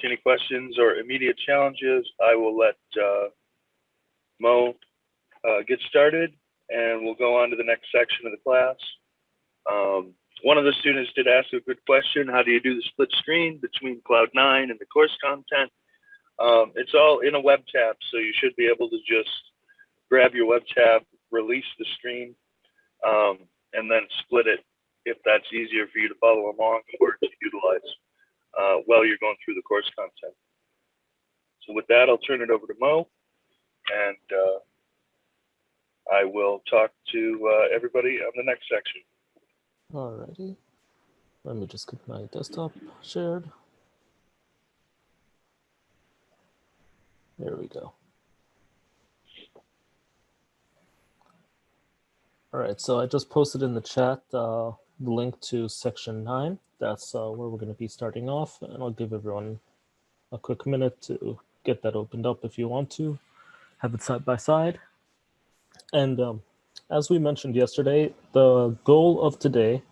any questions or immediate challenges, I will let Mo get started, and we'll go on to the next section of the class. One of the students did ask a good question: how do you do the split screen between Cloud9 and the course content? It's all in a web tab, so you should be able to just grab your web tab, release the screen, and then split it if that's easier for you to follow along or to utilize while you're going through the course content. So with that, I'll turn it over to Mo, and I will talk to everybody on the next section. Alrighty. Let me just get my desktop shared. There we go. All right, so I just posted in the chat the link to section 9. That's where we're going to be starting off, and I'll give everyone a quick minute to get that opened up if you want to have it side by side. And as we mentioned yesterday, the goal of today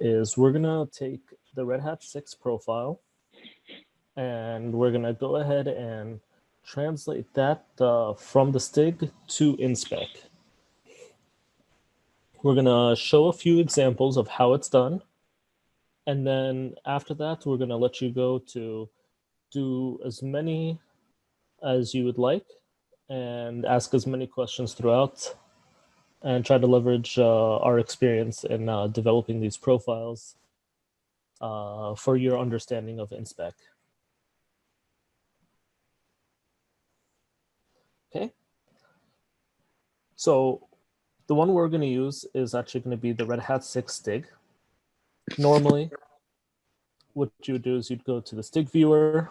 is we're going to take the Red Hat 6 profile, and we're going to go ahead and translate that from the Stig to InSpec. We're going to show a few examples of how it's done. And then after that, we're going to let you go to do as many as you would like and ask as many questions throughout and try to leverage our experience in developing these profiles for your understanding of InSpec. Okay. So the one we're going to use is actually going to be the Red Hat 6 Stig. Normally, what you would do is you'd go to the Stig viewer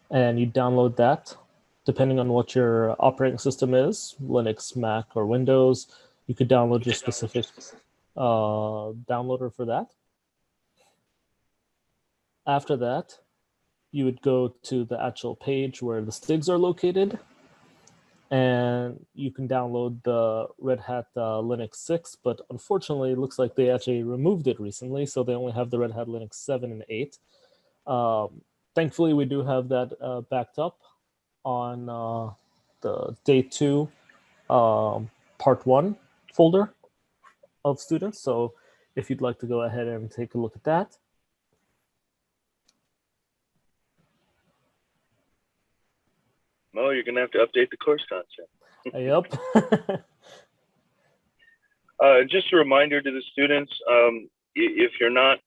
and you download that. Depending on what your operating system is, Linux, Mac, or Windows, you could download your specific downloader for that. After that, you would go to the actual page where the Stigs are located, and you can download the Red Hat Linux 6, but unfortunately, it looks like they actually removed it recently, so they only have the Red Hat Linux 7 and 8. Thankfully, we do have that backed up on the day 2 part 1 folder of students. So if you'd like to go ahead and take a look at that. Mo, you're going to have to update the course content. Yep. Just a reminder to the students, if you're not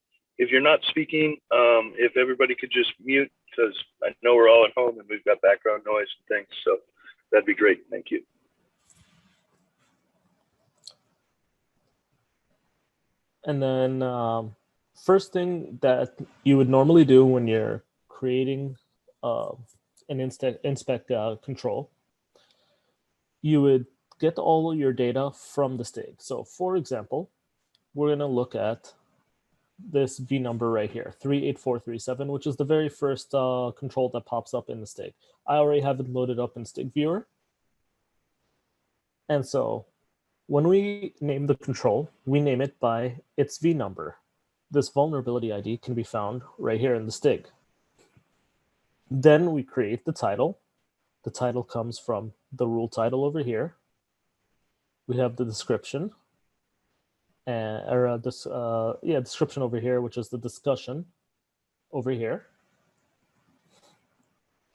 speaking, if everybody could just mute, because I know we're all at home and we've got background noise and things, so that'd be great. Thank you. And then first thing that you would normally do when you're creating an InSpec control, you would get all of your data from the Stig. So for example, we're going to look at this V number right here, 38437, which is the very first control that pops up in the Stig. I already have it loaded up in Stig Viewer. And so when we name the control, we name it by its V number. This vulnerability ID can be found right here in the Stig. Then we create the title. The title comes from the rule title over here. We have the description. Description over here, which is the discussion over here.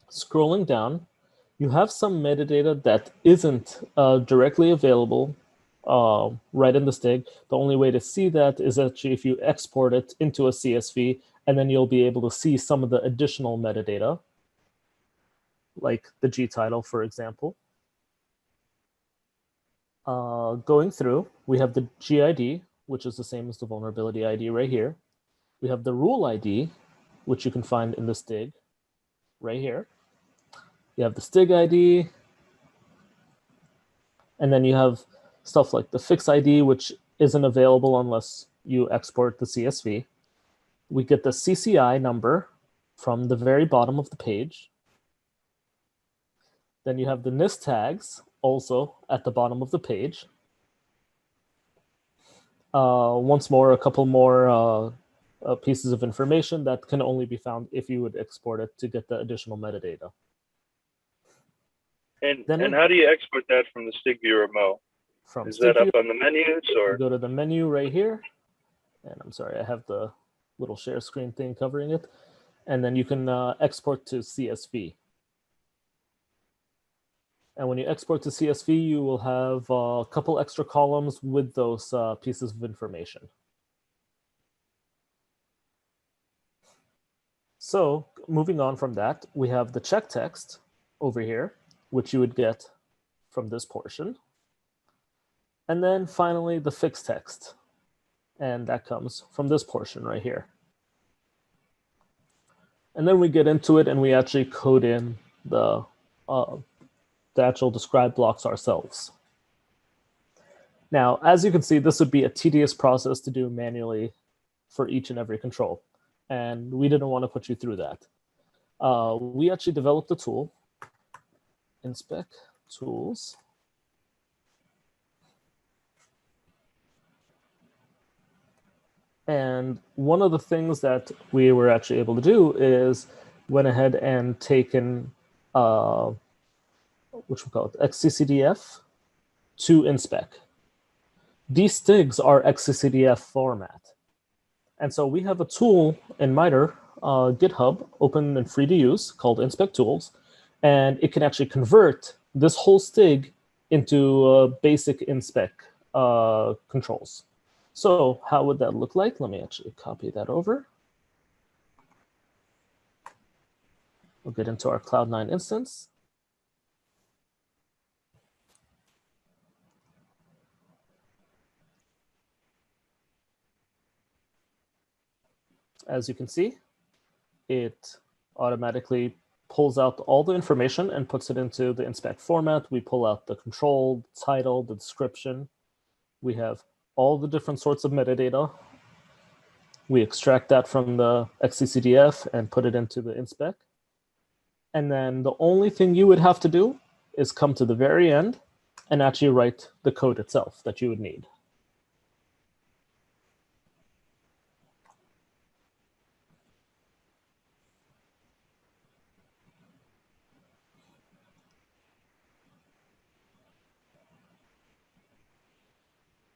Scrolling down, you have some metadata that isn't directly available right in the Stig. The only way to see that is actually if you export it into a CSV, and then you'll be able to see some of the additional metadata, like the G title, for example. Going through, we have the GID, which is the same as the vulnerability ID right here. We have the rule ID, which you can find in the Stig right here. You have the Stig ID. And then you have stuff like the fix ID, which isn't available unless you export the CSV. We get the CCI number from the very bottom of the page. Then you have the NIST tags also at the bottom of the page. Once more, a couple more pieces of information that can only be found if you would export it to get the additional metadata. And Then how do you export that from the Stig viewer, Mo? From Is Stig that up view, on the menus or? go to the menu right here. And I'm sorry, I have the little share screen thing covering it. And then you can export to CSV. And when you export to CSV, you will have a couple extra columns with those pieces of information. So moving on from that, we have the check text over here, which you would get from this portion. And then finally, the fixed text. And that comes from this portion right here. And then we get into it and we actually code in the actual describe blocks ourselves. Now, as you can see, this would be a tedious process to do manually for each and every control. And we didn't want to put you through that. We actually developed a tool, InSpec tools. And one of the things that we were actually able to do is went ahead and taken, which we call it, XCCDF to InSpec. These Stigs are XCCDF format. And so we have a tool in MITRE, GitHub, open and free to use, called InSpec Tools. And it can actually convert this whole Stig into basic InSpec controls. So how would that look like? Let me actually copy that over. We'll get into our Cloud9 instance. As you can see, it automatically pulls out all the information and puts it into the InSpec format. We pull out the control, the title, the description. We have all the different sorts of metadata. We extract that from the XCCDF and put it into the InSpec. And then the only thing you would have to do is come to the very end and actually write the code itself that you would need.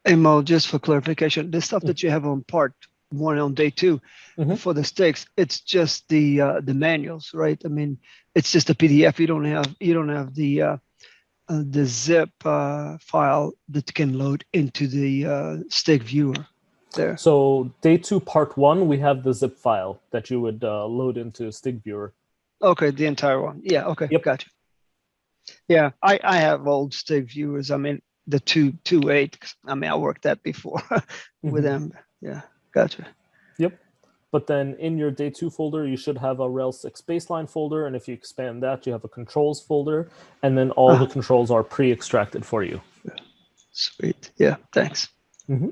Hey Mo, just for clarification, the stuff that you have on part 1 on day 2 for the sticks, it's just the manuals, right? I mean, it's just a PDF. You don't have the zip file that can load into the Stig viewer there. So day 2, part 1, we have the zip file that you would load into Stig viewer. Okay, the entire one. Yeah. Okay. Yep. Gotcha. Yeah, I have old Stig viewers. I mean, the 2.8. I mean, I worked that before with them. Yeah, gotcha. Yep. But then in your day 2 folder, you should have a Rails 6 baseline folder. And if you expand that, you have a controls folder. And then all the controls are pre-extracted for you. Sweet. Yeah, thanks. So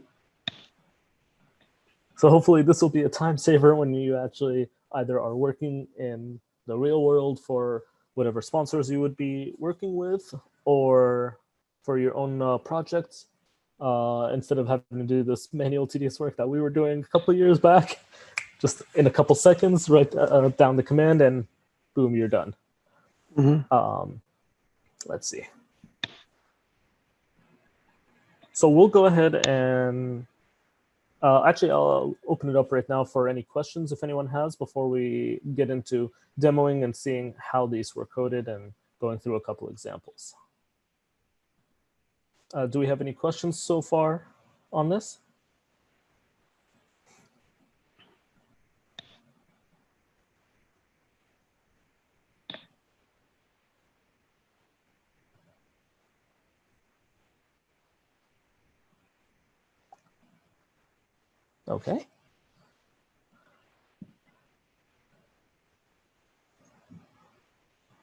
hopefully this will be a time saver when you actually either are working in the real world for whatever sponsors you would be working with, or for your own projects, instead of having to do this manual tedious work that we were doing a couple of years back. Just in a couple seconds, write down the command and boom, you're done. Let's see. So we'll go ahead and actually, I'll open it up right now for any questions if anyone has before we get into demoing and seeing how these were coded and going through a couple examples. Do we have any questions so far on this? Okay.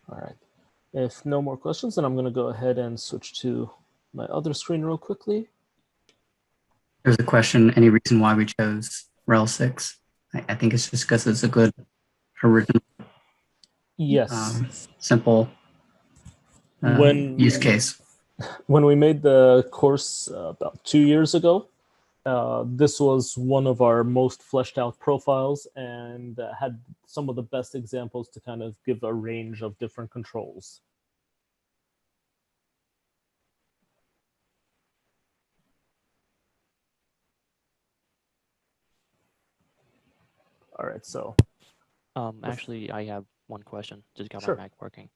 All right. If no more questions, then I'm going to go ahead and switch to my other screen real quickly. There's a question, any reason why we chose Rails 6? I think it's just because it's a good original, Yes. simple use case. When we made the course about 2 years ago, This was one of our most fleshed out profiles and had some of the best examples to kind of give a range of different controls. All right, so. Actually, I have one question. Just got Sure. my mic working.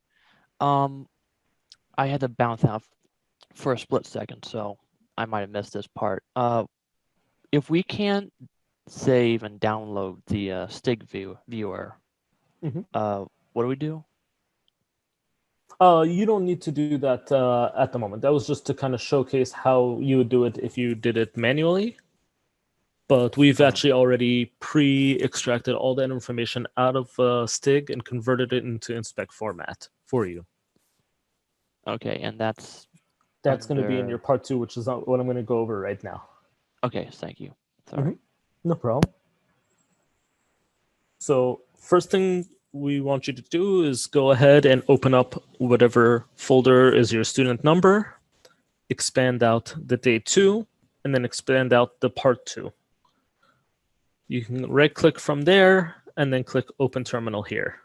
I had to bounce out for a split second, so I might have missed this part. If we can't save and download the Stig viewer, what do we do? You don't need to do that at the moment. That was just to kind of showcase how you would do it if you did it manually. But we've actually already pre-extracted all that information out of Stig and converted it into InSpec format for you. Okay, and that's going to be in your part 2, which is not what I'm going to go over right now. Okay, thank you. Sorry. No problem. So first thing we want you to do is go ahead and open up whatever folder is your student number, expand out the day 2, and then expand out the part 2. You can right-click from there and then click Open Terminal here.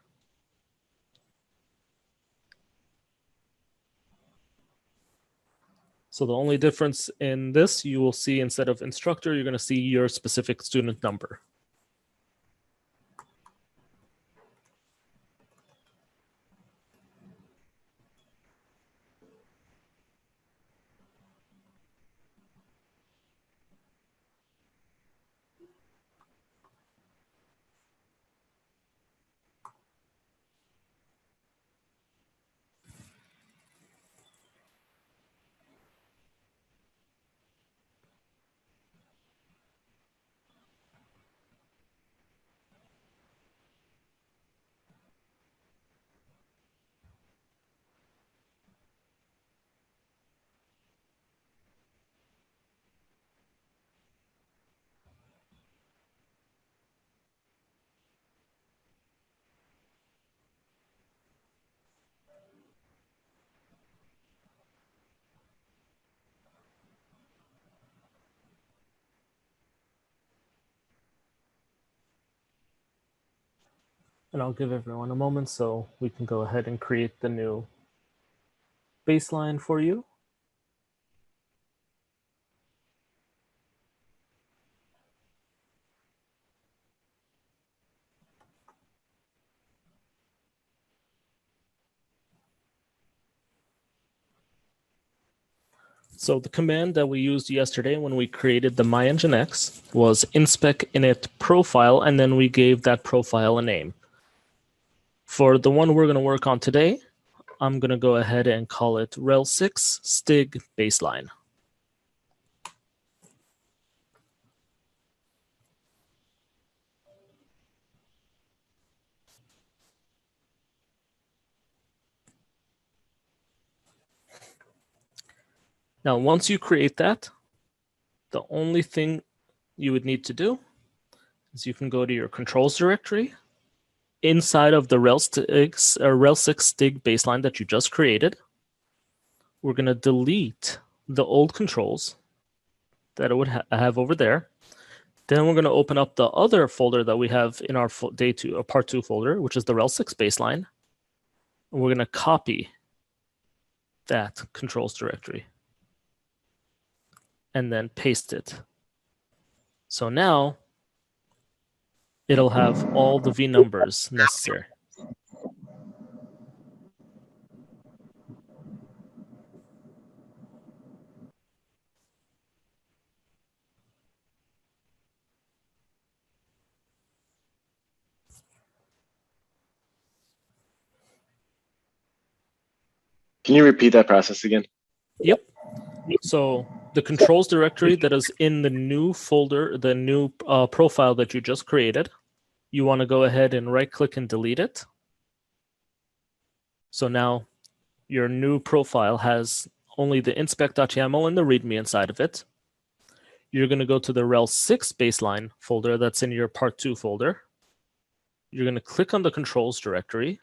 So the only difference in this, you will see instead of instructor, you're going to see your specific student number. And I'll give everyone a moment so we can go ahead and create the new baseline for you. So the command that we used yesterday when we created the MyEngineX was inspec init profile, and then we gave that profile a name. For the one we're going to work on today, I'm going to go ahead and call it rel6 stig baseline. Now, once you create that, the only thing you would need to do is you can go to your controls directory inside of the rel6 stig baseline that you just created. We're going to delete the old controls that it would have over there. Then we're going to open up the other folder that we have in our part 2 folder, which is the rel6 baseline. And we're going to copy that controls directory and then paste it. So now it'll have all the V numbers necessary. Can you repeat that process again? Yep. So the controls directory that is in the new folder, the new profile that you just created, you want to go ahead and right-click and delete it. So now your new profile has only the inspec.yaml and the README inside of it. You're going to go to the rel6 baseline folder that's in your part 2 folder. You're going to click on the controls directory,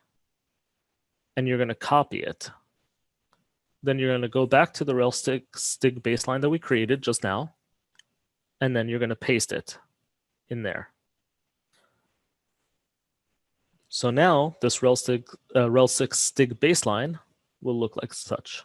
and you're going to copy it. Then you're going to go back to the rel6 stig baseline that we created just now. and then you're going to paste it in there. So now this rel6 Stig baseline will look like such.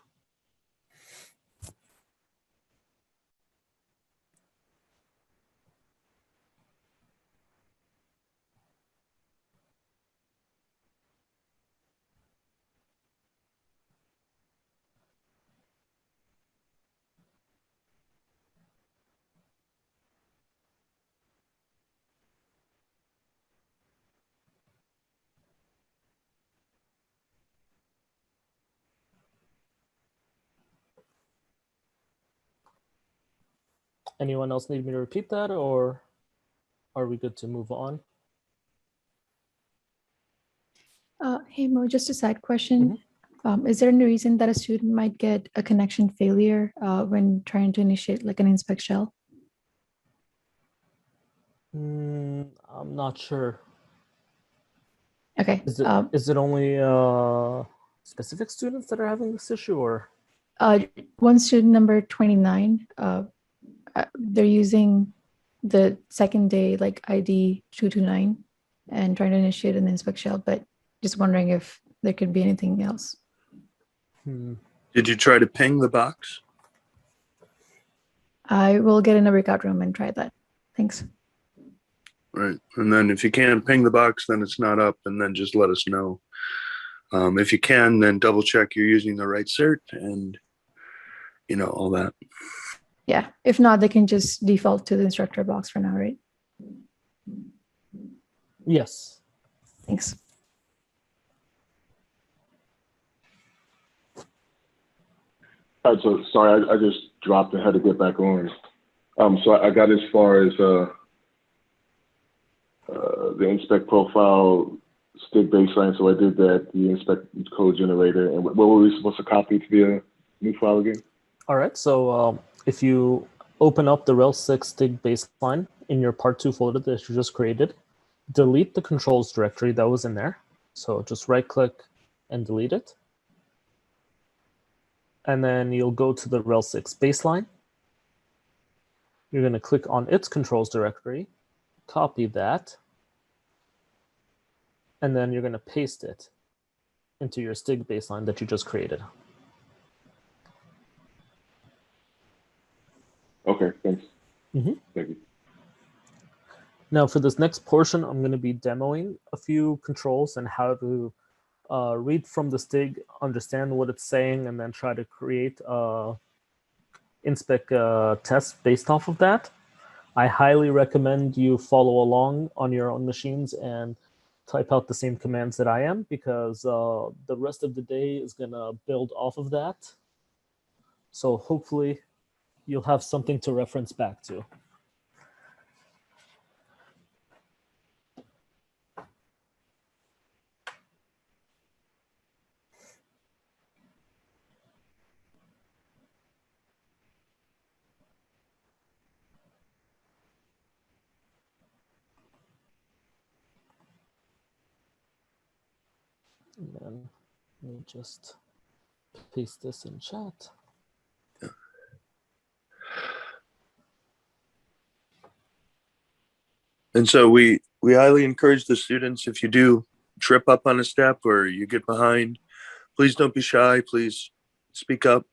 Anyone else need me to repeat that, or are we good to move on? Hey Mo, just a side question. Is there any reason that a student might get a connection failure when trying to initiate like an InSpec shell? I'm not sure. Okay. Is it only specific students that are having this issue, or? One student number 29, they're using the second day like ID 229 and trying to initiate an InSpec shell, but just wondering if there could be anything else. Did you try to ping the box? I will get in a breakout room and try that. Thanks. Right. And then if you can't ping the box, then it's not up, and then just let us know. If you can, then double check you're using the right cert and, you know, all that. Yeah. If not, they can just default to the instructor box for now, right? Yes. Thanks. All right, so sorry, I just dropped and had to get back on. So I got as far as the InSpec profile Stig baseline. So I did that, the InSpec code generator. And what were we supposed to copy to the new file again? All right. So if you open up the rel6 Stig baseline in your part 2 folder that you just created, delete the controls directory that was in there. So just right click and delete it. And then you'll go to the rel6 baseline. You're going to click on its controls directory, copy that, and then you're going to paste it into your Stig baseline that you just created. Okay, thanks. Mm-hmm. Thank you. Now for this next portion, I'm going to be demoing a few controls and how to read from the Stig, understand what it's saying, and then try to create a InSpec test based off of that. I highly recommend you follow along on your own machines and type out the same commands that I am, because the rest of the day is going to build off of that. So hopefully you'll have something to reference back to. And then let me just paste this in chat. And so we highly encourage the students, if you do trip up on a step or you get behind, please don't be shy. Please speak up,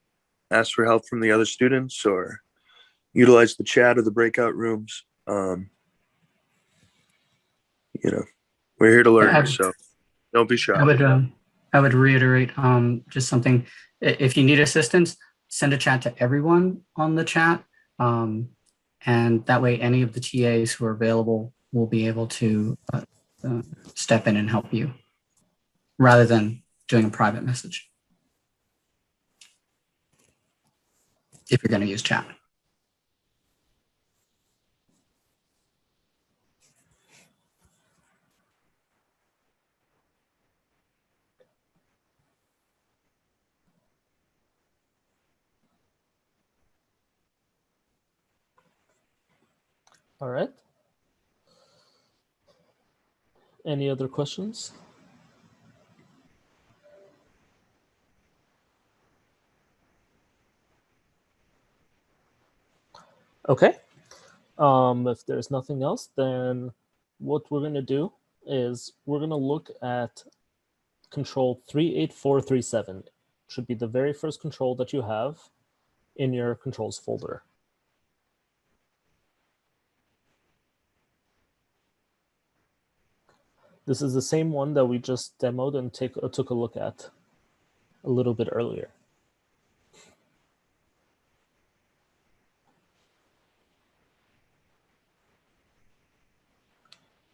ask for help from the other students, or utilize the chat or the breakout rooms. You know, we're here to learn, so don't be shy. I would reiterate just something. If you need assistance, send a chat to everyone on the chat. And that way, any of the TAs who are available will be able to step in and help you, rather than doing a private message, if you're going to use chat. All right. Any other questions? Okay. If there's nothing else, then what we're going to do is we're going to look at control 38437. Should be the very first control that you have in your controls folder. This is the same one that we just demoed and took a look at a little bit earlier.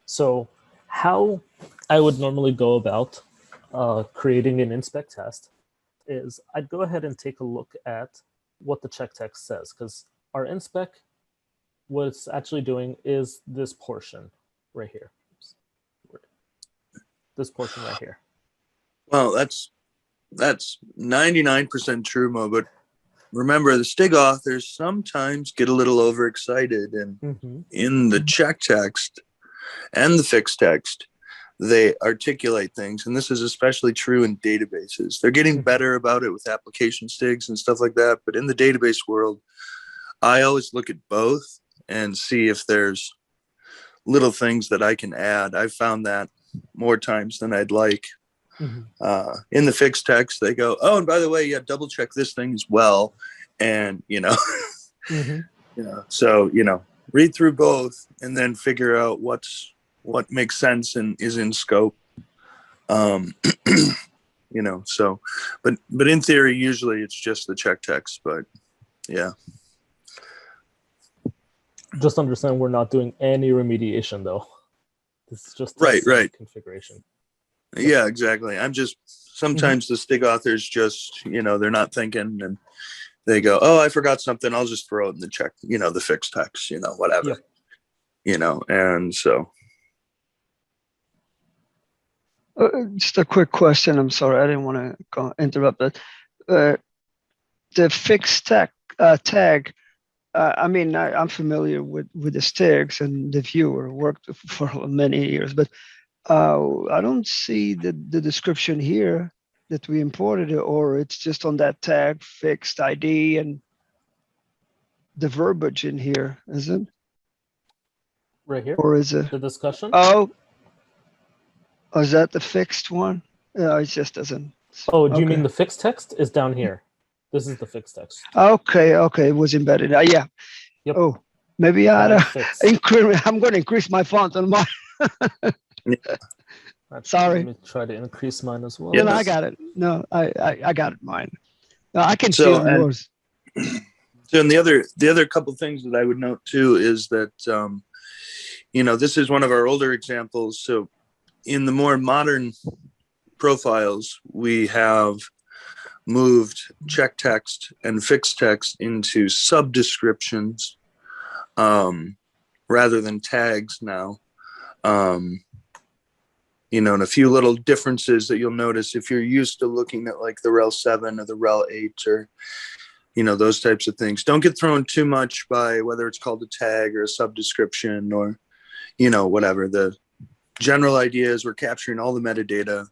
So how I would normally go about creating an InSpec test is I'd go ahead and take a look at what the check text says, because our InSpec, what it's actually doing is this portion right here. This portion right here. Well, that's 99% true, Mo, but remember the Stig authors sometimes get a little overexcited, and in the check text and the fixed text, they articulate things. And this is especially true in databases. They're getting better about it with application Stigs and stuff like that. But in the database world, I always look at both and see if there's little things that I can add. I've found that more times than I'd like. In the fixed text, they go, oh, and by the way, yeah, double check this thing as well. And, so, read through both and then figure out what makes sense and is in scope. So, but in theory, usually it's just the check text, but yeah. Just understand we're not doing any remediation though. This is just right configuration. Yeah, exactly. I'm just sometimes the Stig authors just, they're not thinking and they go, oh, I forgot something. I'll just throw it in the check, the fixed text, whatever, and so. Just a quick question. I'm sorry, I didn't want to interrupt that. The fixed tag. I'm familiar with the Stigs and the viewer. Worked for many years, but I don't see the description here that we imported it, or it's just on that tag fixed ID and the verbiage in here, is it? Right here. Or is it the discussion? Oh, is that the fixed one? It just doesn't. Oh, do you mean the fixed text is down here? This is the fixed text. Okay, it was embedded. Yeah. Yep. Oh, maybe I I'm going to increase my font on mine. Sorry. Let me try to increase mine as well. No, I got it. No, I got it. Mine. No, I can see on yours. So, and the other couple things that I would note too is that this is one of our older examples. So, in the more modern profiles, we have moved check text and fixed text into subdescriptions rather than tags now. And a few little differences that you'll notice if you're used to looking at like the rel 7 or the rel 8 or those types of things. Don't get thrown too much by whether it's called a tag or a subdescription or whatever. The general idea is we're capturing all the metadata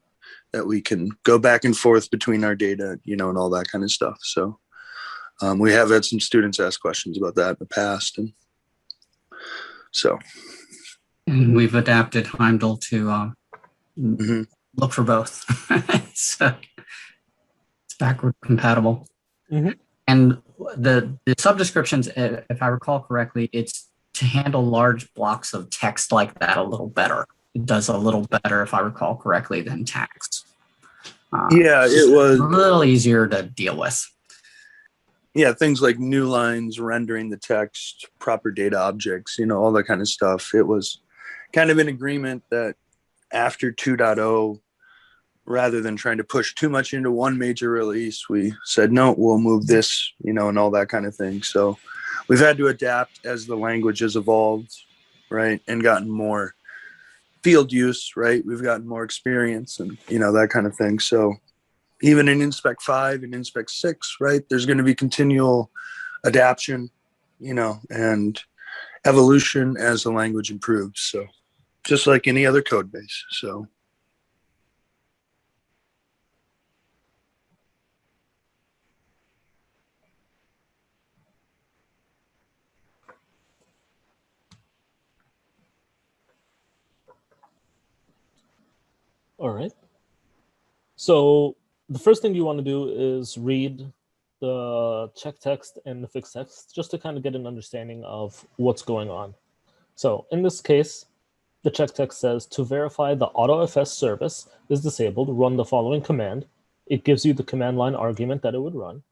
that we can go back and forth between our data, and all that kind of stuff. So we have had some students ask questions about that in the past. And so. And we've adapted Heimdall to look for both. So it's backward compatible. And the subdescriptions, if I recall correctly, it's to handle large blocks of text like that a little better. It does a little better, if I recall correctly, than tags. Yeah, it was a little easier to deal with. Yeah, things like new lines, rendering the text, proper data objects, all that kind of stuff. It was kind of an agreement that after 2.0, rather than trying to push too much into one major release, we said, no, we'll move this, and all that kind of thing. So we've had to adapt as the language has evolved, right, and gotten more field use, right? We've gotten more experience and, that kind of thing. So even in InSpec 5 and InSpec 6, right, there's going to be continual adaptation, and evolution as the language improves. So just like any other code base. So. All right. So the first thing you want to do is read the check text and the fixed text just to kind of get an understanding of what's going on. So in this case, the check text says to verify the AutoFS service is disabled, run the following command. It gives you the command line argument that it would run.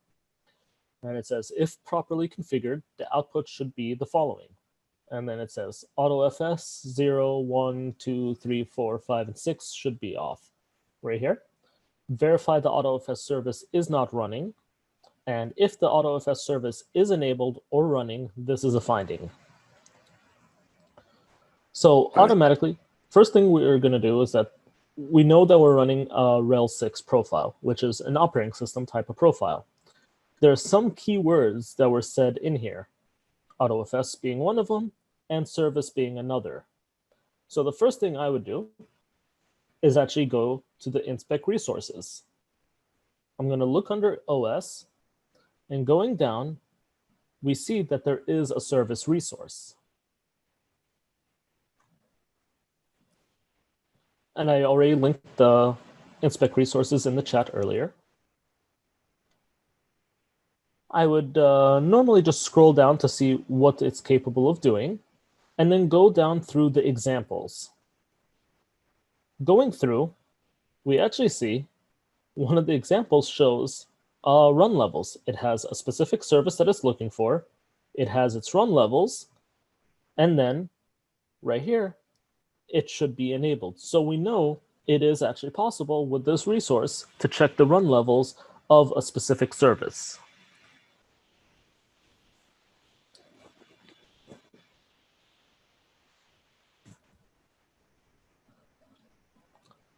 And it says, if properly configured, the output should be the following. And then it says AutoFS 0, 1, 2, 3, 4, 5, and 6 should be off. Right here. Verify the AutoFS service is not running. And if the AutoFS service is enabled or running, this is a finding. So automatically, first thing we're going to do is that we know that we're running a Rel 6 profile, which is an operating system type of profile. There are some keywords that were said in here, AutoFS being one of them, and service being another. So the first thing I would do is actually go to the InSpec resources. I'm going to look under OS, and going down, we see that there is a service resource. And I already linked the InSpec resources in the chat earlier. I would normally just scroll down to see what it's capable of doing, and then go down through the examples. Going through, we actually see one of the examples shows run levels. It has a specific service that it's looking for. It has its run levels. And then right here, it should be enabled. So we know it is actually possible with this resource to check the run levels of a specific service.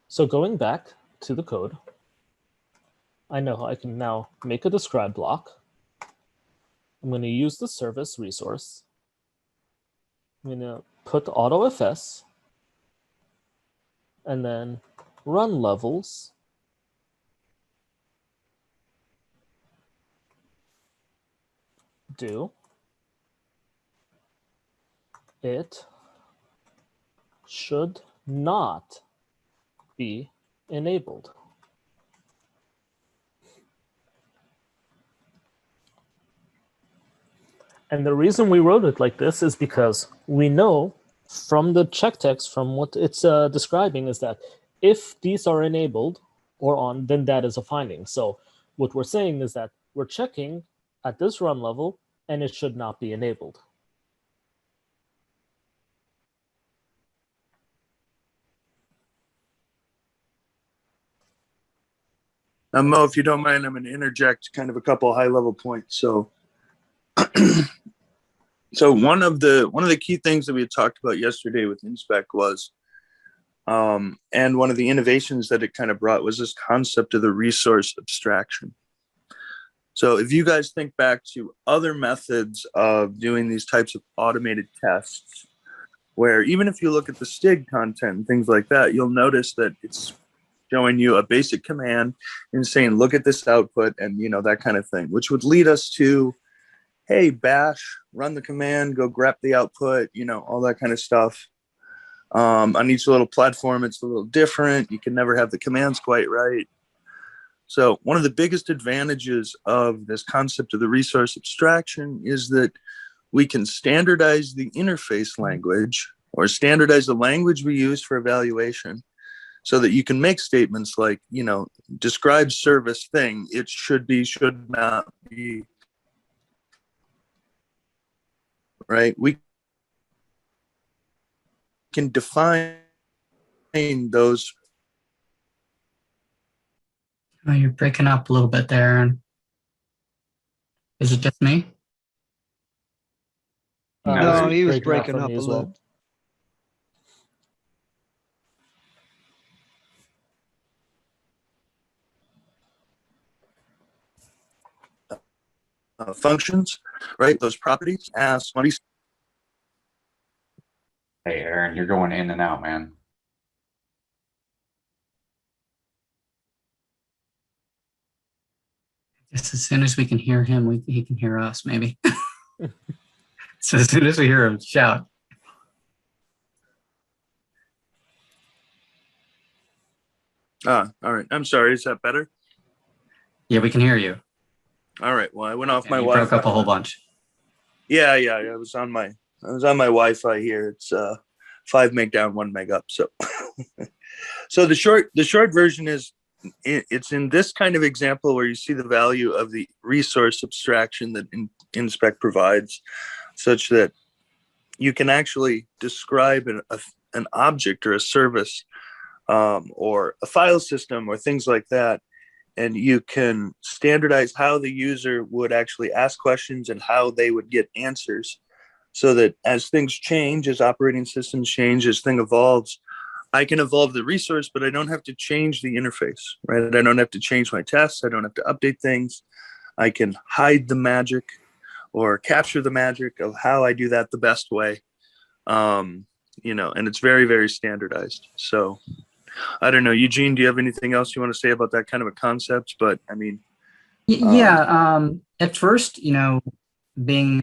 So going back to the code, I know I can now make a describe block. I'm going to use the service resource. I'm going to put AutoFS and then run levels. Do it should not be enabled. And the reason we wrote it like this is because we know from the check text, from what it's describing, is that if these are enabled or on, then that is a finding. So what we're saying is that we're checking at this run level and it should not be enabled. Mo, if you don't mind, I'm going to interject kind of a couple high-level points. So, one of the key things that we had talked about yesterday with InSpec was, and one of the innovations that it kind of brought was this concept of the resource abstraction. So, if you guys think back to other methods of doing these types of automated tests, where even if you look at the Stig content and things like that, you'll notice that it's showing you a basic command and saying, look at this output and, that kind of thing, which would lead us to, hey, bash, run the command, go grep the output, all that kind of stuff. On each little platform, it's a little different. You can never have the commands quite right. So one of the biggest advantages of this concept of the resource abstraction is that we can standardize the interface language or standardize the language we use for evaluation, so that you can make statements like, describe service thing, it should be, should not be, right? We can define those. Oh, you're breaking up a little bit there, Aaron. Is it just me? No, he was breaking from up me a as well. little. Functions, right? Those properties as money. Hey, Aaron, you're going in and out, man. Just as soon as we can hear him, he can hear us, maybe. So as soon as we hear him, shout. All right. I'm sorry. Is that better? Yeah, we can hear you. All right. Well, I went off Yeah, my you Wi-Fi. broke up a whole bunch. Yeah. I was on my Wi-Fi here. It's 5 meg down, 1 meg up. So, so the short version is it's in this kind of example where you see the value of the resource abstraction that InSpec provides, such that you can actually describe an object or a service or a file system or things like that. And you can standardize how the user would actually ask questions and how they would get answers, so that as things change, as operating systems change, as thing evolves, I can evolve the resource, but I don't have to change the interface, right? I don't have to change my tests. I don't have to update things. I can hide the magic or capture the magic of how I do that the best way. And it's very, very standardized. So I don't know, Eugene, do you have anything else you want to say about that kind of a concept? But I mean, at first, being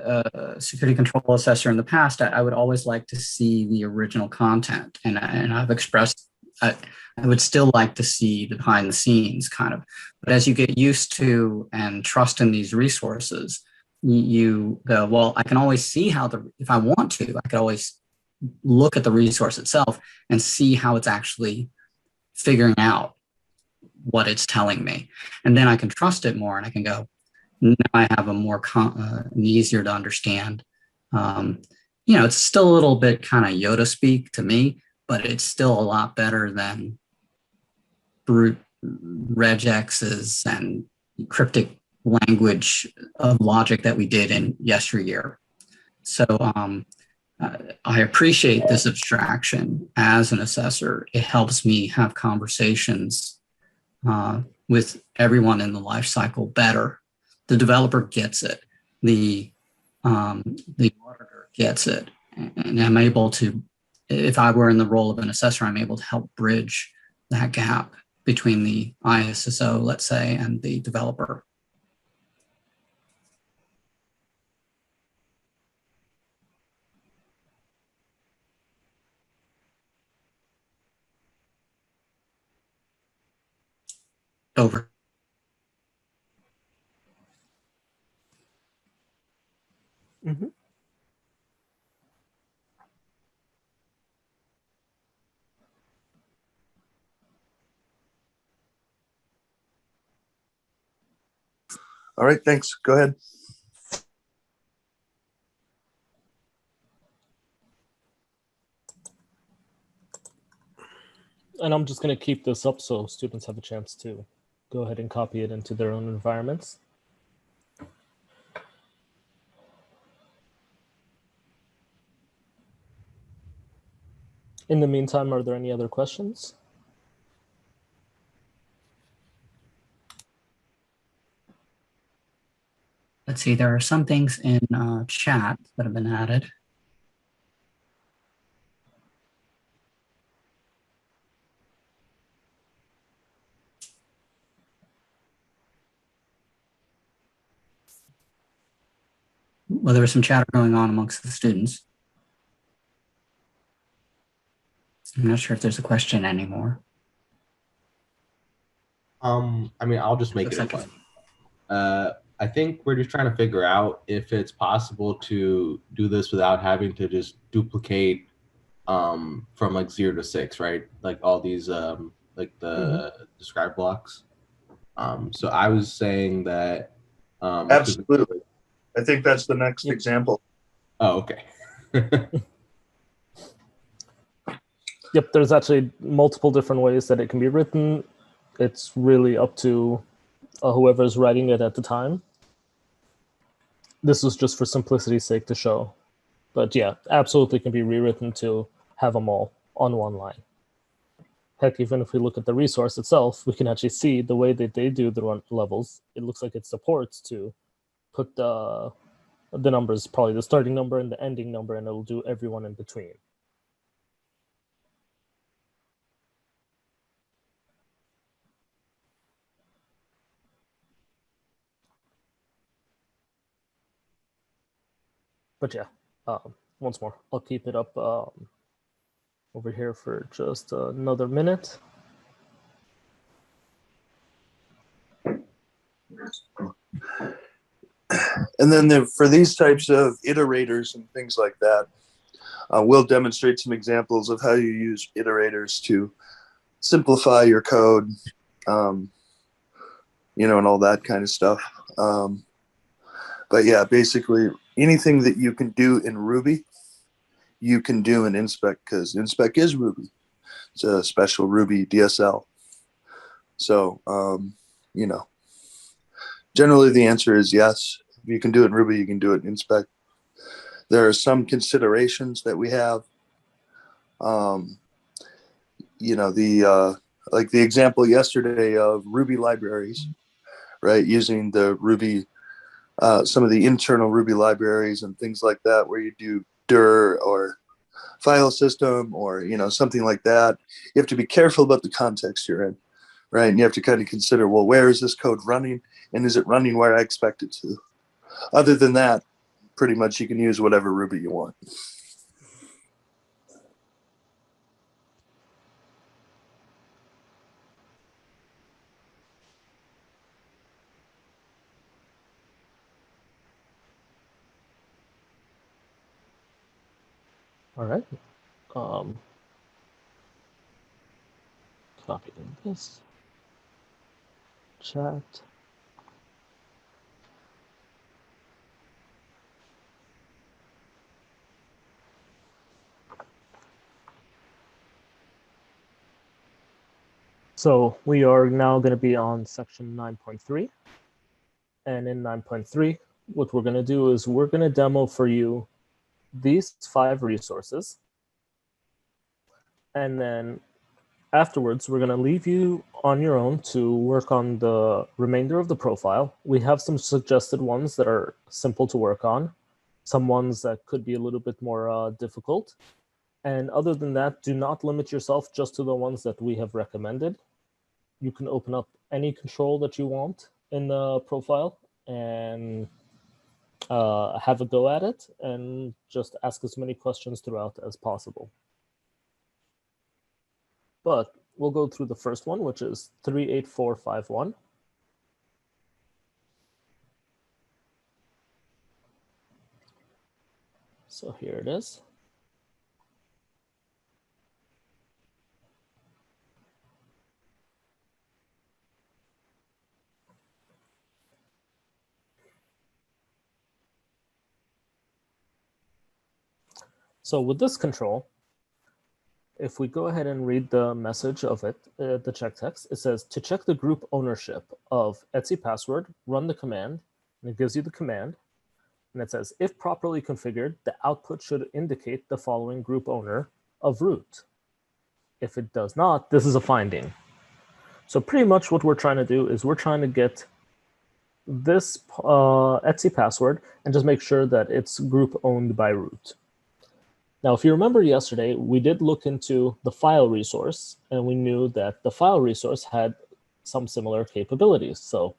a security control assessor in the past, I would always like to see the original content, and I've expressed I would still like to see the behind the scenes kind of. But as you get used to and trust in these resources, you go, well, I can always see if I want to, I could always look at the resource itself and see how it's actually figuring out what it's telling me. And then I can trust it more, and I can go, now I have a more easier to understand. It's still a little bit kind of Yoda speak to me, but it's still a lot better than brute regexes and cryptic language of logic that we did in yesteryear. So I appreciate this abstraction as an assessor. It helps me have conversations with everyone in the life cycle better. The developer gets it. The auditor gets it. And I'm able to, if I were in the role of an assessor, I'm able to help bridge that gap between the ISSO, let's say, and the developer. Over. Mm-hmm. all right, thanks. Go ahead. And I'm just going to keep this up so students have a chance to go ahead and copy it into their own environments. In the meantime, are there any other questions? Let's see, there are some things in chat that have been added. Well, there was some chatter going on amongst the students. I'm not sure if there's a question anymore. I mean, I'll just make it a question. I think we're just trying to figure out if it's possible to do this without having to just duplicate from like 0 to 6, right? Like all these like the describe blocks. So I was saying that Absolutely. I think that's the next example. Oh, okay. Yep, there's actually multiple different ways that it can be written. It's really up to whoever's writing it at the time. This was just for simplicity's sake to show. But yeah, absolutely can be rewritten to have them all on one line. Heck, even if we look at the resource itself, we can actually see the way that they do the run levels. It looks like it supports to put the numbers, probably the starting number and the ending number, and it'll do everyone in between. But yeah, once more, I'll keep it up over here for just another minute. And then for these types of iterators and things like that, we'll demonstrate some examples of how you use iterators to simplify your code, you know, and all that kind of stuff. But yeah, basically anything that you can do in Ruby, you can do in InSpec, because InSpec is Ruby. It's a special Ruby DSL. So, you know, generally the answer is yes. If you can do it in Ruby, you can do it in InSpec. There are some considerations that we have. You know, like the example yesterday of Ruby libraries, right? Using the Ruby, some of the internal Ruby libraries and things like that, where you do dir or file system or, you know, something like that. You have to be careful about the context you're in, right? And you have to kind of consider, well, where is this code running? And is it running where I expect it to? Other than that, pretty much you can use whatever Ruby you want. All right. Copy this chat. So we are now going to be on section 9.3. And in 9.3, what we're going to do is we're going to demo for you these 5 resources. And then afterwards, we're going to leave you on your own to work on the remainder of the profile. We have some suggested ones that are simple to work on, some ones that could be a little bit more difficult. And other than that, do not limit yourself just to the ones that we have recommended. You can open up any control that you want in the profile and have a go at it, and just ask as many questions throughout as possible. But we'll go through the first one, which is 38451. So here it is. So with this control, if we go ahead and read the message of it, the check text, it says to check the group ownership of Etsy password, run the command, and it gives you the command. And it says, if properly configured, the output should indicate the following group owner of root. If it does not, this is a finding. So pretty much what we're trying to do is we're trying to get this Etsy password and just make sure that it's group owned by root. Now, if you remember yesterday, we did look into the file resource, and we knew that the file resource had some similar capabilities. So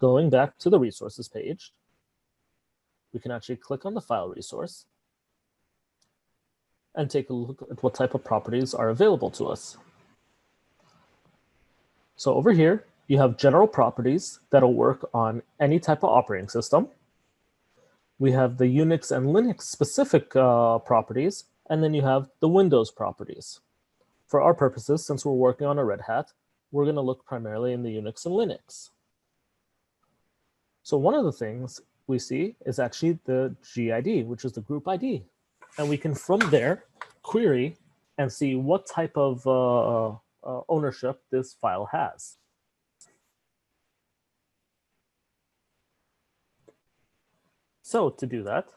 going back to the resources page, we can actually click on the file resource and take a look at what type of properties are available to us. So over here, you have general properties that'll work on any type of operating system. We have the Unix and Linux specific properties, and then you have the Windows properties. For our purposes, since we're working on a Red Hat, we're going to look primarily in the Unix and Linux. So one of the things we see is actually the GID, which is the group ID. And we can, from there, query and see what type of ownership this file has. So to do that,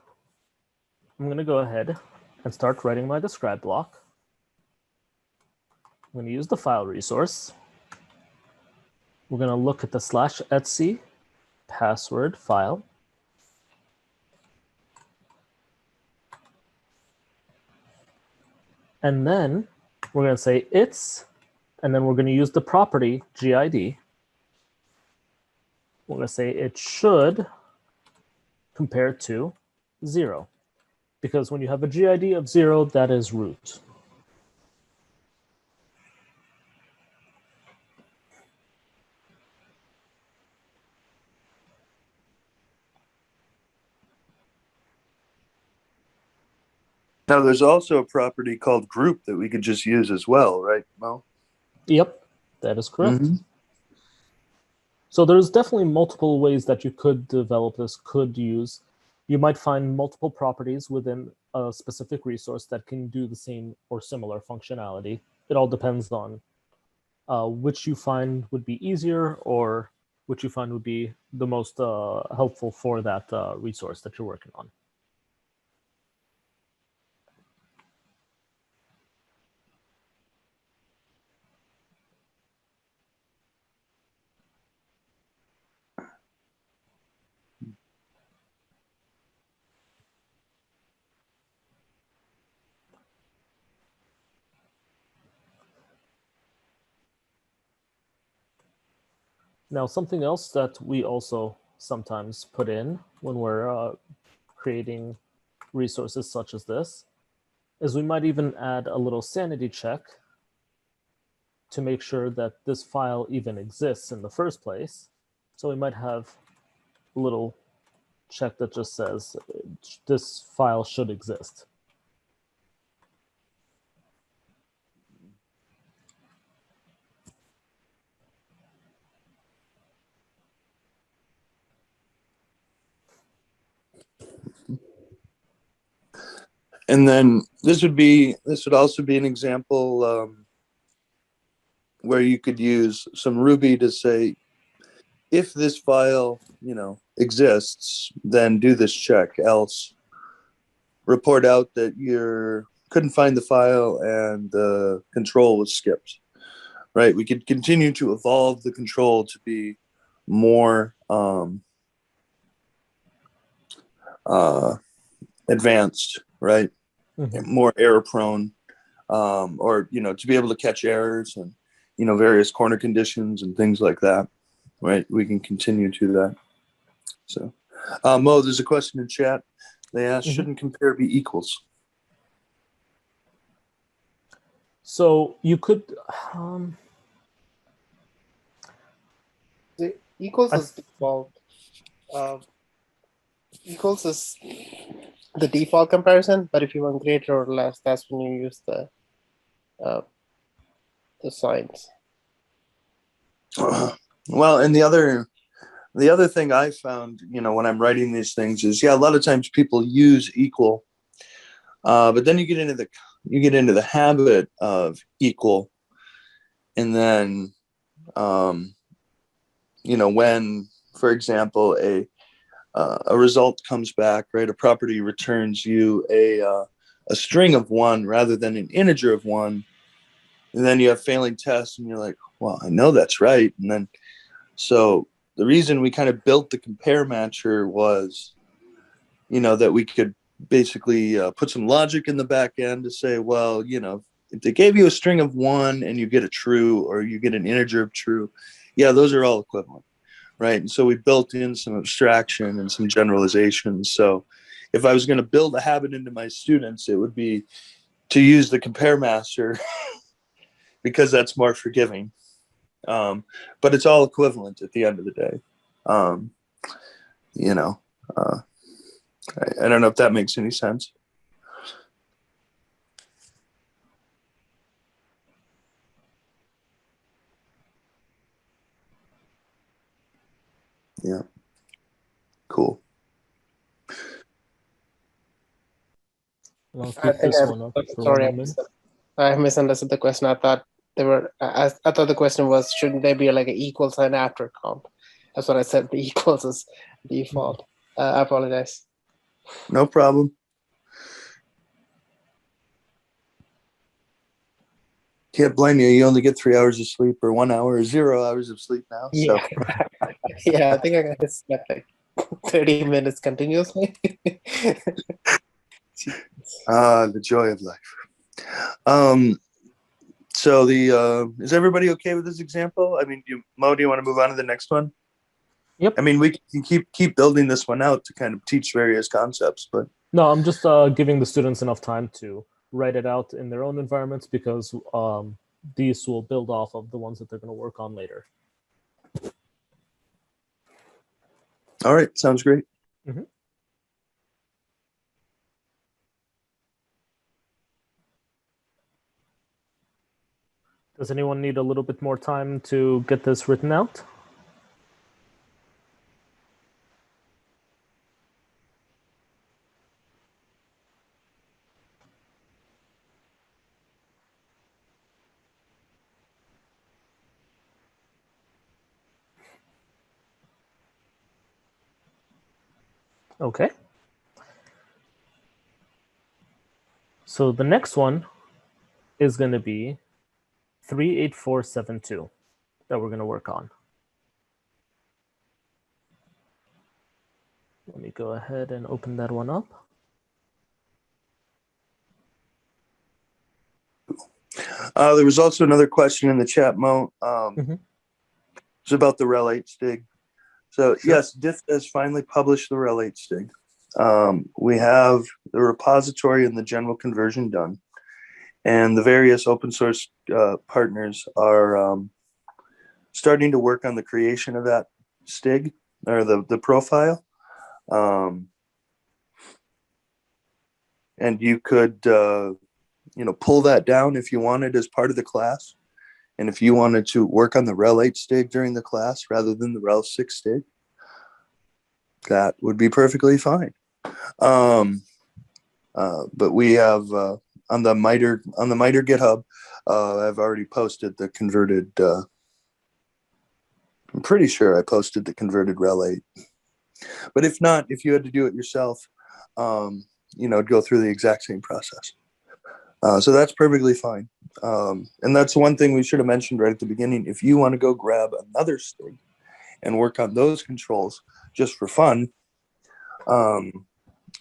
I'm going to go ahead and start writing my describe block. I'm going to use the file resource. We're going to look at the /etc password file. And then we're going to say it's, and then we're going to use the property GID. We're going to say it should compare to 0. Because when you have a GID of 0, that is root. Now, there's also a property called group that we could just use as well, right, Mo? Yep, that is correct. Mhm. So there's definitely multiple ways that you could develop this, could use. You might find multiple properties within a specific resource that can do the same or similar functionality. It all depends on which you find would be easier or which you find would be the most helpful for that resource that you're working on. Now, something else that we also sometimes put in when we're creating resources such as this is we might even add a little sanity check to make sure that this file even exists in the first place. So we might have a little check that just says this file should exist. And then this would also be an example where you could use some Ruby to say, if this file, exists, then do this check, else report out that you couldn't find the file and the control was skipped, right? We could continue to evolve the control to be more advanced, right? Mm-hmm. More error prone, or to be able to catch errors and various corner conditions and things like that, right? We can continue to that. So Mo, there's a question in chat. They asked, shouldn't compare be equals? So you could the equals is default. Equals is the default comparison, but if you want greater or less, that's when you use the signs. Well, and the other thing I found, when I'm writing these things is, a lot of times people use equal, but then you get into the habit of equal, and then when, for example, a result comes back, right? A property returns you a string of 1 rather than an integer of 1, and then you have failing tests, and you're like, well, I know that's right, and then so the reason we kind of built the compare matcher was, that we could basically put some logic in the back end to say, well, if they gave you a string of 1 and you get a true or you get an integer of true, those are all equivalent, right? And so we built in some abstraction and some generalizations. So if I was going to build a habit into my students, it would be to use the compare master because that's more forgiving. But it's all equivalent at the end of the day. I don't know if that makes any sense. Yeah. Cool. I'll keep this one up for sorry, 1 minute. I misunderstood the question. I thought I thought the question was, shouldn't there be like an equal sign after count? That's what I said. The equals is default. I apologize. No problem. Can't blame you. You only get 3 hours of sleep, or 1 hour, or 0 hours of sleep now. Yeah, so. yeah. I think I got this like 30 minutes continuously. The joy of life. So is everybody okay with this example? I mean, Mo, do you want to move on to the next one? Yep. I mean, we can keep building this one out to kind of teach various concepts, but no, I'm just giving the students enough time to write it out in their own environments because these will build off of the ones that they're going to work on later. All right, sounds great. Mm-hmm. Does anyone need a little bit more time to get this written out? Okay. So the next one is going to be 38472 that we're going to work on. Let me go ahead and open that one up. There was also another question in the chat, Mo. It's about the rel 8 Stig. So yes, Diff has finally published the rel 8 Stig. We have the repository and the general conversion done, and the various open source partners are starting to work on the creation of that Stig or the profile. And you could pull that down if you wanted as part of the class. And if you wanted to work on the rel 8 Stig during the class rather than the rel 6 Stig, that would be perfectly fine. But we have on the MITRE GitHub, I've already posted the converted. I'm pretty sure I posted the converted rel 8. But if not, if you had to do it yourself, go through the exact same process. So that's perfectly fine. And that's one thing we should have mentioned right at the beginning. If you want to go grab another Stig and work on those controls just for fun,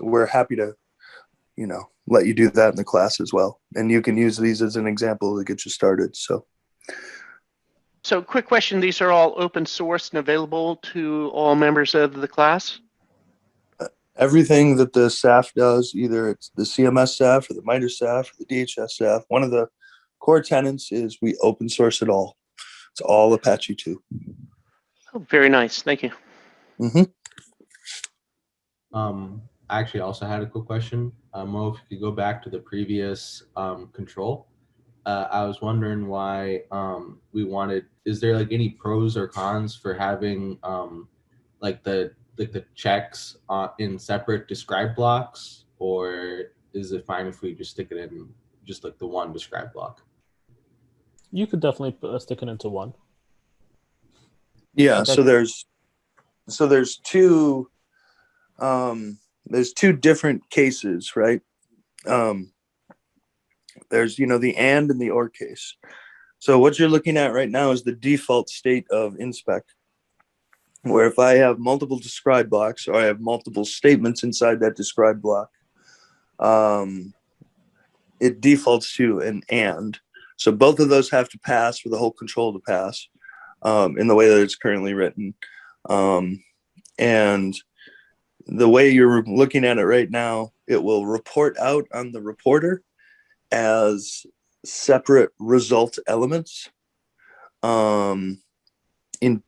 we're happy to, let you do that in the class as well. And you can use these as an example to get you started. So quick question. These are all open source and available to all members of the class? Everything that the SAF does, either it's the CMS SAF or the MITRE SAF or the DHS SAF, one of the core tenets is we open source it all. It's all Apache 2. Oh, very nice. Thank you. I actually also had a quick question. Mo, if you could go back to the previous control, I was wondering why we wanted, is there like any pros or cons for having like the checks in separate describe blocks, or is it fine if we just stick it in just like the one describe block? You could definitely stick it into one. Yeah, so there's two different cases, right? There's the and the or case. So what you're looking at right now is the default state of InSpec, where if I have multiple describe blocks or I have multiple statements inside that describe block, it defaults to an and. So both of those have to pass for the whole control to pass in the way that it's currently written. And the way you're looking at it right now, it will report out on the reporter as separate result elements in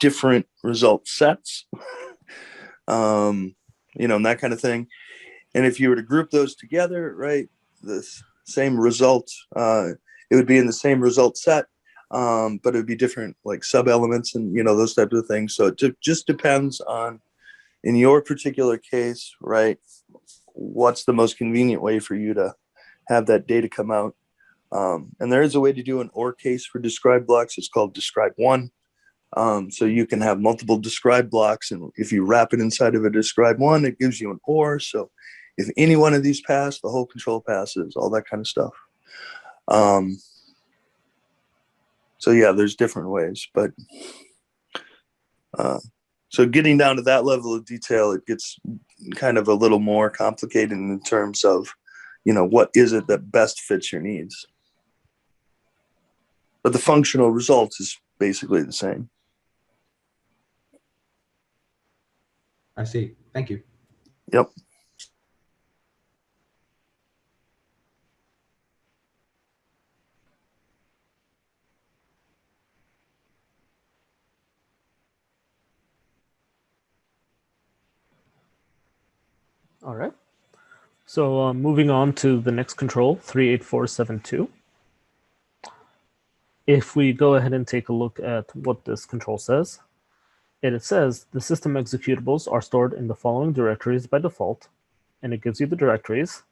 different result sets, and that kind of thing. And if you were to group those together, right, the same result, it would be in the same result set, but it would be different like sub elements and those types of things. So it just depends on, in your particular case, right, what's the most convenient way for you to have that data come out. And there is a way to do an or case for describe blocks. It's called describe one. So you can have multiple describe blocks, and if you wrap it inside of a describe one, it gives you an or. So if any one of these pass, the whole control passes, all that kind of stuff. So yeah, there's different ways, but so getting down to that level of detail, it gets kind of a little more complicated in terms of, what is it that best fits your needs. But the functional result is basically the same. I see. Thank you. Yep. All right. So moving on to the next control, 38472. if we go ahead and take a look at what this control says, it says the system executables are stored in the following directories by default, and it gives you the directories.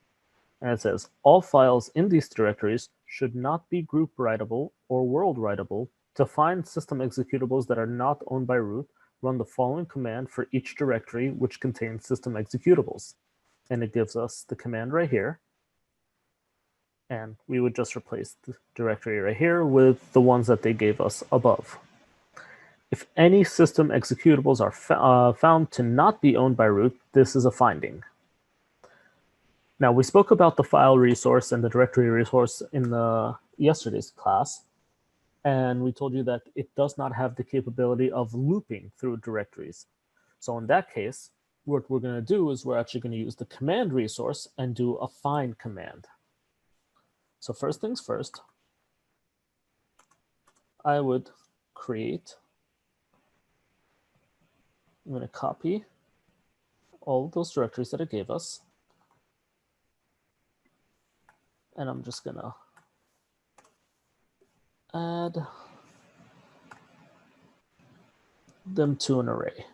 And it says all files in these directories should not be group writable or world writable. To find system executables that are not owned by root, run the following command for each directory which contains system executables. And it gives us the command right here. And we would just replace the directory right here with the ones that they gave us above. If any system executables are found to not be owned by root, this is a finding. Now, we spoke about the file resource and the directory resource in yesterday's class, and we told you that it does not have the capability of looping through directories. So in that case, what we're going to do is we're actually going to use the command resource and do a find command. So first things first, I would create, I'm going to copy all of those directories that it gave us. And I'm just going to add them to an array.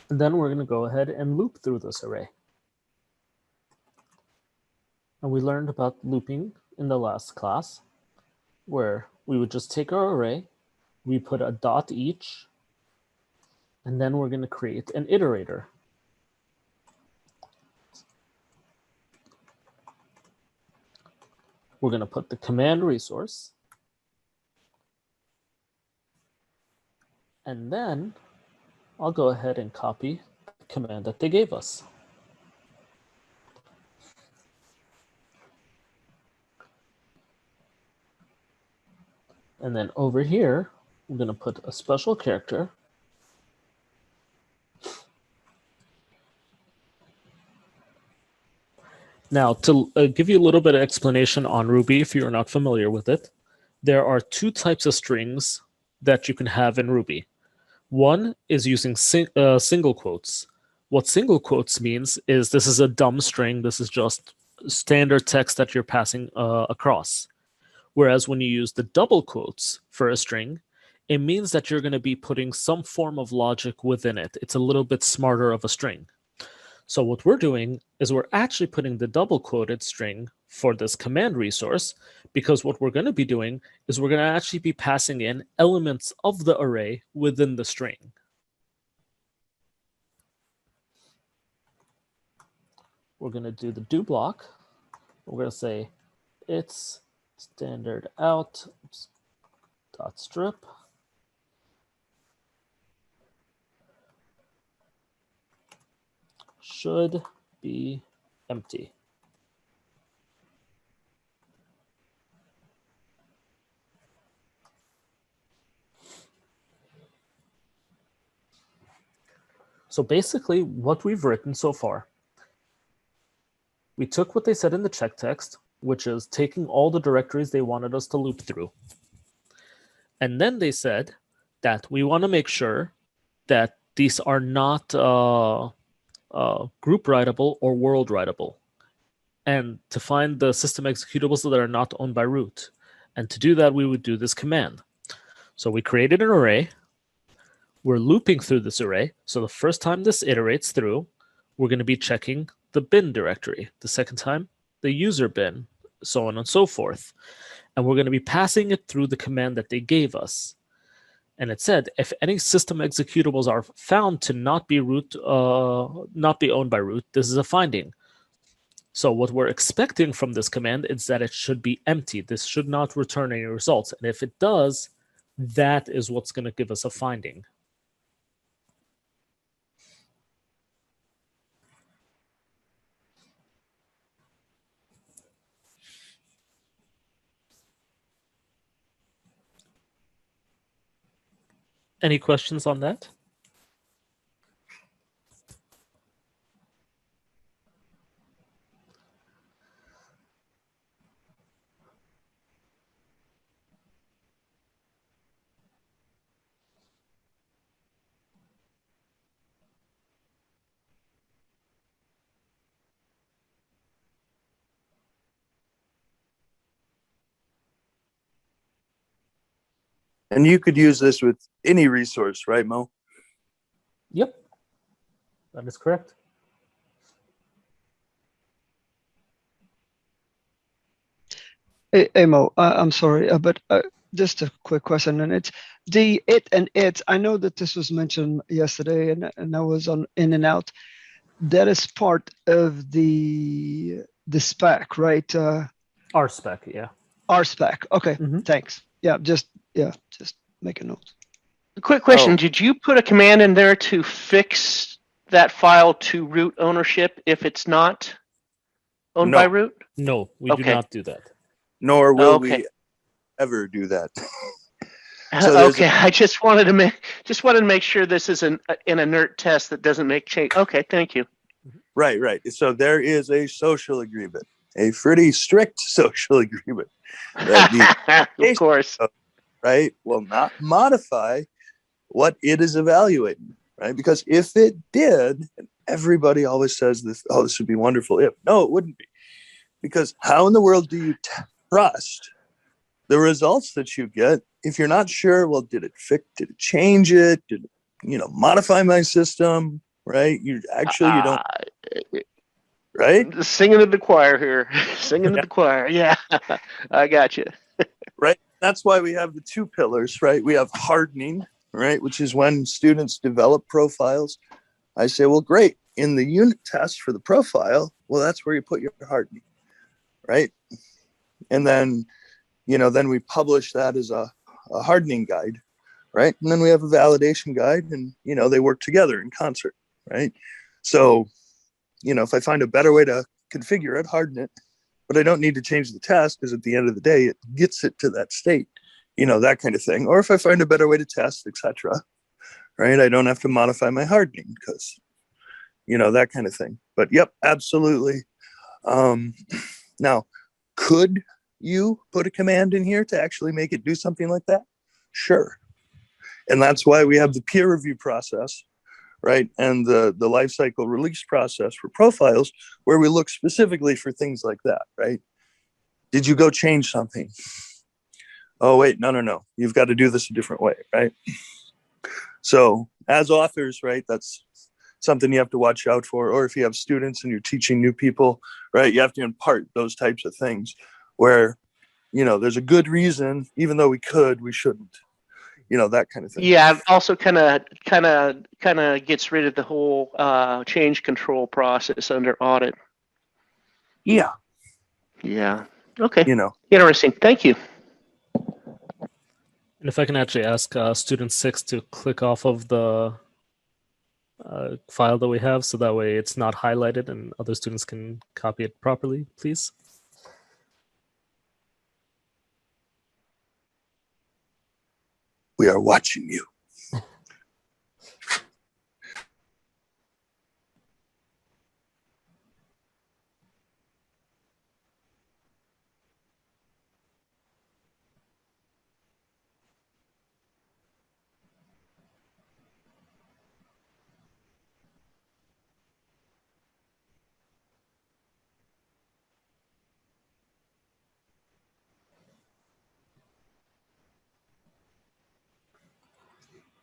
And then we're going to go ahead and loop through this array. And we learned about looping in the last class, where we would just take our array, we put a dot each, and then we're going to create an iterator. We're going to put the command resource, and then I'll go ahead and copy the command that they gave us. And then over here, I'm going to put a special character. Now, to give you a little bit of explanation on Ruby, if you're not familiar with it, there are two types of strings that you can have in Ruby. One is using single quotes. What single quotes means is this is a dumb string. This is just standard text that you're passing across. Whereas when you use the double quotes for a string, it means that you're going to be putting some form of logic within it. It's a little bit smarter of a string. So what we're doing is we're actually putting the double quoted string for this command resource, because what we're going to be doing is we're going to actually be passing in elements of the array within the string. We're going to do the do block. We're going to say it's standard out dot strip. Should be empty. So basically what we've written so far, we took what they said in the check text, which is taking all the directories they wanted us to loop through. And then they said that we want to make sure that these are not group writable or world writable, and to find the system executables that are not owned by root. And to do that, we would do this command. So we created an array. We're looping through this array. So the first time this iterates through, we're going to be checking the bin directory. The second time, the user bin, so on and so forth. And we're going to be passing it through the command that they gave us. And it said, if any system executables are found to not be owned by root, this is a finding. So what we're expecting from this command is that it should be empty. This should not return any results. And if it does, that is what's going to give us a finding. Any questions on that? And you could use this with any resource, right, Mo? Yep, that is correct. Hey, Mo, I'm sorry, but just a quick question, and it's the it and it. I know that this was mentioned yesterday, and I was on in and out. That is part of the spec, right? Our spec, yeah. Our spec. Okay, Mhm. thanks. Just make a note. Quick question: Oh. Did you put a command in there to fix that file to root ownership if it's not owned by No. root? No, we do Okay. not do that. Nor will Okay. we ever do that. So there's Okay, I just wanted to make sure this is an inert test that doesn't make change. Okay, thank you. Right. So there is a social agreement, a pretty strict social agreement that the Of course. right will not modify what it is evaluating, right? Because if it did, and everybody always says this, oh, this would be wonderful if. No, it wouldn't be. Because how in the world do you trust the results that you get if you're not sure? Well, did it it change it? Did it, modify my system? Right? You don't, right? Singing to the choir here. Singing to the choir. Yeah, I got you. Right. That's why we have the two pillars, right? We have hardening, right, which is when students develop profiles. I say, well, great. In the unit test for the profile, well, that's where you put your hardening, right? And then, then we publish that as a hardening guide, right? And then we have a validation guide, and they work together in concert, right? So, if I find a better way to configure it, harden it, but I don't need to change the test because at the end of the day, it gets it to that state, that kind of thing. Or if I find a better way to test, etc., right? I don't have to modify my hardening because, that kind of thing. But yep, absolutely. Now, could you put a command in here to actually make it do something like that? Sure. And that's why we have the peer review process, right? And the lifecycle release process for profiles, where we look specifically for things like that, right? Did you go change something? Oh, wait, no. You've got to do this a different way, right? So as authors, right, that's something you have to watch out for. Or if you have students and you're teaching new people, right, you have to impart those types of things where, there's a good reason, even though we shouldn't, that kind of thing. Yeah, also kind of gets rid of the whole change control process under audit. Yeah. Yeah. Okay. Interesting. Thank you. And if I can actually ask student 6 to click off of the file that we have, so that way it's not highlighted and other students can copy it properly, please. We are watching you.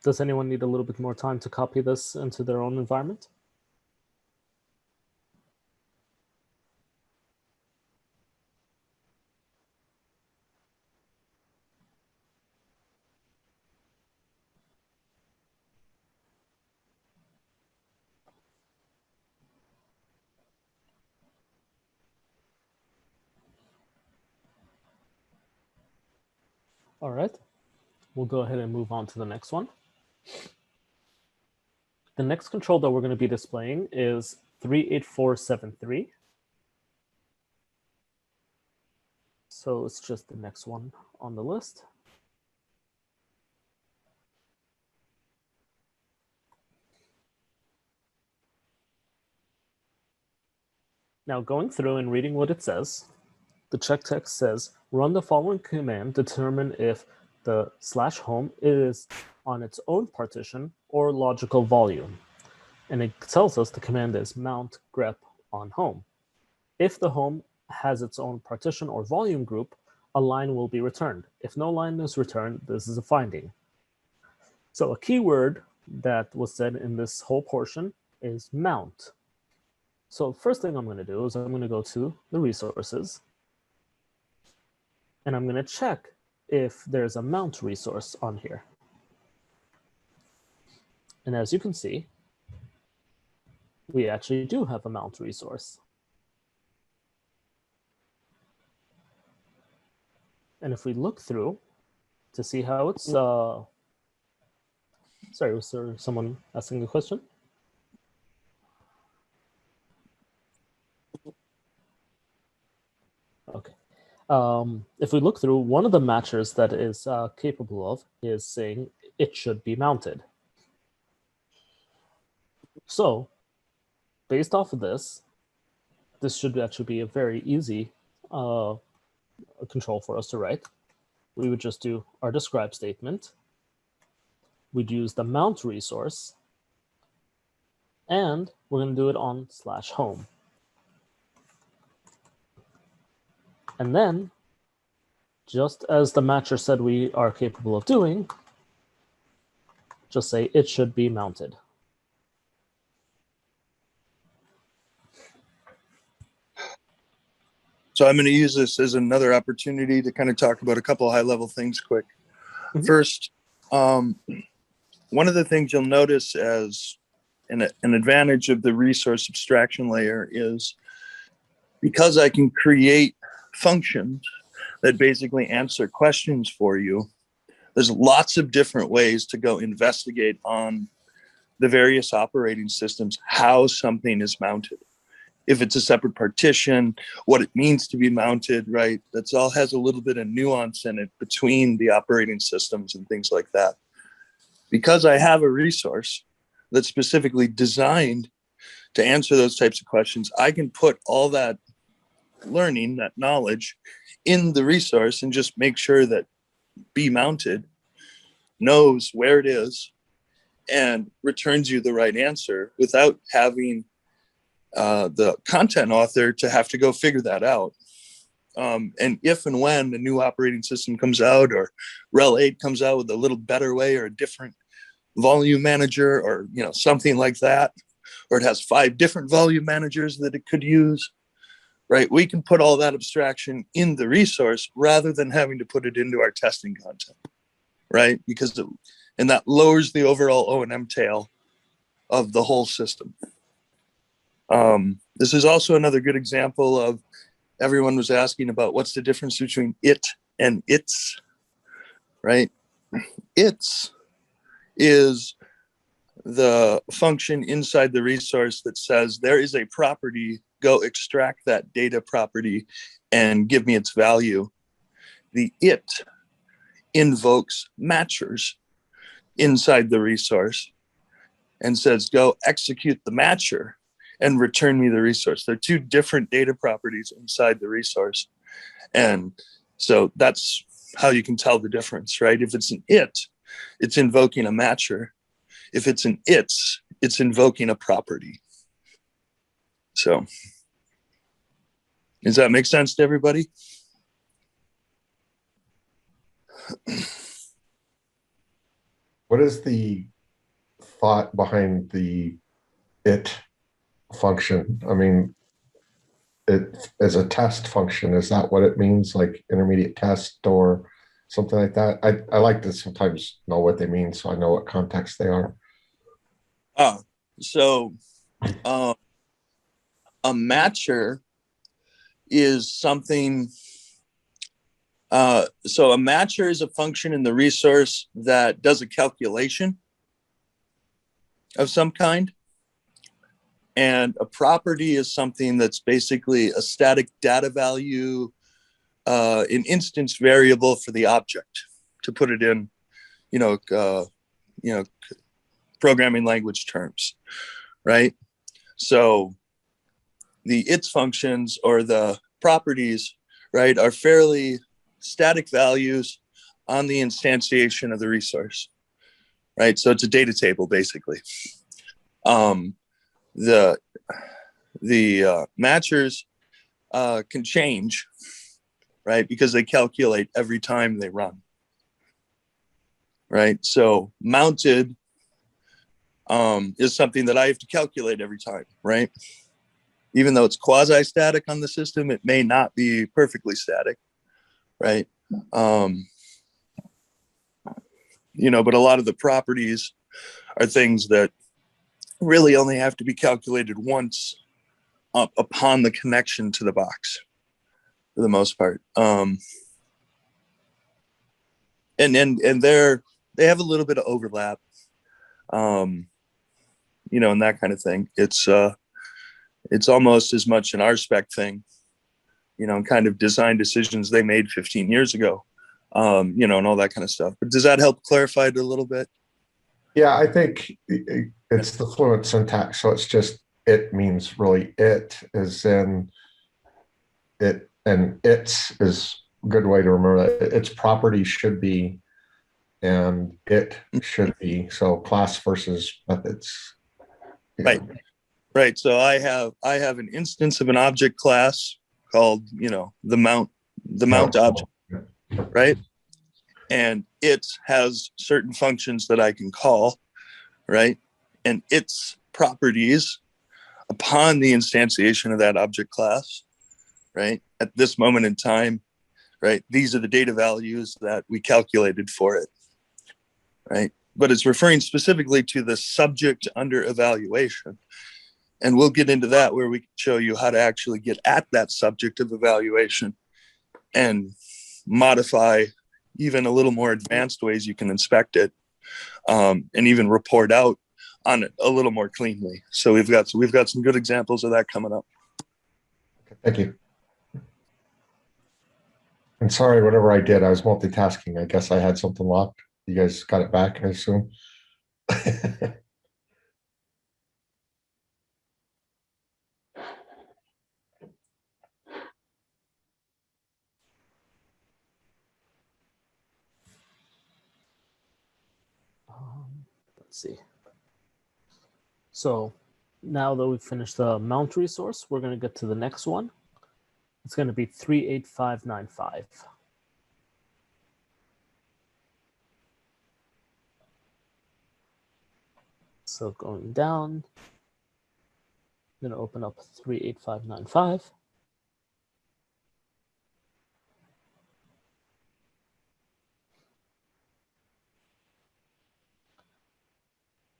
Does anyone need a little bit more time to copy this into their own environment? All right, we'll go ahead and move on to the next one. The next control that we're going to be displaying is 38473. So it's just the next one on the list. Now going through and reading what it says, the check text says, run the following command, determine if the /home is on its own partition or logical volume. And it tells us the command is mount grep on home. If the home has its own partition or volume group, a line will be returned. If no line is returned, this is a finding. So a keyword that was said in this whole portion is mount. So first thing I'm going to do is I'm going to go to the resources, and I'm going to check if there's a mount resource on here. And as you can see, we actually do have a mount resource. And if we look through to see how it's, sorry, was there someone asking a question? Okay. If we look through, one of the matchers that is capable of is saying it should be mounted. So based off of this should actually be a very easy control for us to write. We would just do our describe statement. We'd use the mount resource, and we're going to do it on /home. And then, just as the matcher said we are capable of doing, just say it should be mounted. So I'm going to use this as another opportunity to kind of talk about a couple of high-level things quick. Mm-hmm. First, one of the things you'll notice as an advantage of the resource abstraction layer is because I can create functions that basically answer questions for you, there's lots of different ways to go investigate on the various operating systems how something is mounted. If it's a separate partition, what it means to be mounted, right? That's all has a little bit of nuance in it between the operating systems and things like that. Because I have a resource that's specifically designed to answer those types of questions, I can put all that learning, that knowledge in the resource and just make sure that be mounted knows where it is and returns you the right answer without having the content author to have to go figure that out. And if and when a new operating system comes out or RHEL 8 comes out with a little better way or a different volume manager or something like that, or it has 5 different volume managers that it could use, right? We can put all that abstraction in the resource rather than having to put it into our testing content, right? And that lowers the overall O&M tail of the whole system. This is also another good example of everyone was asking about what's the difference between it and its, right? Its is the function inside the resource that says there is a property, go extract that data property and give me its value. The it invokes matchers inside the resource and says, go execute the matcher and return me the resource. They're 2 different data properties inside the resource. And so that's how you can tell the difference, right? If it's an it, it's invoking a matcher. If it's an it's invoking a property. So does that make sense to everybody? What is the thought behind the it function? I mean, it as a test function, is that what it means, like intermediate test or something like that? I like to sometimes know what they mean so I know what context they are. So a matcher is something, so a matcher is a function in the resource that does a calculation of some kind. And a property is something that's basically a static data value, an instance variable for the object, to put it in, programming language terms, right? So its functions or the properties, right, are fairly static values on the instantiation of the resource, right? So it's a data table basically. The matchers can change, right, because they calculate every time they run, right? So mounted is something that I have to calculate every time, right? Even though it's quasi-static on the system, it may not be perfectly static, right? You know, but a lot of the properties are things that really only have to be calculated once upon the connection to the box, for the most part. And they have a little bit of overlap, you know, and that kind of thing. It's almost as much an RSpec thing, you know, kind of design decisions they made 15 years ago, you know, and all that kind of stuff. But does that help clarify it a little bit? Yeah, I think it's the Fluent Syntax. So it's just, it means really it is in it, and it's is a good way to remember that. Its property should be, and it should be. So class versus methods. Yeah. Right. So I have an instance of an object class called, you know, the mount object, right? And it has certain functions that I can call, right? And its properties upon the instantiation of that object class, right? At this moment in time, right? These are the data values that we calculated for it, right? But it's referring specifically to the subject under evaluation. And we'll get into that where we can show you how to actually get at that subject of evaluation and modify even a little more advanced ways you can inspect it, and even report out on it a little more cleanly. So we've got some good examples of that coming up. Thank you. And sorry, whatever I did, I was multitasking. I guess I had something locked. You guys got it back, I assume. Let's see. So now that we've finished the mount resource, we're going to get to the next one. It's going to be 38595. So going down, I'm going to open up 38595.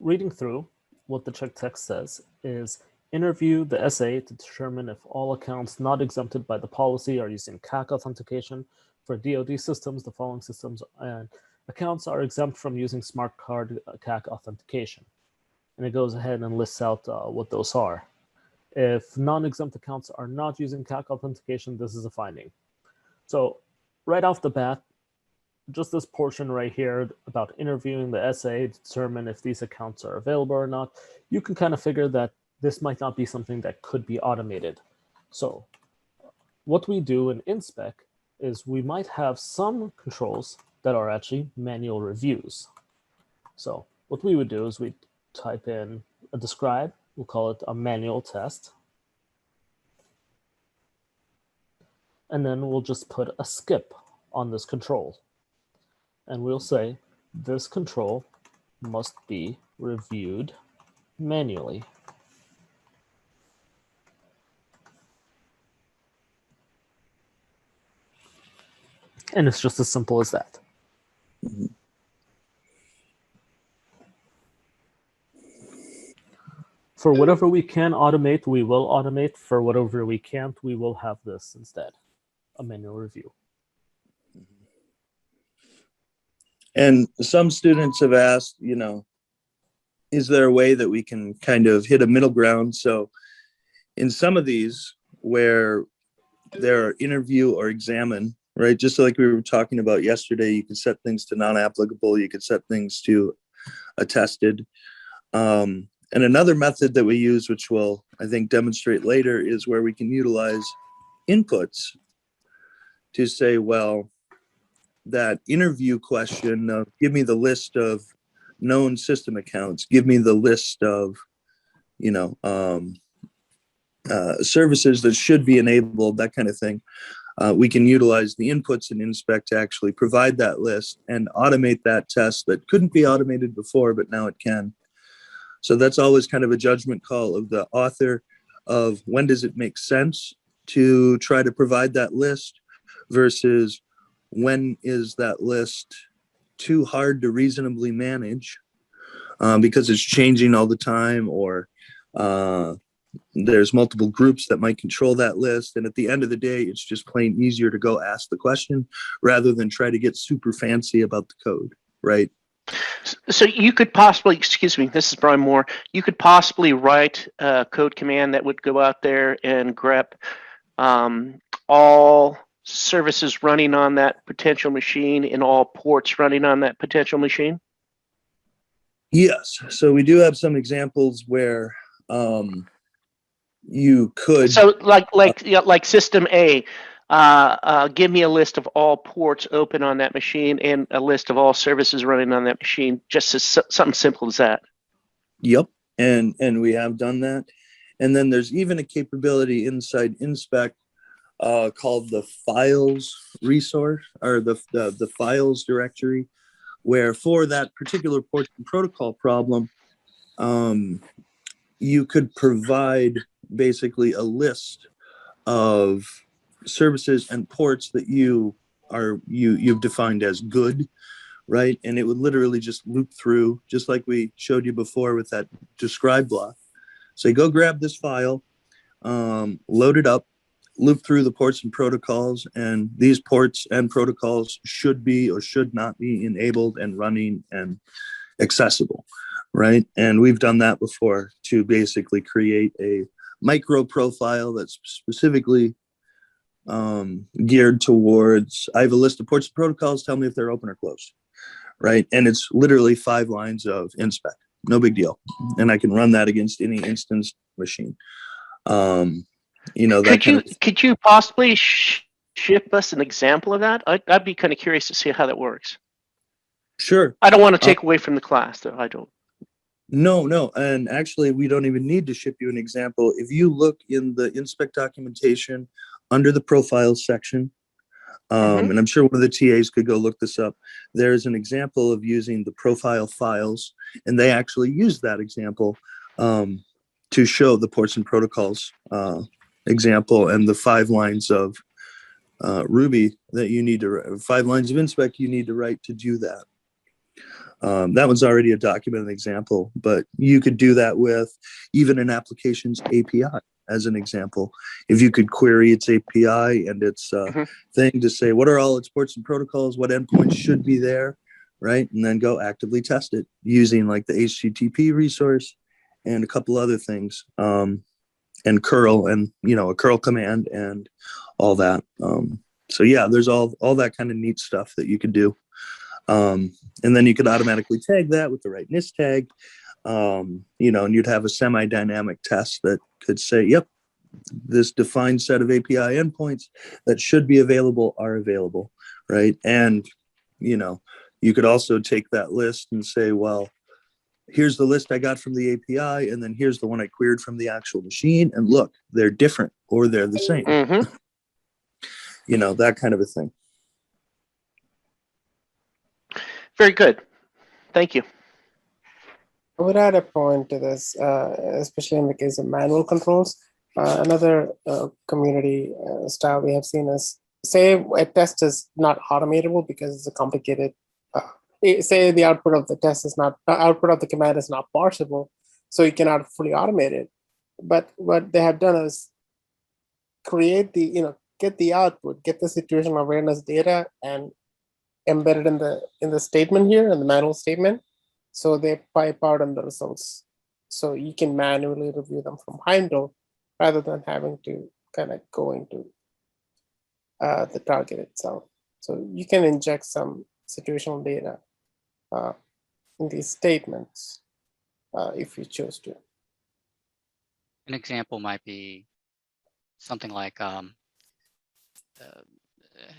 Reading through, what the check text says is interview the SA to determine if all accounts not exempted by the policy are using CAC authentication. For DoD systems, the following systems and accounts are exempt from using smart card CAC authentication. And it goes ahead and lists out what those are. If non-exempt accounts are not using CAC authentication, this is a finding. So right off the bat, just this portion right here about interviewing the SA to determine if these accounts are available or not, you can kind of figure that this might not be something that could be automated. So what we do in InSpec is we might have some controls that are actually manual reviews. So what we would do is we type in a describe, we'll call it a manual test. And then we'll just put a skip on this control. And we'll say this control must be reviewed manually. And it's just as simple as that. Mm-hmm. For whatever we can automate, we will automate. For whatever we can't, we will have this instead, a manual review. And some students have asked, you know, is there a way that we can kind of hit a middle ground? So in some of these where there are interview or examine, right? Just like we were talking about yesterday, you can set things to non-applicable, you could set things to attested. And another method that we use, which we'll, I think, demonstrate later, is where we can utilize inputs to say, well, that interview question of give me the list of known system accounts, give me the list of, you know, services that should be enabled, that kind of thing. We can utilize the inputs in InSpec to actually provide that list and automate that test that couldn't be automated before, but now it can. So that's always kind of a judgment call of the author of when does it make sense to try to provide that list versus when is that list too hard to reasonably manage because it's changing all the time, or there's multiple groups that might control that list. And at the end of the day, it's just plain easier to go ask the question rather than try to get super fancy about the code, right? So you could possibly, excuse me, this is Brian Moore, you could possibly write a code command that would go out there and grep all services running on that potential machine and all ports running on that potential machine? Yes. So we do have some examples where you could. So like system A, give me a list of all ports open on that machine and a list of all services running on that machine, just as something simple as that. Yep. And we have done that. And then there's even a capability inside InSpec called the files resource, or the files directory, where for that particular port and protocol problem, you could provide basically a list of services and ports that you've defined as good, right? And it would literally just loop through, just like we showed you before with that describe block. So you go grab this file, load it up, loop through the ports and protocols, and these ports and protocols should be or should not be enabled and running and accessible, right? And we've done that before to basically create a micro profile that's specifically geared towards, I have a list of ports and protocols, tell me if they're open or closed, right? And it's literally 5 lines of InSpec, no big deal. And I can run that against any instance machine. You know, that could you possibly ship us an example of that? I'd be kind of curious to see how that works. Sure. I don't want to take away from the class, though. I don't. No. And actually, we don't even need to ship you an example. If you look in the InSpec documentation under the profiles section, and I'm sure one of the TAs could go look this up, there's an example of using the profile files, and they actually use that example to show the ports and protocols example and the 5 lines of Ruby that you need to, 5 lines of InSpec you need to write to do that. That one's already a documented example, but you could do that with even an application's API as an example. If you could query its API and its thing to say, what are all its ports and protocols, what endpoints should be there, right? And then go actively test it using like the HTTP resource and a couple other things, and curl, and, you know, a curl command and all that. So yeah, there's all that kind of neat stuff that you could do. And then you could automatically tag that with the right NIST tag, you know, and you'd have a semi-dynamic test that could say, yep, this defined set of API endpoints that should be available are available, right? And, you know, you could also take that list and say, well, here's the list I got from the API, and then here's the one I queried from the actual machine, and look, they're different or they're the same. You know, that kind of a thing. Very good. Thank you. I would add a point to this, especially in the case of manual controls. Another community style we have seen is, say a test is not automatable because it's a complicated, say the output of the test is not, output of the command is not parsable, so you cannot fully automate it. But what they have done is create the, you know, get the output, get the situational awareness data and embed it in the statement here, in the manual statement. So they pipe out on the results. So you can manually review them from Heimdall rather than having to kind of go into the target itself. So you can inject some situational data in these statements if you choose to. An example might be something like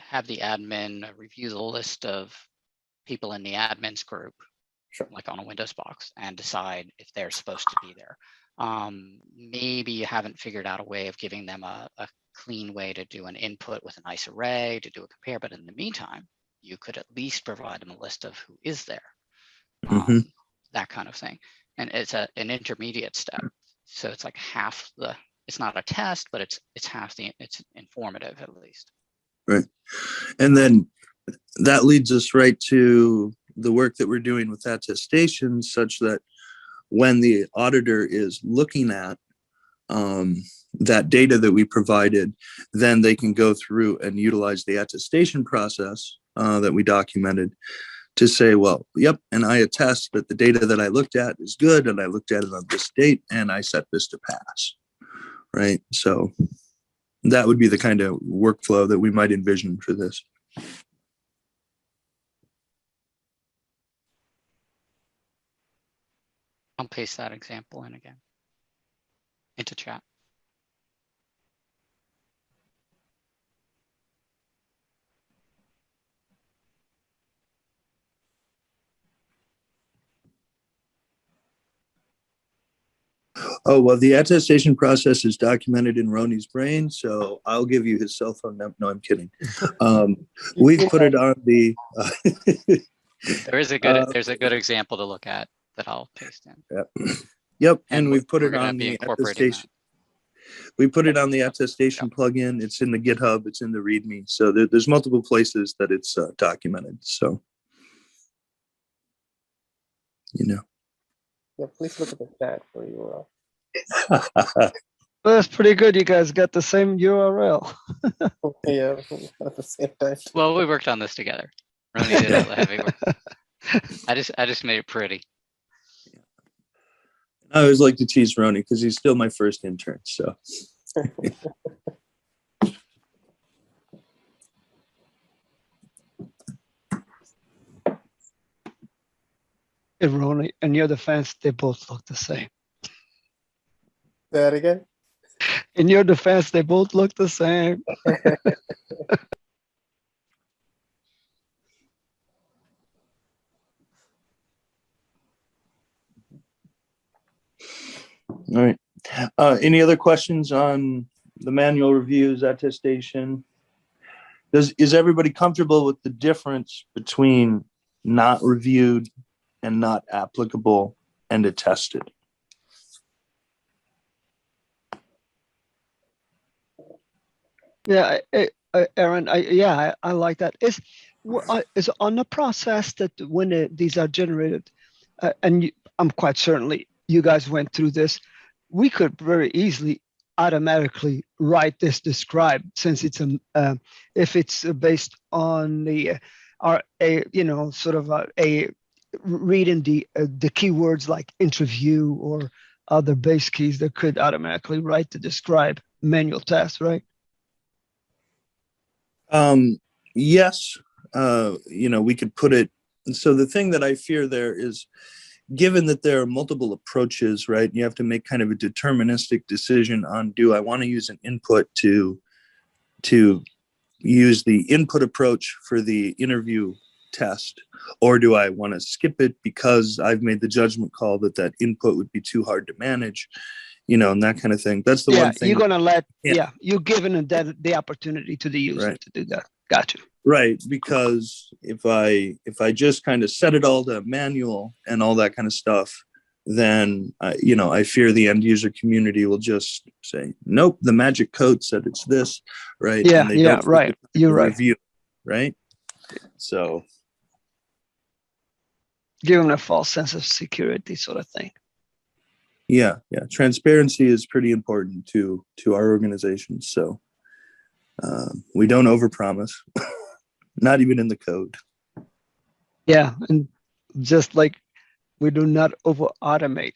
have the admin review the list of people in the admins group, sure, like on a Windows box, and decide if they're supposed to be there. Maybe you haven't figured out a way of giving them a clean way to do an input with a nice array to do a compare, but in the meantime, you could at least provide them a list of who is there, that kind of thing. And it's an intermediate step. So it's like half it's not a test, but it's it's informative at least. Right. And then that leads us right to the work that we're doing with attestation, such that when the auditor is looking at that data that we provided, then they can go through and utilize the attestation process that we documented to say, well, yep, and I attest that the data that I looked at is good, and I looked at it on this date, and I set this to pass, right? So that would be the kind of workflow that we might envision for this. I'll paste that example in again into chat. Oh, well, the attestation process is documented in Roni's brain, so I'll give you his cell phone number. No, I'm kidding. We've put it on the... There's a good example to look at that I'll paste in. Yep, and we've put it on the attestation. We put it on the attestation plugin. It's in the GitHub. It's in the README. So there's multiple places that it's documented. So, you know. Yeah, please look at the chat for URL. Well, that's pretty good. You guys got the same URL. Yeah, at the same time. Well, we worked on this together. Roni did all the heavy work. I just made it pretty. I always like to tease Roni because he's still my first intern. So. Hey, Roni, in your defense, they both look the same. Say that again? In your defense, they both look the same. All right. Any other questions on the manual reviews, attestation? Is everybody comfortable with the difference between not reviewed and not applicable and attested? Yeah, Aaron, I like that. Is on the process that when these are generated, I'm quite certainly you guys went through this, we could very easily automatically write this describe, since it's if it's based on the reading the keywords like interview or other base keys that could automatically write the describe manual test, right? Yes, we could put it. So the thing that I fear there is, given that there are multiple approaches, right, you have to make kind of a deterministic decision on, do I want to use an input to use the input approach for the interview test, or do I want to skip it because I've made the judgment call that that input would be too hard to manage, and that kind of thing. That's the one thing. You're going to you're giving them the opportunity to the user to do that. Gotcha. Right, because if I just kind of set it all to manual and all that kind of stuff, then I fear the end user community will just say, nope, the magic code said it's this, right? Yeah, and they don't right. You're right. Review, right? So give them a false sense of security, sort of thing. Yeah. Transparency is pretty important to our organization. So we don't overpromise. Not even in the code. Yeah, and just like we do not over automate.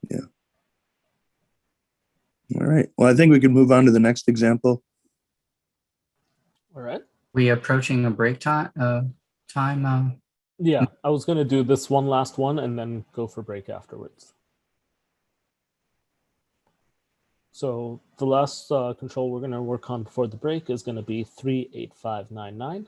Yeah. All right. Well, I think we can move on to the next example. All right. We approaching a break time. Yeah, I was going to do this one last one and then go for break afterwards. So the last control we're going to work on before the break is going to be 38599.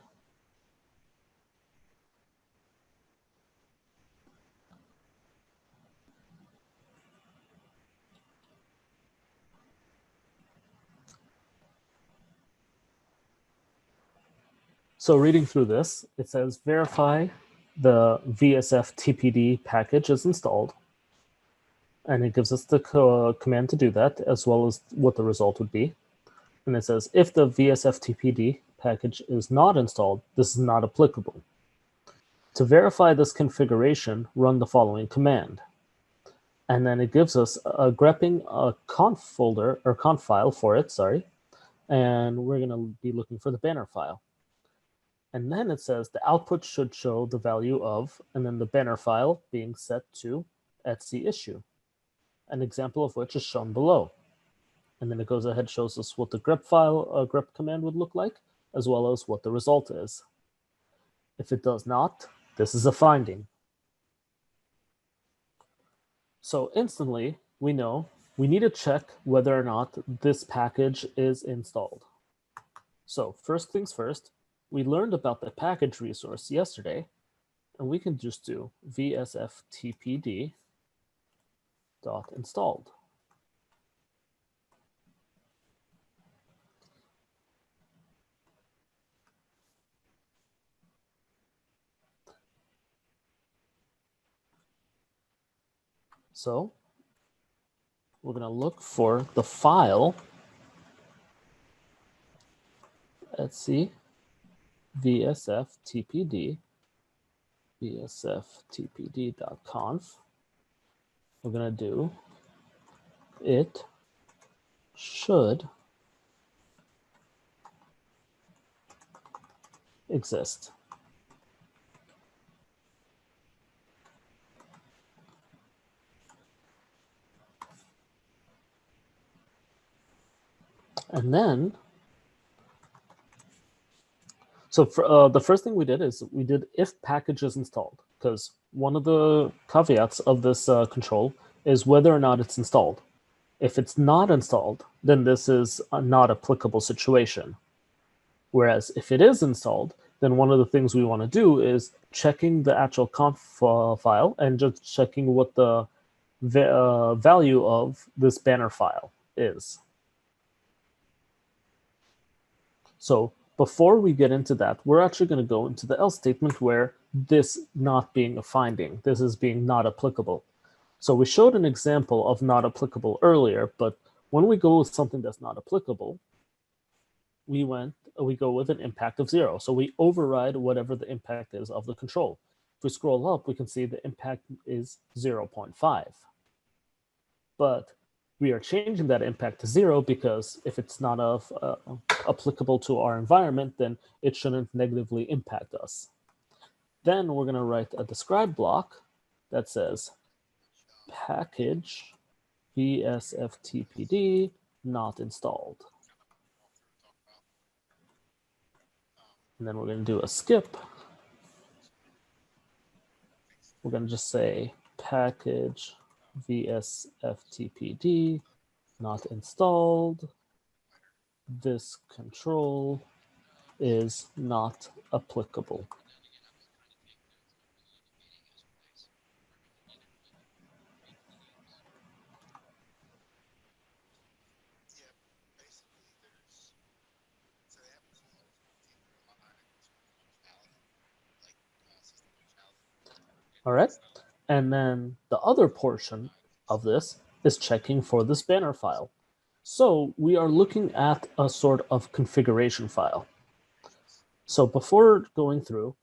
So reading through this, it says verify the VSF TPD package is installed. And it gives us the command to do that, as well as what the result would be. And it says, if the VSF TPD package is not installed, this is not applicable. To verify this configuration, run the following command. And then it gives us a grepping a conf folder, or conf file for it, sorry. And we're going to be looking for the banner file. And then it says the output should show the value of, and then the banner file being set to etc issue. An example of which is shown below. And then it goes ahead, shows us what the grep file, grep command would look like, as well as what the result is. If it does not, this is a finding. So instantly, we know we need to check whether or not this package is installed. So first things first, we learned about the package resource yesterday, and we can just do vsftpd.installed. So we're going to look for the file etc vsftpd vsftpd.conf. We're going to do it should exist. And then, so for, the first thing we did is we did if package is installed, because one of the caveats of this control is whether or not it's installed. If it's not installed, then this is a not applicable situation. Whereas if it is installed, then one of the things we want to do is checking the actual conf file and just checking what the value of this banner file is. So before we get into that, we're actually going to go into the else statement where this not being a finding, this is being not applicable. So we showed an example of not applicable earlier, but when we go with something that's not applicable, we go with an impact of 0. So we override whatever the impact is of the control. If we scroll up, we can see the impact is 0.5. But we are changing that impact to 0 because if it's not applicable to our environment, then it shouldn't negatively impact us. Then we're going to write a describe block that says package vsftpd not installed. And then we're going to do a skip. We're going to just say package vsftpd not installed. This control is not applicable. All right, and then the other portion of this is checking for this banner file. So we are looking at a sort of configuration file. So before going through,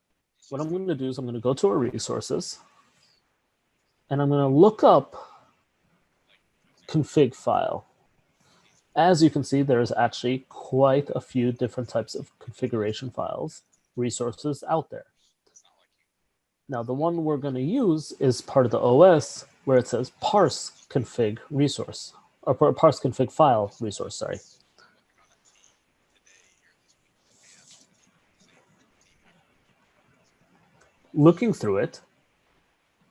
what I'm going to do is I'm going to go to our resources, and I'm going to look up config file. As you can see, there's actually quite a few different types of configuration files, resources out there. Now, the one we're going to use is part of the OS where it says parse config resource, or parse config file resource, sorry. looking through it,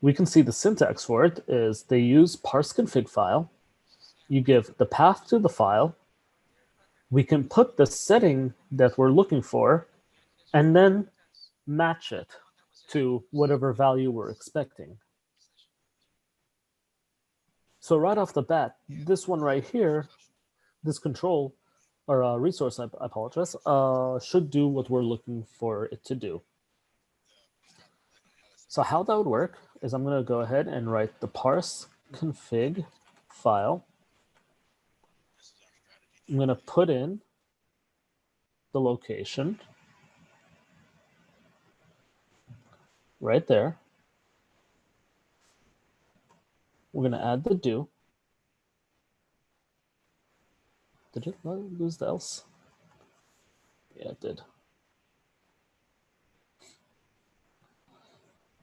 we can see the syntax for it is they use parse config file. You give the path to the file. We can put the setting that we're looking for and then match it to whatever value we're expecting. So right off the bat, this one right here, this control or resource, I apologize, should do what we're looking for it to do. So how that would work is I'm going to go ahead and write the parse config file. I'm going to put in the location right there. We're going to add the do. Did it not lose the else? Yeah, it did.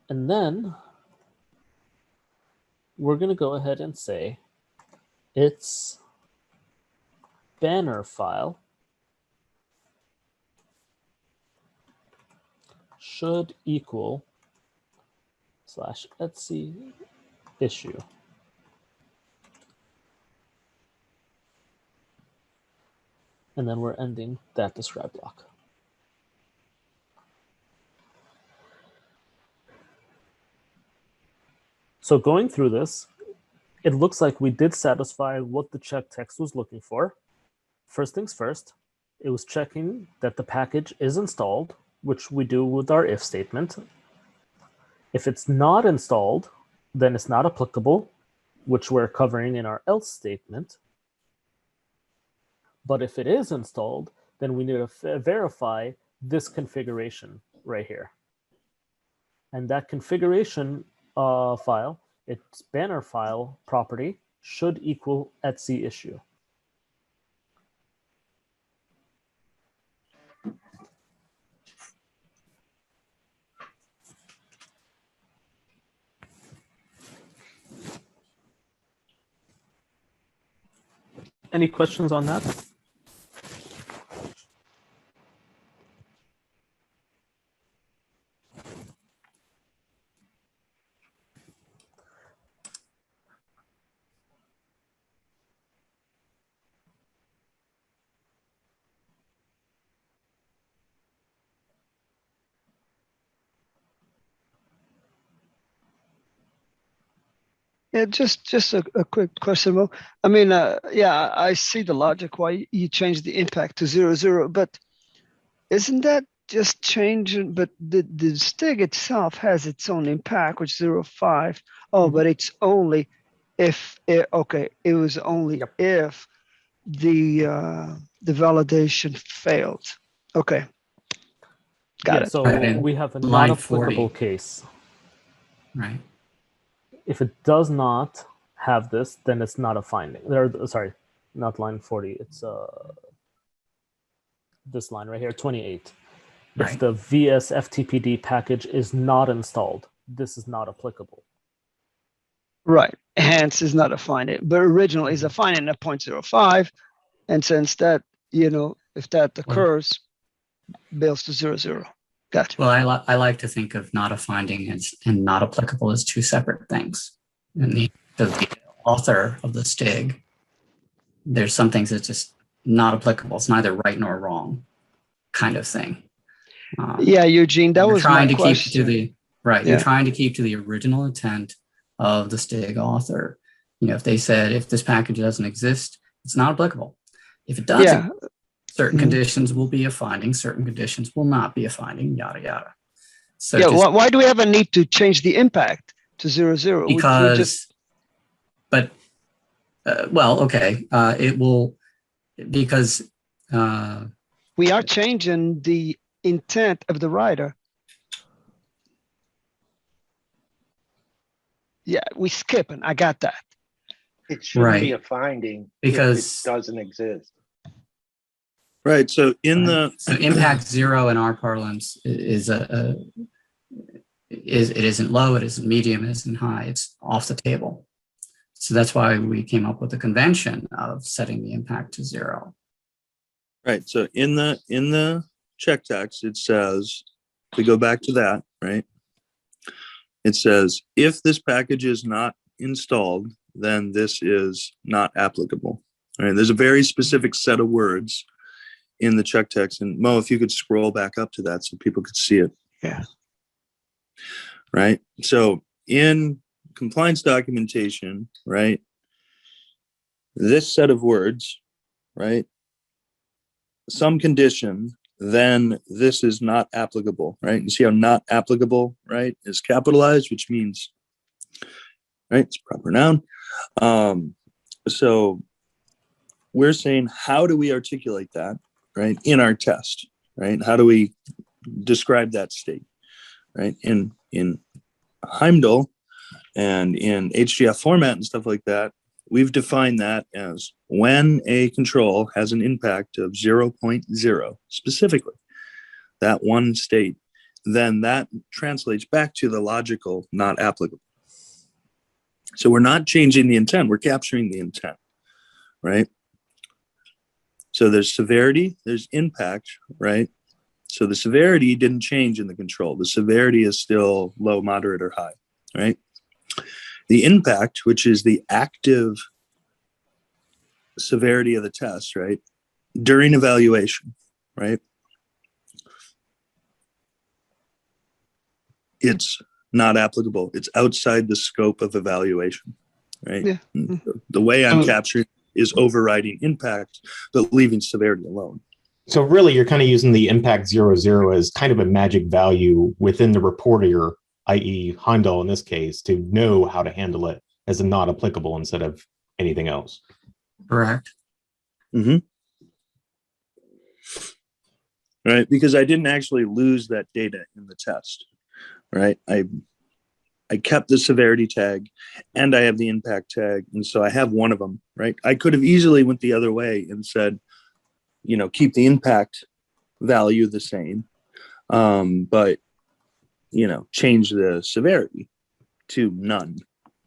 And then we're going to go ahead and say its banner file should equal /etc issue. And then we're ending that describe block. So going through this, it looks like we did satisfy what the check text was looking for. First things first, it was checking that the package is installed, which we do with our if statement. If it's not installed, then it's not applicable, which we're covering in our else statement. But if it is installed, then we need to verify this configuration right here. And that configuration file, its banner file property, should equal etc issue. Any questions on that? Yeah, just a quick question, Mo. I mean, yeah, I see the logic why you changed the impact to 0, 0, but isn't that just changing? But the Stig itself has its own impact, which 0, 5. Oh, but it's only if okay, it was only if the validation failed. Okay, got it. So we have a line non-applicable 40. case. Right. If it does not have this, then it's not a finding. Sorry, not line 40. It's this line right here, 28. Right. If the VS FTPD package is not installed, this is not applicable. Right. Hence is not a finding, but originally is a finding at 0.05. And since that, if that occurs, builds to 0, 0. Gotcha. Well, I like to think of not a finding and not applicable as two separate things. And the author of the Stig, there's some things that's just not applicable. It's neither right nor wrong, kind of thing. Yeah, Eugene, that was my question. You're trying to keep to the original intent of the Stig author. If they said if this package doesn't exist, it's not applicable. If it does, certain conditions will be a finding, certain conditions will not be a finding, yada yada. So why do we have a need to change the impact to 0, 0? Because, it will, because we are changing the intent of the writer. Yeah, we skipping. I got that. It shouldn't be a finding because if it doesn't exist. Right. So so impact 0 in our parlance is it isn't low, it isn't medium, it isn't high. It's off the table. So that's why we came up with the convention of setting the impact to 0. Right. So in the check text, it says, we go back to that, right? It says, if this package is not installed, then this is not applicable. All right, there's a very specific set of words in the check text. And Mo, if you could scroll back up to that so people could see it. Yeah. Right. So in compliance documentation, right, this set of words, right, some condition, then this is not applicable, right? You see how not applicable, right, is capitalized, which means, right, it's a proper noun. So we're saying, how do we articulate that, right, in our test, right? How do we describe that state, right? In Heimdall and in HDF format and stuff like that, we've defined that as when a control has an impact of 0.0, specifically, that one state, then that translates back to the logical not applicable. So we're not changing the intent, we're capturing the intent, right? So there's severity, there's impact, right? So the severity didn't change in the control. The severity is still low, moderate, or high, right? The impact, which is the active severity of the test, right? During evaluation, right? It's not applicable. It's outside the scope of evaluation, right? Yeah. The way I'm capturing is overriding impact, but leaving severity alone. So really, you're kind of using the impact 0, as kind of a magic value within the reporter, i.e. Heimdall in this case, to know how to handle it as a not applicable instead of anything else. Correct. Mm-hmm. Right, because I didn't actually lose that data in the test, right? I kept the severity tag and I have the impact tag. And so I have one of them, right? I could have easily went the other way and said, you know, keep the impact value the same, but, you know, change the severity to none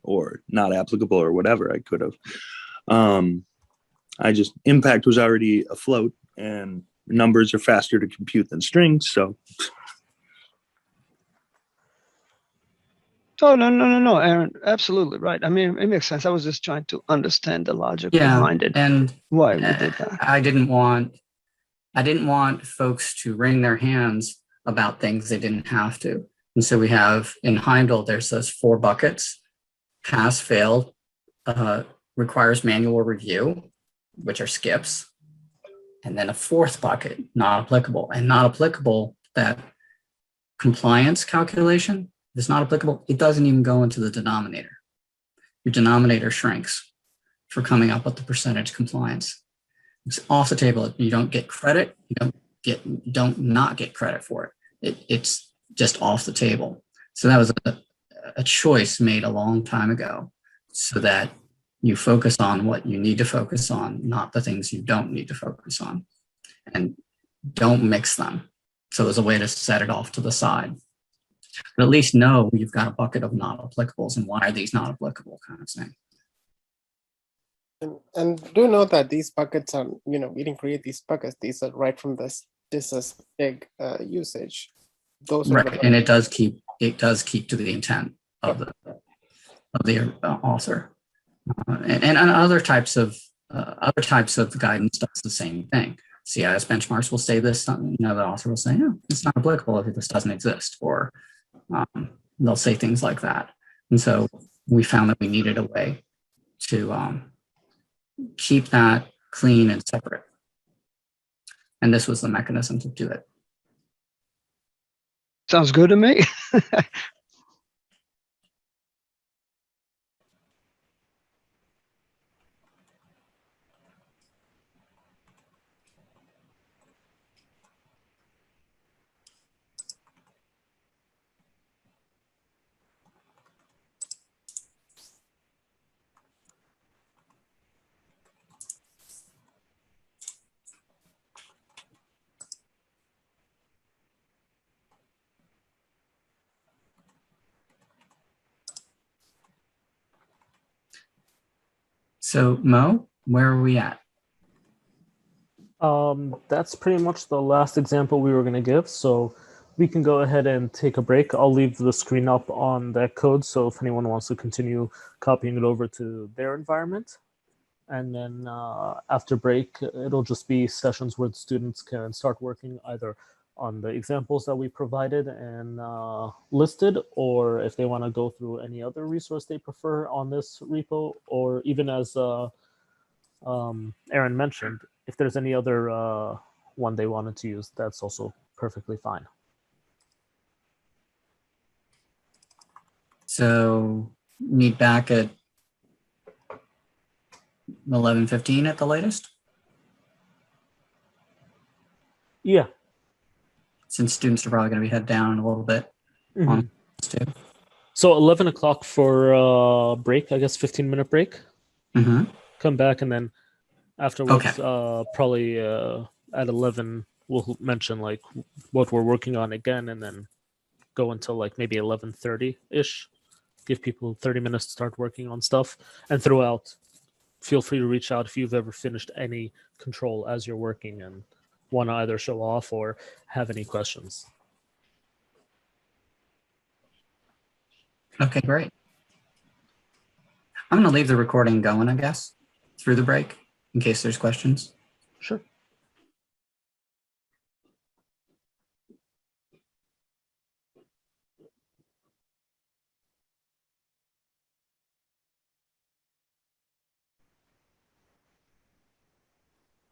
or not applicable or whatever I could have. I just, impact was already afloat and numbers are faster to compute than strings. So. Oh, no, Aaron, absolutely right. I mean, it makes sense. I was just trying to understand the logic behind it and why we did that. I didn't want folks to wring their hands about things they didn't have to. And so we have in Heimdall, there's those 4 buckets: pass, fail, requires manual review, which are skips, and then a 4th bucket, not applicable. And not applicable, that compliance calculation, if it's not applicable, it doesn't even go into the denominator. Your denominator shrinks for coming up with the percentage compliance. It's off the table. You don't get credit. You don't not get credit for it. It's just off the table. So that was a choice made a long time ago, so that you focus on what you need to focus on, not the things you don't need to focus on, and don't mix them. So there's a way to set it off to the side. But at least know you've got a bucket of not applicables and why are these not applicable, kind of thing. And do know that these buckets are, we didn't create these buckets. These are right from this is big usage. Those right, and it does keep to the intent of the author. And other types of guidance does the same thing. CIS benchmarks will say this. The author will say, no, it's not applicable if this doesn't exist, or they'll say things like that. And so we found that we needed a way to keep that clean and separate. And this was the mechanism to do it. Sounds good to me. So Mo, where are we at? That's pretty much the last example we were going to give. So we can go ahead and take a break. I'll leave the screen up on that code, so if anyone wants to continue copying it over to their environment. And then after break, it'll just be sessions where the students can start working either on the examples that we provided and listed, or if they want to go through any other resource they prefer on this repo, or even as Aaron mentioned, if there's any other one they wanted to use, that's also perfectly fine. So meet back at 11:15 at the latest? Yeah. Since students are probably going to be head down a little bit. On too. So 11 o'clock for break, I guess 15-minute break. Come back, and then afterwards, probably at 11, we'll mention like what we're working on again, and then go until like maybe 11:30-ish. Give people 30 minutes to start working on stuff. And throughout, feel free to reach out if you've ever finished any control as you're working and want to either show off or have any questions. Okay, great. I'm going to leave the recording going, I guess, through the break in case there's questions. Sure.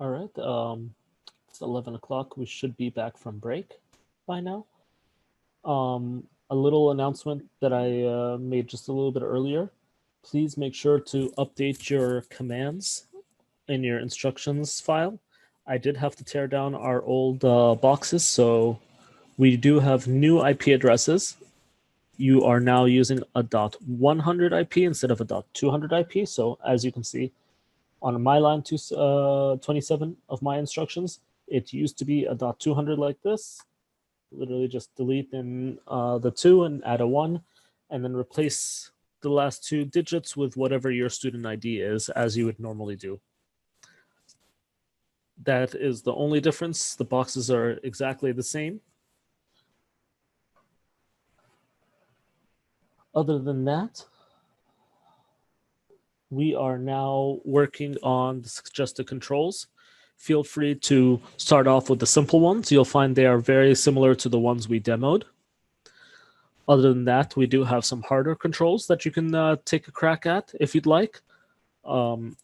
All right. It's 11 o'clock. We should be back from break by now. A little announcement that I made just a little bit earlier. Please make sure to update your commands in your instructions file. I did have to tear down our old boxes, so we do have new IP addresses. You are now using a .100 IP instead of a .200 IP. So as you can see, on my line 27 of my instructions, it used to be a .200 like this. Literally just delete in the 2 and add a 1, and then replace the last 2 digits with whatever your student ID is, as you would normally do. That is the only difference. The boxes are exactly the same. Other than that, we are now working on the suggested controls. Feel free to start off with the simple ones. You'll find they are very similar to the ones we demoed. Other than that, we do have some harder controls that you can take a crack at if you'd like.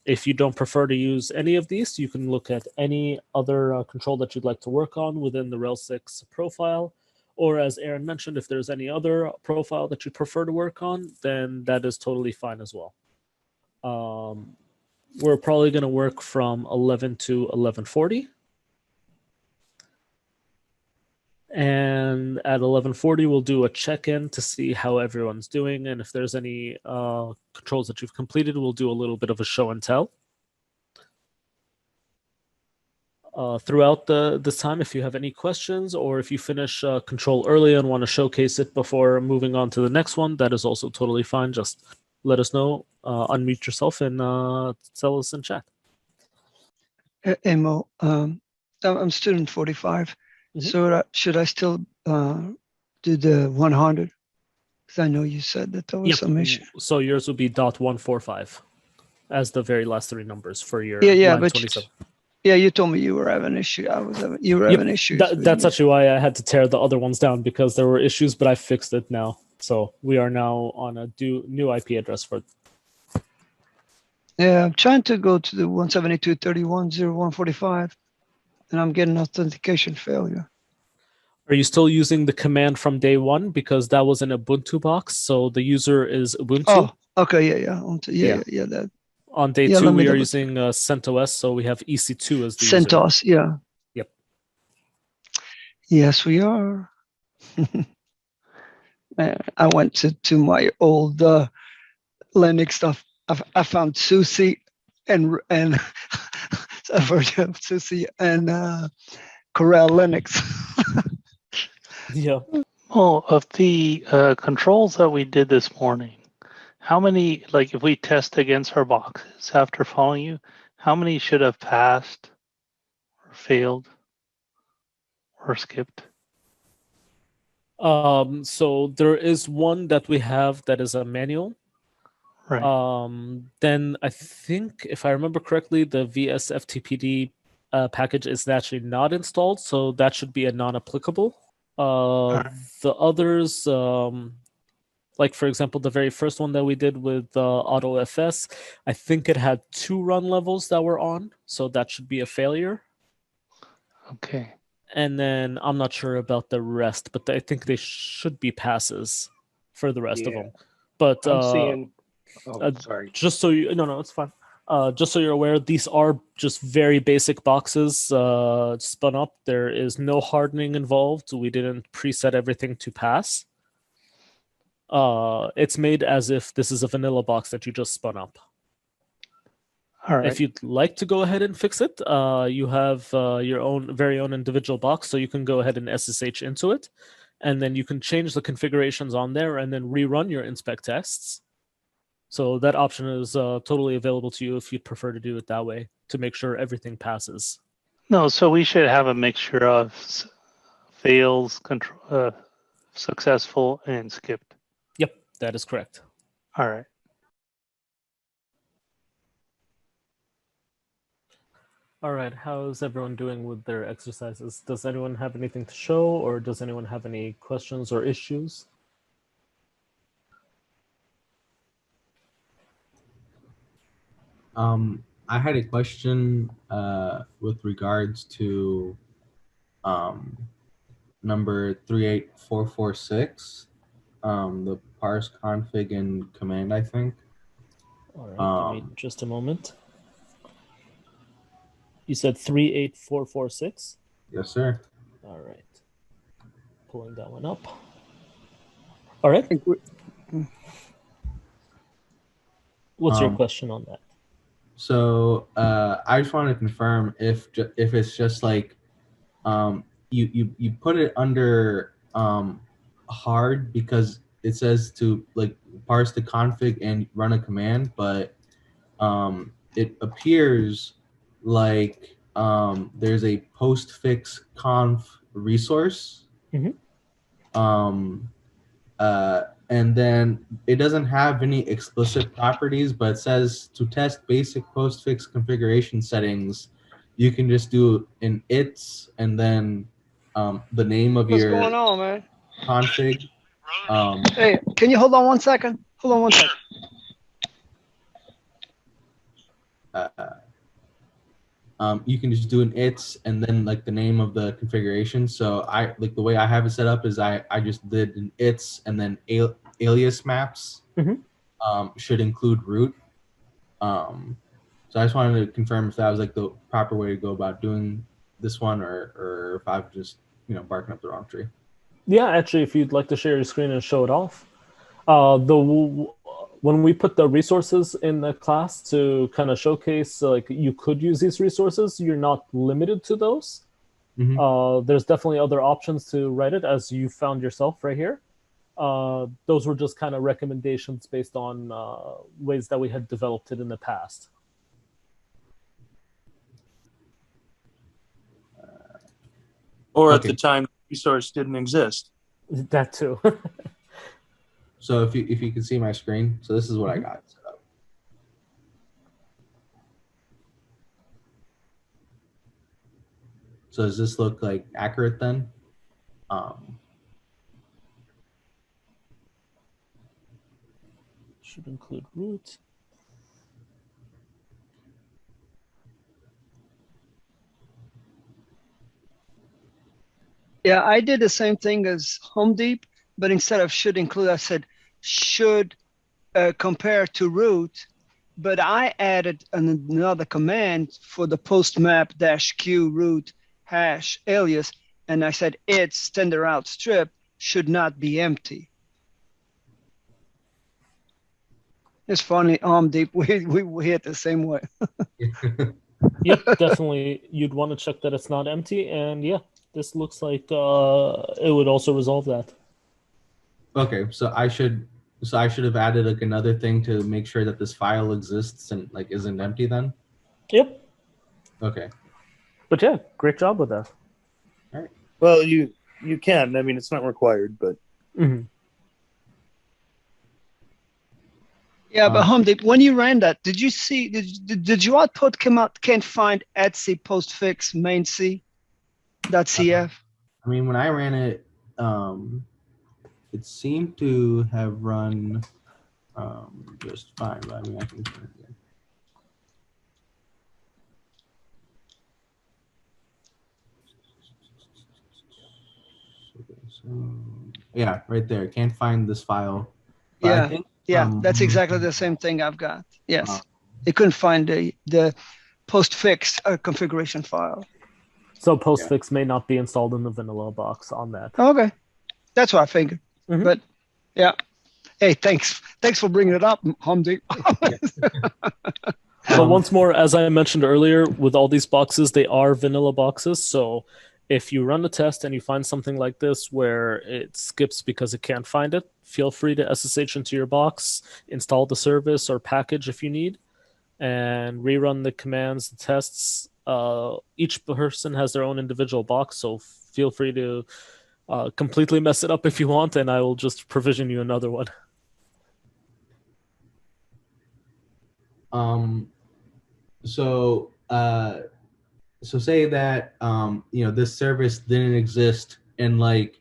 If you don't prefer to use any of these, you can look at any other control that you'd like to work on within the Rails 6 profile. Or as Aaron mentioned, if there's any other profile that you prefer to work on, then that is totally fine as well. We're probably going to work from 11 to 11:40. And at 11:40, we'll do a check-in to see how everyone's doing. And if there's any controls that you've completed, we'll do a little bit of a show and tell. Throughout this time, if you have any questions, or if you finish control early and want to showcase it before moving on to the next one, that is also totally fine. Just let us know, unmute yourself, and tell us in chat. Emo, I'm student 45. So should I still do the 100? Because I know you said that there was some issue. So yours would be .145 as the very last 3 numbers for your line but 27. Yeah, you told me you were having issues. You were having issues. That's actually why I had to tear the other ones down, because there were issues, but I fixed it now. So we are now on a new IP address for. Yeah, I'm trying to go to the 172.31.0145, and I'm getting authentication failure. Are you still using the command from day one? Because that was an Ubuntu box, so the user is Ubuntu. Oh, okay, yeah. That. On day 2, we are using CentOS, so we have EC2 as the user. CentOS, yeah. Yep. Yes, we are. I went to my old Linux stuff. I found SUSE and a version of SUSE and Corel Linux. Yeah. Oh, of the controls that we did this morning, how many, like if we test against our boxes after following you, how many should have passed or failed or skipped? So there is one that we have that is a manual. Right. Then I think, if I remember correctly, the VSFTPD package is actually not installed, so that should be a non-applicable. The others, like for example, the very first one that we did with AutoFS, I think it had 2 run levels that were on, so that should be a failure. Okay. And then I'm not sure about the rest, but I think they should be passes for the rest of Yeah. them. But I'm seeing. Oh, sorry. just so you, no, it's fine. Just so you're aware, these are just very basic boxes spun up. There is no hardening involved. We didn't preset everything to pass. It's made as if this is a vanilla box that you just spun up. All right. If you'd like to go ahead and fix it, you have your own very own individual box, so you can go ahead and SSH into it, and then you can change the configurations on there and then rerun your InSpec tests. So that option is totally available to you if you'd prefer to do it that way to make sure everything passes. No, so we should have a mixture of fails, successful, and skipped. Yep, that is correct. All right. All right, how's everyone doing with their exercises? Does anyone have anything to show, or does anyone have any questions or issues? I had a question with regards to number 38446, the parse config and command, I think. All right, give me just a moment. You said 38446? Yes, sir. All right. Pulling that one up. All right. What's your question on that? So I just want to confirm if it's just like you put it under hard because it says to like parse the config and run a command, but it appears like there's a postfix conf resource. And then it doesn't have any explicit properties, but it says to test basic postfix configuration settings, you can just do an its and then the name of What's your going on, man? config. Hey, can you hold on 1 second? Hold on 1 second. You can just do an its and then like the name of the configuration. So I like the way I have it set up is I just did an its and then alias maps should include root. So I just wanted to confirm if that was like the proper way to go about doing this one, or if I've just barking up the wrong tree. Yeah, actually, if you'd like to share your screen and show it off. When we put the resources in the class to kind of showcase, like you could use these resources, you're not limited to those. There's definitely other options to write it, as you found yourself right here. Those were just kind of recommendations based on ways that we had developed it in the past. Or at the time, the resource didn't exist. That too. So if you can see my screen, so this is what I got set up. So does this look like accurate then? Should include root. Yeah, I did the same thing as Home Deep, but instead of should include, I said should compare to root, but I added another command for the postmap -q root hash alias, and I said its standard out strip should not be empty. It's funny, Home Deep, we hit the same way. Yep, definitely. You'd want to check that it's not empty, and yeah, this looks like it would also resolve that. Okay, so I should have added like another thing to make sure that this file exists and like isn't empty then? Yep. Okay. But yeah, great job with that. All right. Well, you you can. I mean, it's not required, but. Yeah, but Hamdi, when you ran that, did you see, did your output come out, can't find etc postfix main c.cf? I mean, when I ran it, it seemed to have run just fine. But I mean, I can turn it again. Okay, so yeah, right there. Can't find this file. But Yeah, I think, that's exactly the same thing I've got. Yes, it couldn't find the postfix configuration file. So postfix may not be installed in the vanilla box on that. Okay, that's what I figured. But yeah, hey, thanks for bringing it up, Hamdi. But once more, as I mentioned earlier, with all these boxes, they are vanilla boxes. So if you run a test and you find something like this where it skips because it can't find it, feel free to SSH into your box, install the service or package if you need, and rerun the commands, the tests. Each person has their own individual box, so feel free to completely mess it up if you want, and I will just provision you another one. So say that this service didn't exist in like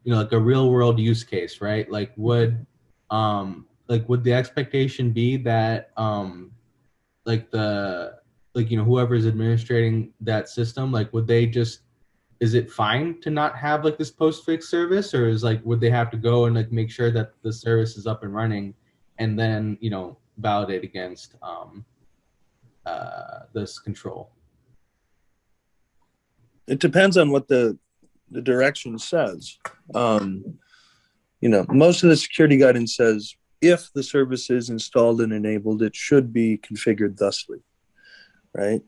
a real world use case, right? Like would the expectation be that whoever's administrating that system, like would they just, is it fine to not have like this postfix service, or is would they have to go and make sure that the service is up and running and then validate against this control? It depends on what the direction says. Most of the security guidance says if the service is installed and enabled, it should be configured thusly, right?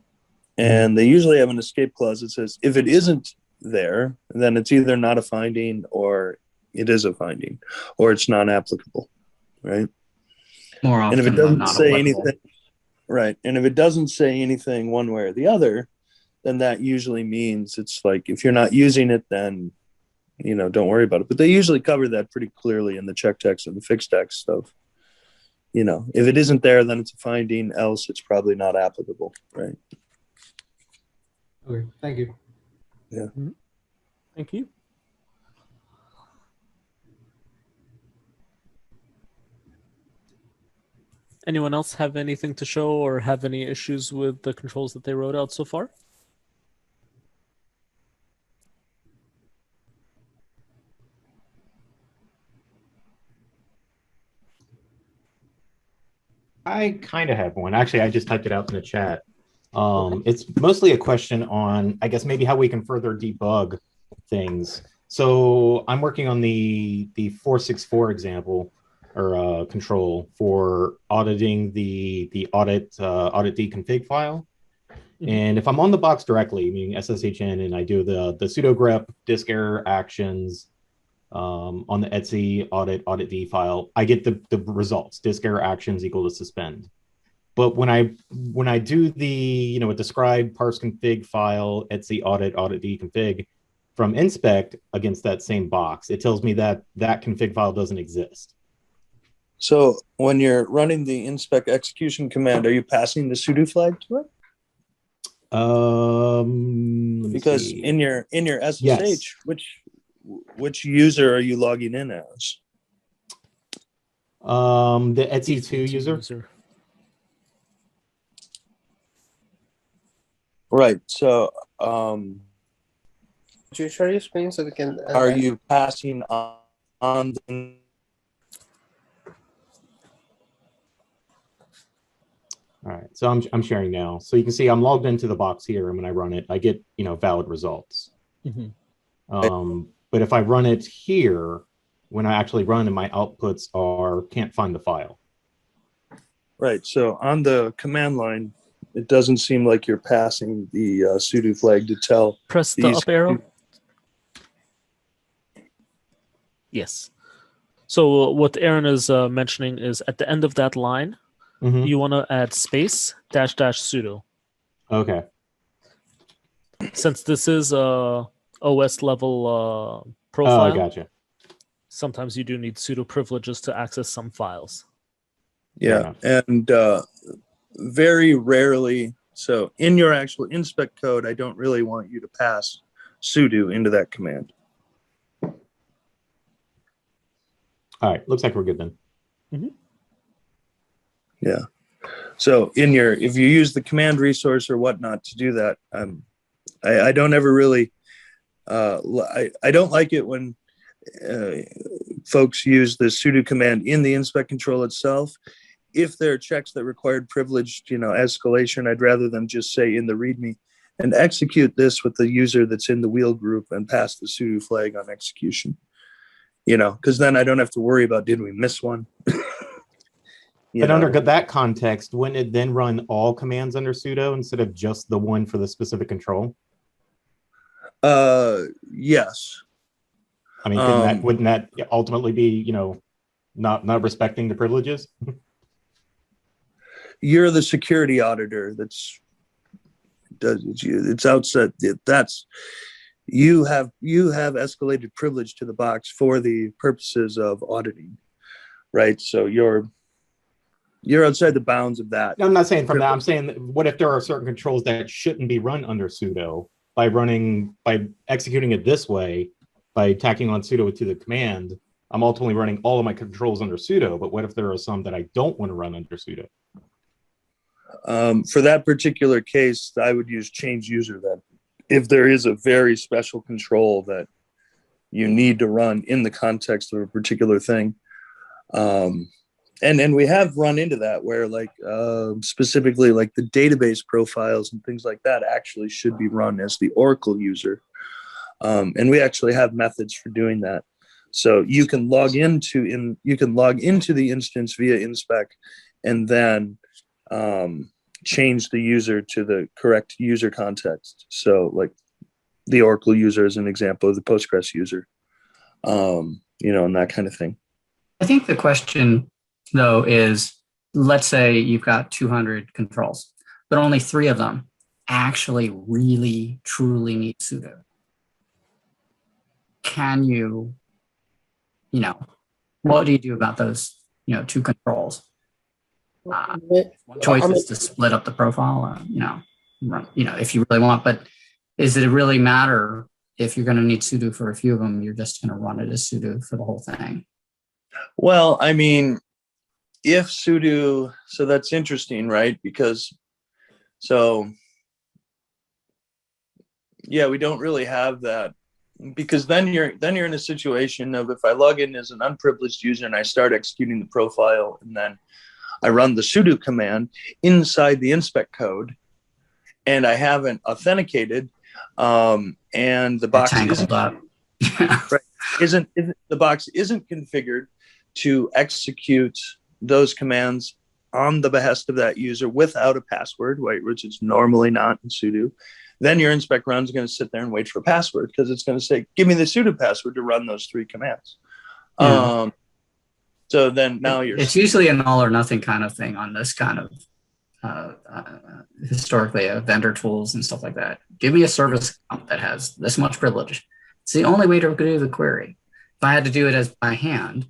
And they usually have an escape clause that says if it isn't there, then it's either not a finding or it is a finding, or it's non-applicable, right? More often and if it doesn't not say applicable. anything, right? And if it doesn't say anything one way or the other, then that usually means it's like if you're not using it, then don't worry about it. But they usually cover that pretty clearly in the check text and the fixed text stuff. If it isn't there, then it's a finding, else it's probably not applicable, right? Okay, thank you. Yeah. Thank you. Anyone else have anything to show or have any issues with the controls that they wrote out so far? I kind of have one. Actually, I just typed it out in the chat. It's mostly a question on, I guess, maybe how we can further debug things. So I'm working on the 464 example or control for auditing the audit D config file. And if I'm on the box directly, meaning SSHN, and I do the sudo grep disk error actions on the etc audit D file, I get the results. Disk error actions equal to suspend. But when I do the a describe parse config file etc audit D config from InSpec against that same box, it tells me that config file doesn't exist. So when you're running the InSpec execution command, are you passing the sudo flag to it? Because in your SSH, yes. which user are you logging in as? The etc2 user. Right. So could you share your screen so we can are you passing on the All right, so I'm sharing now. So you can see I'm logged into the box here, and when I run it, I get valid results. But if I run it here, when I actually run, and my outputs are can't find the file. Right. So on the command line, it doesn't seem like you're passing the sudo flag to tell. Press the up arrow. Yes. So what Aaron is mentioning is at the end of that line, you want to add space -- sudo. Okay. Since this is a OS level Oh, profile. I gotcha. Sometimes you do need sudo privileges to access some files. Yeah, and very rarely, so in your actual InSpec code, I don't really want you to pass sudo into that command. All right, looks like we're good then. Mm-hmm. Yeah. So in your, if you use the command resource or whatnot to do that, I don't ever really, I don't like it when folks use the sudo command in the InSpec control itself. If there are checks that required privileged, escalation, I'd rather them just say in the README and execute this with the user that's in the wheel group and pass the sudo flag on execution. Because then I don't have to worry about, did we miss one? But under that context, wouldn't it then run all commands under sudo instead of just the one for the specific control? Yes. I mean, wouldn't that ultimately be, not respecting the privileges? You're the security auditor. It's outside. You have escalated privilege to the box for the purposes of auditing, right? So you're outside the bounds of that. No, I'm not saying from that. I'm saying, what if there are certain controls that shouldn't be run under sudo by executing it this way, by tacking on sudo to the command? I'm ultimately running all of my controls under sudo, but what if there are some that I don't want to run under sudo? For that particular case, I would use change user then. If there is a very special control that you need to run in the context of a particular thing. And we have run into that where specifically like the database profiles and things like that actually should be run as the Oracle user. And we actually have methods for doing that. So you can log into the instance via InSpec and then change the user to the correct user context. So like the Oracle user is an example of the Postgres user, and that kind of thing. I think the question though is, let's say you've got 200 controls, but only 3 of them actually really truly need sudo. Can you, what do you do about those, 2 controls? One choice is to split up the profile, if you really want, but does it really matter if you're going to need sudo for a few of them? You're just going to run it as sudo for the whole thing. Well, I mean, if sudo, so that's interesting, right? Because, we don't really have that, because then you're in a situation of, if I log in as an unprivileged user and I start executing the profile and then I run the sudo command inside the InSpec code and I haven't authenticated, and the box the box isn't configured to execute those commands on the behest of that user without a password, right, which is normally not in sudo, then your InSpec run is going to sit there and wait for a password, because it's going to say, give me the sudo password to run those 3 commands. Yeah. So then now it's usually an all or nothing kind of thing on this kind of historically vendor tools and stuff like that. Give me a service account that has this much privilege. It's the only way to do the query. If I had to do it as by hand,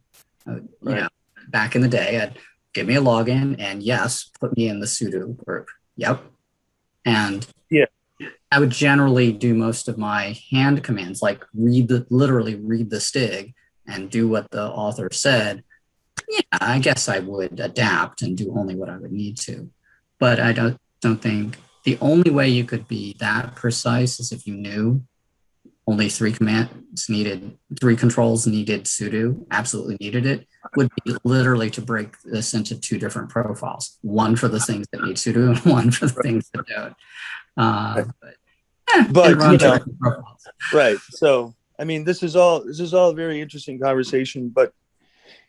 back in the day, I'd give me a login and yes, put me in the sudo group. Yep. And I would generally do most of my hand commands, like literally read the Stig and do what the author said. Yeah, I guess I would adapt and do only what I would need to. But I don't think the only way you could be that precise is if you knew only 3 controls needed sudo, absolutely needed it, would be literally to break this into 2 different profiles, one for the things that need sudo and one for the things that don't. Right. So, I mean, this is all a very interesting conversation, but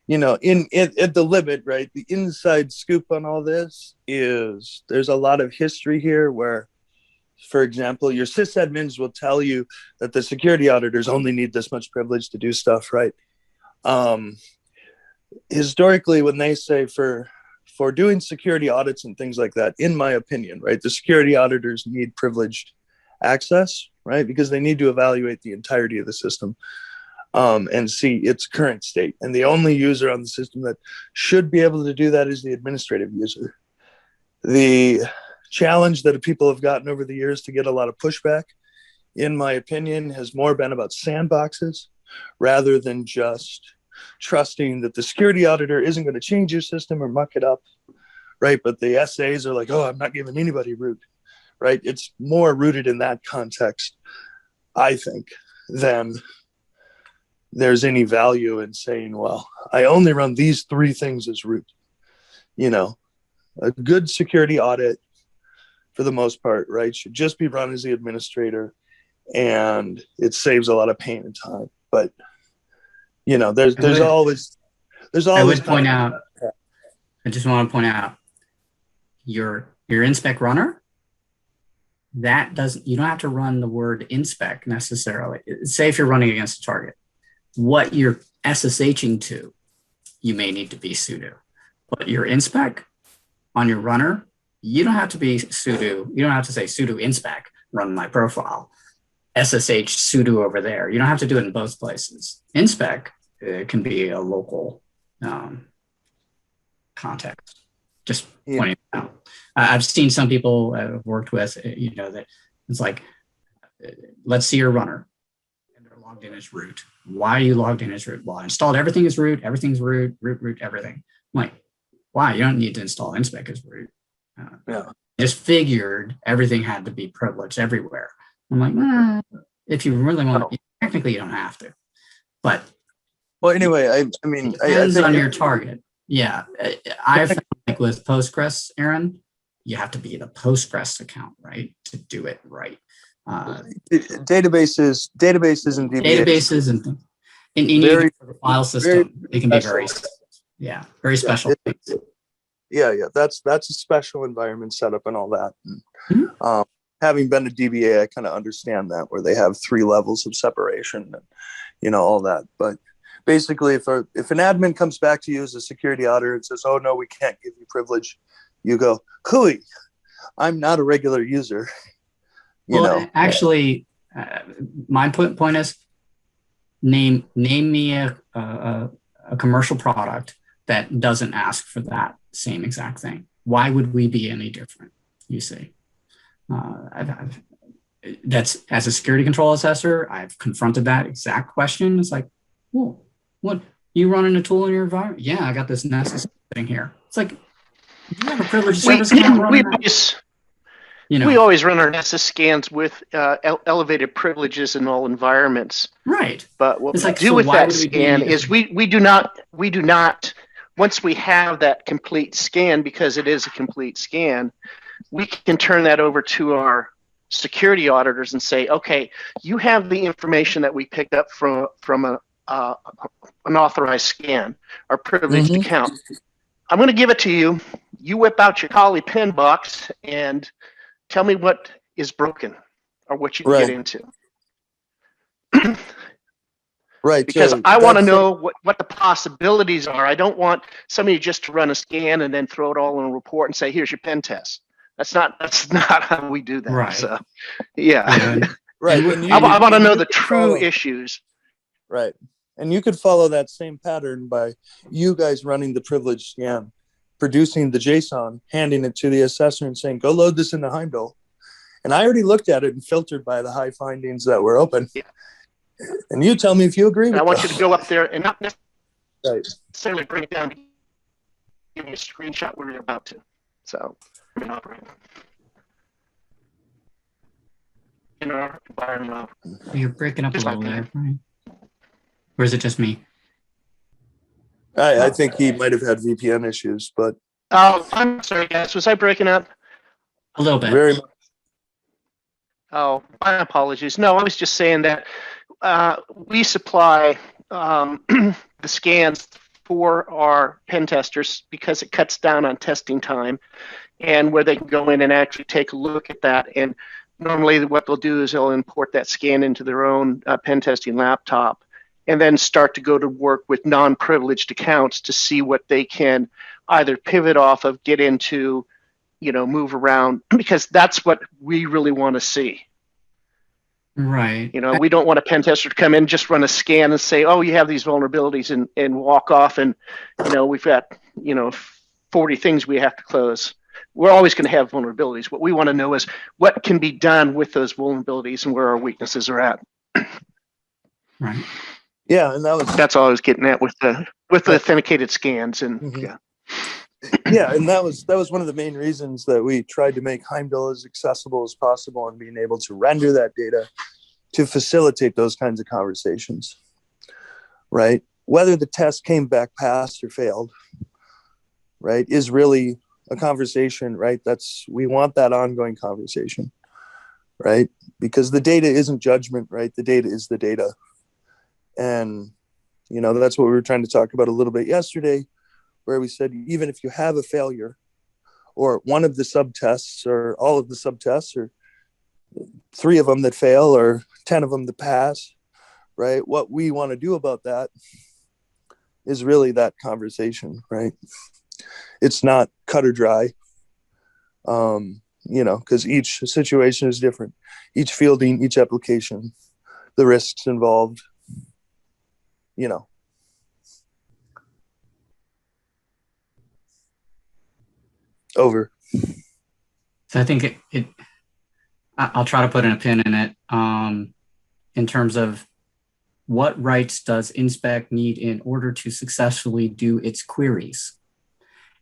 at the limit, right, the inside scoop on all this is there's a lot of history here where, for example, your sysadmins will tell you that the security auditors only need this much privilege to do stuff, right? Historically, when they say for doing security audits and things like that, in my opinion, right, the security auditors need privileged access, right? Because they need to evaluate the entirety of the system and see its current state. And the only user on the system that should be able to do that is the administrative user. The challenge that people have gotten over the years to get a lot of pushback, in my opinion, has more been about sandboxes rather than just trusting that the security auditor isn't going to change your system or muck it up, right? But the SAs are like, oh, I'm not giving anybody root, right? It's more rooted in that context, I think, than there's any value in saying, well, I only run these 3 things as root. You know, a good security audit, for the most part, right, should just be run as the administrator, and it saves a lot of pain and time. But you know, there's always I would point out. I just want to point out your InSpec runner. That doesn't. You don't have to run the word InSpec necessarily. Say if you're running against a target, what you're SSHing to, you may need to be sudo. But your InSpec on your runner, you don't have to be sudo. You don't have to say sudo InSpec, run my profile, SSH sudo over there. You don't have to do it in both places. InSpec can be a local context. Just pointing it out. I've seen some people I've worked with, you know, that it's like, let's see your runner. And they're logged in as root. Why are you logged in as root? Well, I installed everything as root. Everything's root, everything. I'm like, why? You don't need to install InSpec as root. Just figured everything had to be privileged everywhere. I'm like, if you really want to, technically you don't have to. But well, anyway, I mean, depends on your target. Yeah, I found like with Postgres, Aaron, you have to be the Postgres account, right, to do it right. Databases and DBAs. Databases and in very, the file system, they can be very special. Yeah, that's a special environment setup and all that. And, having been a DBA, I kind of understand that, where they have 3 levels of separation and, you know, all that. But basically, if an admin comes back to you as a security auditor and says, oh, no, we can't give you privilege, you go, hooey, I'm not a regular user. You know, actually, my point is, name me a commercial product that doesn't ask for that same exact thing. Why would we be any different? You see, that's as a security control assessor, I've confronted that exact question. It's like, well, what, you running a tool in your environment? Yeah, I got this Nessus thing here. It's like, you have a privileged service account running that? You know, we always run our Nessus scans with elevated privileges in all environments. Right. But what we do with that scan is we do not, once we have that complete scan, because it is a complete scan, we can turn that over to our security auditors and say, okay, you have the information that we picked up from an authorized scan, our privileged account. I'm going to give it to you. You whip out your Kali pen box and tell me what is broken or what you can get into. Right. Because I want to know what the possibilities are. I don't want somebody just to run a scan and then throw it all in a report and say, here's your pen test. That's not how we do that. Right. So, yeah. Right. I want to know the true issues. Right. And you could follow that same pattern by you guys running the privilege scan, producing the JSON, handing it to the assessor and saying, go load this into Heimdall. And I already looked at it and filtered by the high findings that were open. Yeah. And you tell me if you agree with I want you to go up there and not necessarily right. bring it down, give me a screenshot where you're about to. So, in our environment. You're breaking up a little there, Brian. Or is it just me? I think he might have had VPN issues, but. Oh, I'm sorry, guys. Was I breaking up? A little bit. Very much. Oh, my apologies. No, I was just saying that we supply the scans for our pen testers because it cuts down on testing time and where they can go in and actually take a look at that. And normally what they'll do is they'll import that scan into their own pen testing laptop and then start to go to work with non-privileged accounts to see what they can either pivot off of, get into, you know, move around, because that's what we really want to see. Right. You know, we don't want a pen tester to come in, just run a scan and say, oh, you have these vulnerabilities and walk off. And, you know, we've got, 40 things we have to close. We're always going to have vulnerabilities. What we want to know is what can be done with those vulnerabilities and where our weaknesses are at. Right. Yeah, and that's all I was getting at with the authenticated scans and yeah, and that was one of the main reasons that we tried to make Heimdall as accessible as possible and being able to render that data to facilitate those kinds of conversations, right? Whether the test came back passed or failed, right, is really a conversation, right? We want that ongoing conversation, right? Because the data isn't judgment, right? The data is the data. And, that's what we were trying to talk about a little bit yesterday, where we said, even if you have a failure or one of the subtests or all of the subtests or 3 of them that fail or 10 of them that pass, right? What we want to do about that is really that conversation, right? It's not cut or dry, because each situation is different. Each fielding, each application, the risks involved, Over. So I think I'll try to put in a pin in it in terms of what rights does InSpec need in order to successfully do its queries.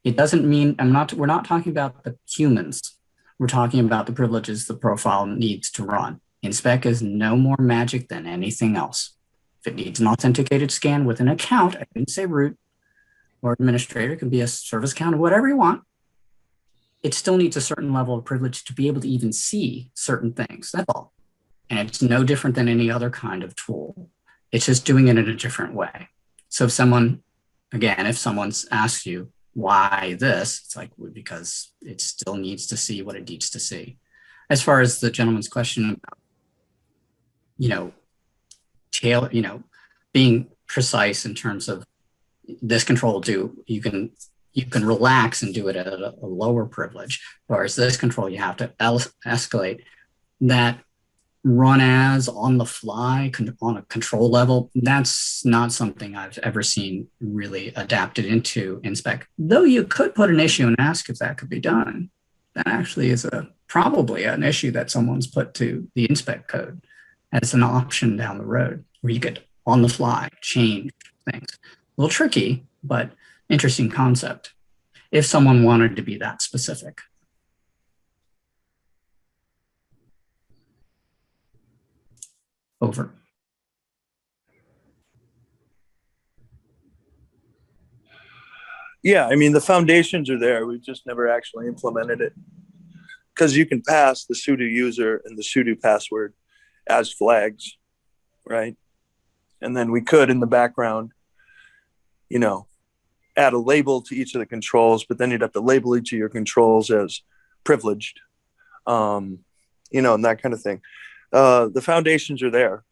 It doesn't mean we're not talking about the humans. We're talking about the privileges the profile needs to run. InSpec is no more magic than anything else. If it needs an authenticated scan with an account, I didn't say root or administrator, it can be a service account or whatever you want. It still needs a certain level of privilege to be able to even see certain things. That's all. And it's no different than any other kind of tool. It's just doing it in a different way. So if someone asks you why this, it's like, because it still needs to see what it needs to see. As far as the gentleman's question about, being precise in terms of this control you can relax and do it at a lower privilege, whereas this control you have to escalate. That run as on the fly on a control level, that's not something I've ever seen really adapted into InSpec. Though you could put an issue and ask if that could be done. That actually is probably an issue that someone's put to the InSpec code as an option down the road, where you could on the fly change things. A little tricky, but interesting concept if someone wanted to be that specific. Over. Yeah, I mean, the foundations are there. We've just never actually implemented it. Because you can pass the sudo user and the sudo password as flags, right? And then we could, in the background, add a label to each of the controls, but then you'd have to label each of your controls as privileged, and that kind of thing. The foundations are there,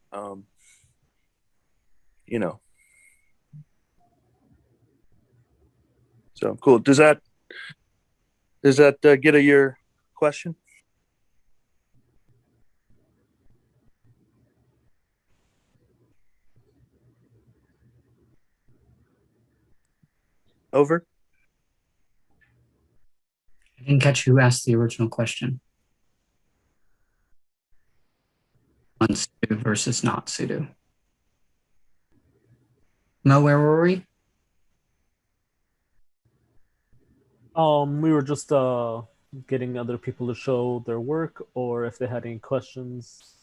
So cool. Does that get at your question? Over. I didn't catch who asked the original question. On sudo versus not sudo. Mo, where were we? We were just getting other people to show their work, or if they had any questions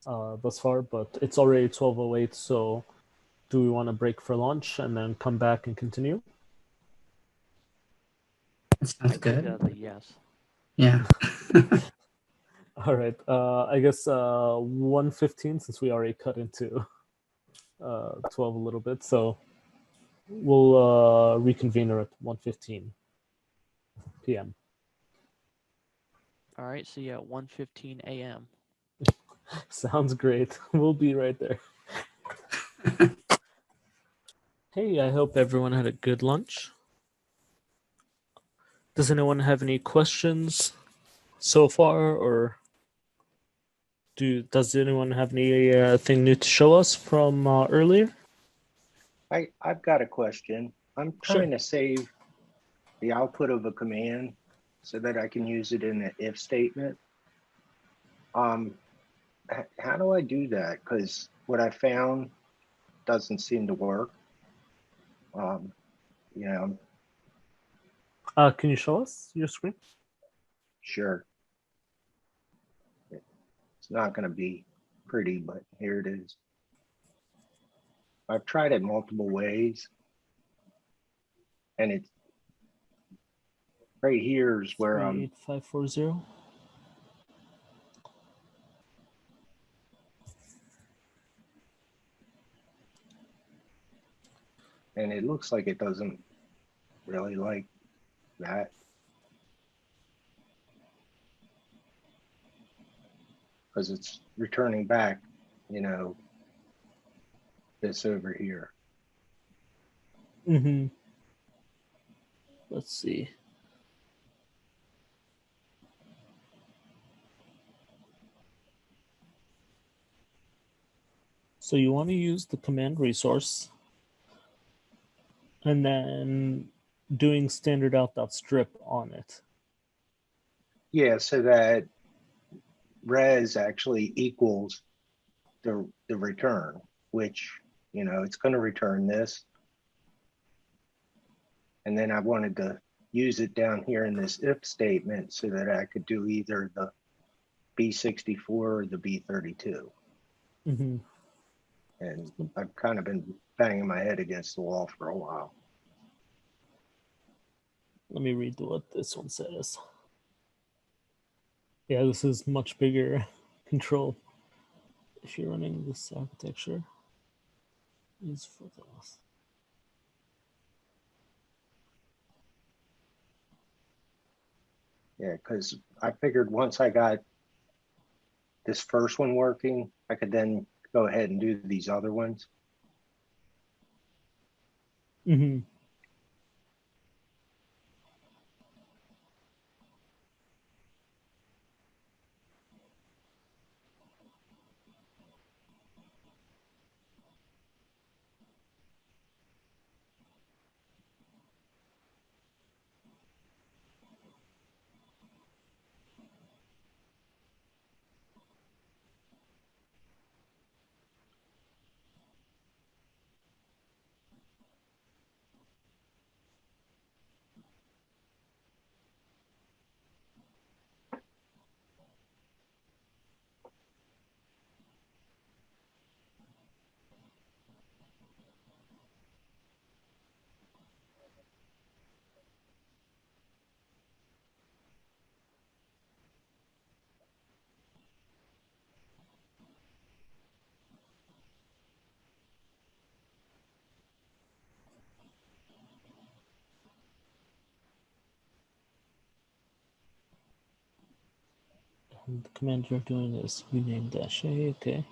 thus far, but it's already 12:08, so do we want to break for lunch and then come back and continue? That sounds good. Yes. Yeah. All right. I guess 1:15, since we already cut into 12 a little bit, so we'll reconvene at 1:15 p.m. All right. See you at 1:15 a.m. Sounds great. We'll be right there. Hey, I hope everyone had a good lunch. Does anyone have any questions so far, or Does anyone have any thing new to show us from earlier? I've got a question. I'm trying to save the output of a command so that I can use it in an if statement. How do I do that? Because what I found doesn't seem to work. You know. Can you show us your screen? Sure. It's not going to be pretty, but here it is. I've tried it multiple ways, and it's right here is where 38540. And it looks like it doesn't really like that. Because it's returning back, you know, this over here. Mm-hmm. Let's see. So you want to use the command resource and then doing standard out.strip on it. Yeah, so that res actually equals the return, which, you know, it's going to return this. And then I wanted to use it down here in this if statement so that I could do either the B64 or the B32. Mm-hmm. And I've kind of been banging my head against the wall for a while. Let me read what this one says. Yeah, this is much bigger control. If you're running this architecture, is for this. Yeah, because I figured once I got this first one working, I could then go ahead and do these other ones. Mm-hmm. And the command you're doing is rename -a, okay.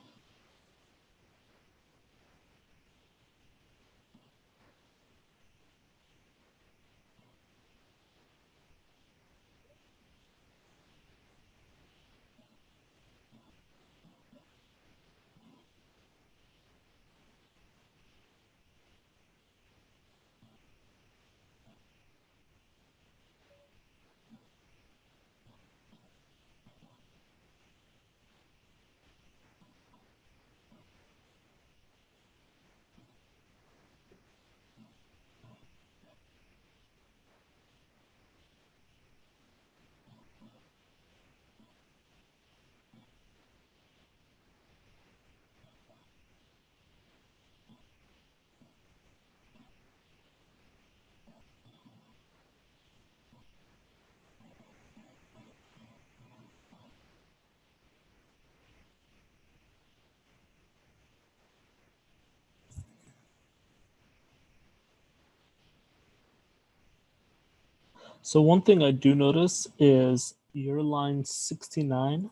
So one thing I do notice is your line 69.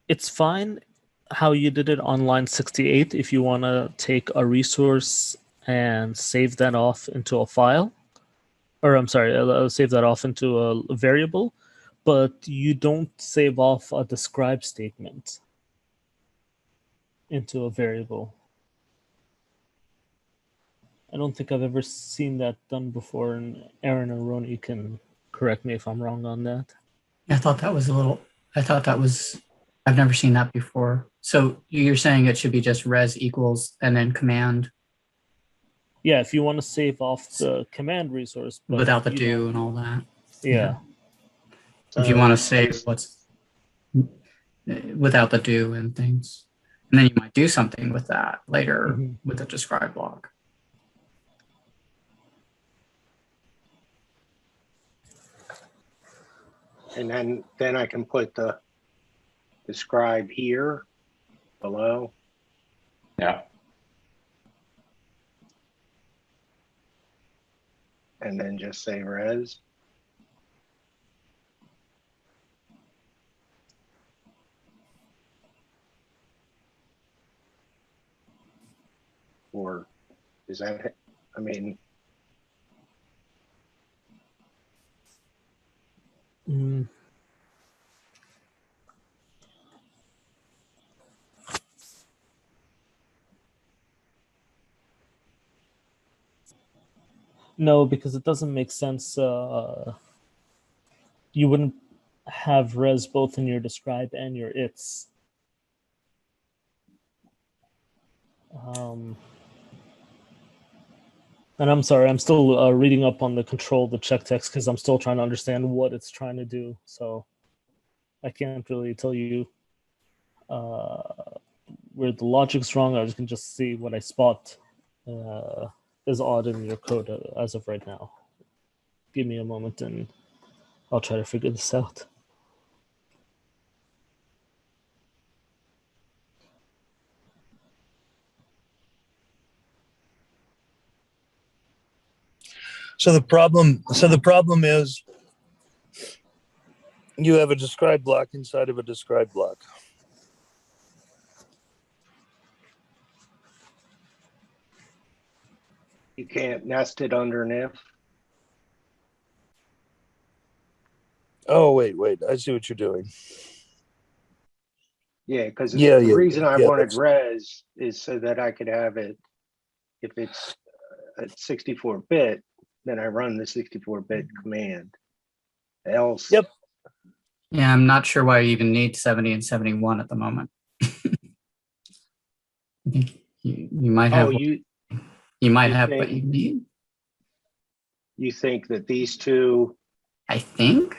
It's fine how you did it on line 68 if you want to take a resource and save that off into a file. Or I'm sorry, save that off into a variable. but you don't save off a describe statement into a variable. I don't think I've ever seen that done before, and Aaron or Roni can correct me if I'm wrong on that. I thought that was I've never seen that before. So you're saying it should be just res equals and then command? Yeah, if you want to save off the command resource. But without the do and all that. Yeah. If you want to save what's without the do and things. And then you might do something with that later with the describe block. And then I can put the describe here below. Yeah. And then just say res. Or is that, I mean. No, because it doesn't make sense. You wouldn't have res both in your describe and your its. And I'm sorry, I'm still reading up on the control, the check text, because I'm still trying to understand what it's trying to do. So I can't really tell you where the logic's wrong. I can just see what I spot is odd in your code as of right now. Give me a moment and I'll try to figure this out. So the problem is you have a describe block inside of a describe block. You can't nest it under an if. Oh, wait. I see what you're doing. Yeah, because the reason I wanted that's... res is so that I could have it, if it's at 64-bit, then I run the 64-bit command. Else. Yep. Yeah, I'm not sure why you even need 70 and 71 at the moment. you might have. You might have what you need. You think that these two? I think,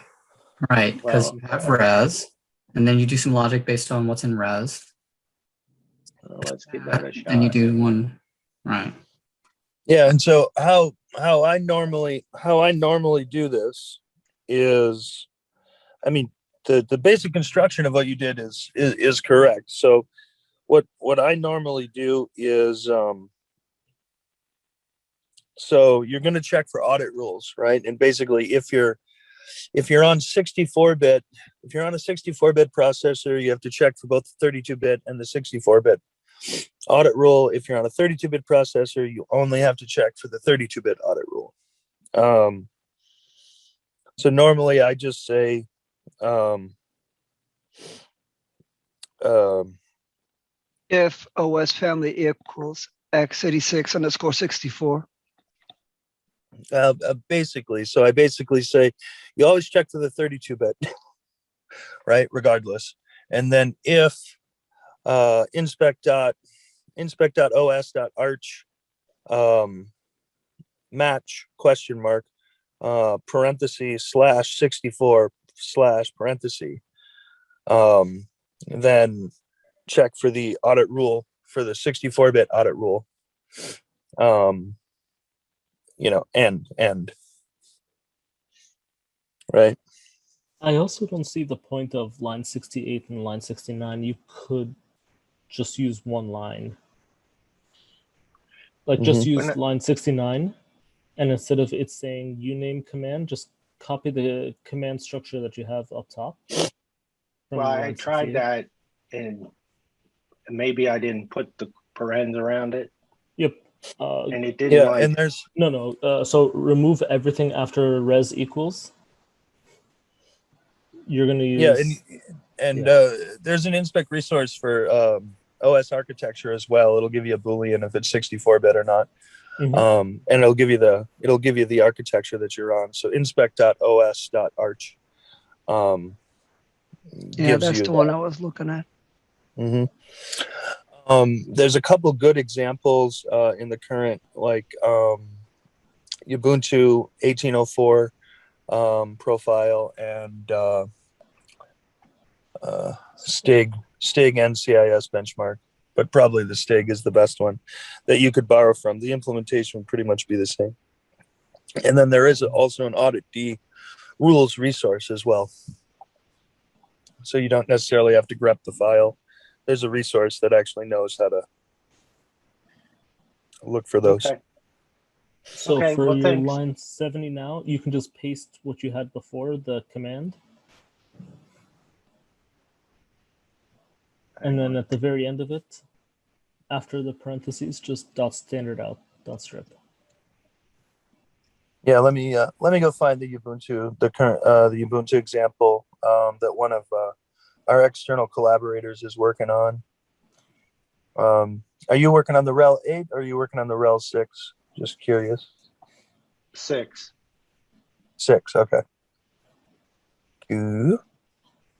right, because you have res, and then you do some logic based on what's in res. Let's give that a shot. And you do one, right? Yeah, and so how I normally do this is, I mean, the basic construction of what you did is correct. So what I normally do is so you're going to check for audit rules, right? And basically, if you're on 64-bit, if you're on a 64-bit processor, you have to check for both the 32-bit and the 64-bit audit rule. If you're on a 32-bit processor, you only have to check for the 32-bit audit rule. So normally I just say if OS family equals x86_64. Basically, so I basically say you always check for the 32-bit, right? Regardless, and then if inspec.os.arch match question mark parentheses /64 parentheses, then check for the audit rule for the 64-bit audit rule. End. Right. I also don't see the point of line 68 and line 69. You could just use one line. Like just use line 69, and instead of it saying uname command, just copy the command structure that you have up top. Well, I tried that, and maybe I didn't put the parens around it. Yep. And it didn't. Yeah, and there's no. So remove everything after res equals. You're going to use. Yeah, and there's an InSpec resource for OS architecture as well. It'll give you a Boolean if it's 64-bit or not. And it'll give you the architecture that you're on. So inspec.os.arch. Yeah, that's the one I was looking at. There's a couple good examples in the current, like Ubuntu 1804 profile and Stig NCIS benchmark, but probably the Stig is the best one that you could borrow from. The implementation would pretty much be the same. And then there is also an Audit D rules resource as well. So you don't necessarily have to grep the file. There's a resource that actually knows how to look for those. Okay. So for your line 70 now, you can just paste what you had before, the command. And then at the very end of it, after the parentheses, just .standard out .strip. Yeah, let me go find the Ubuntu, the Ubuntu example that one of our external collaborators is working on. Are you working on the RHEL 8 or are you working on the RHEL 6? Just curious. 6. 6, okay. Cool.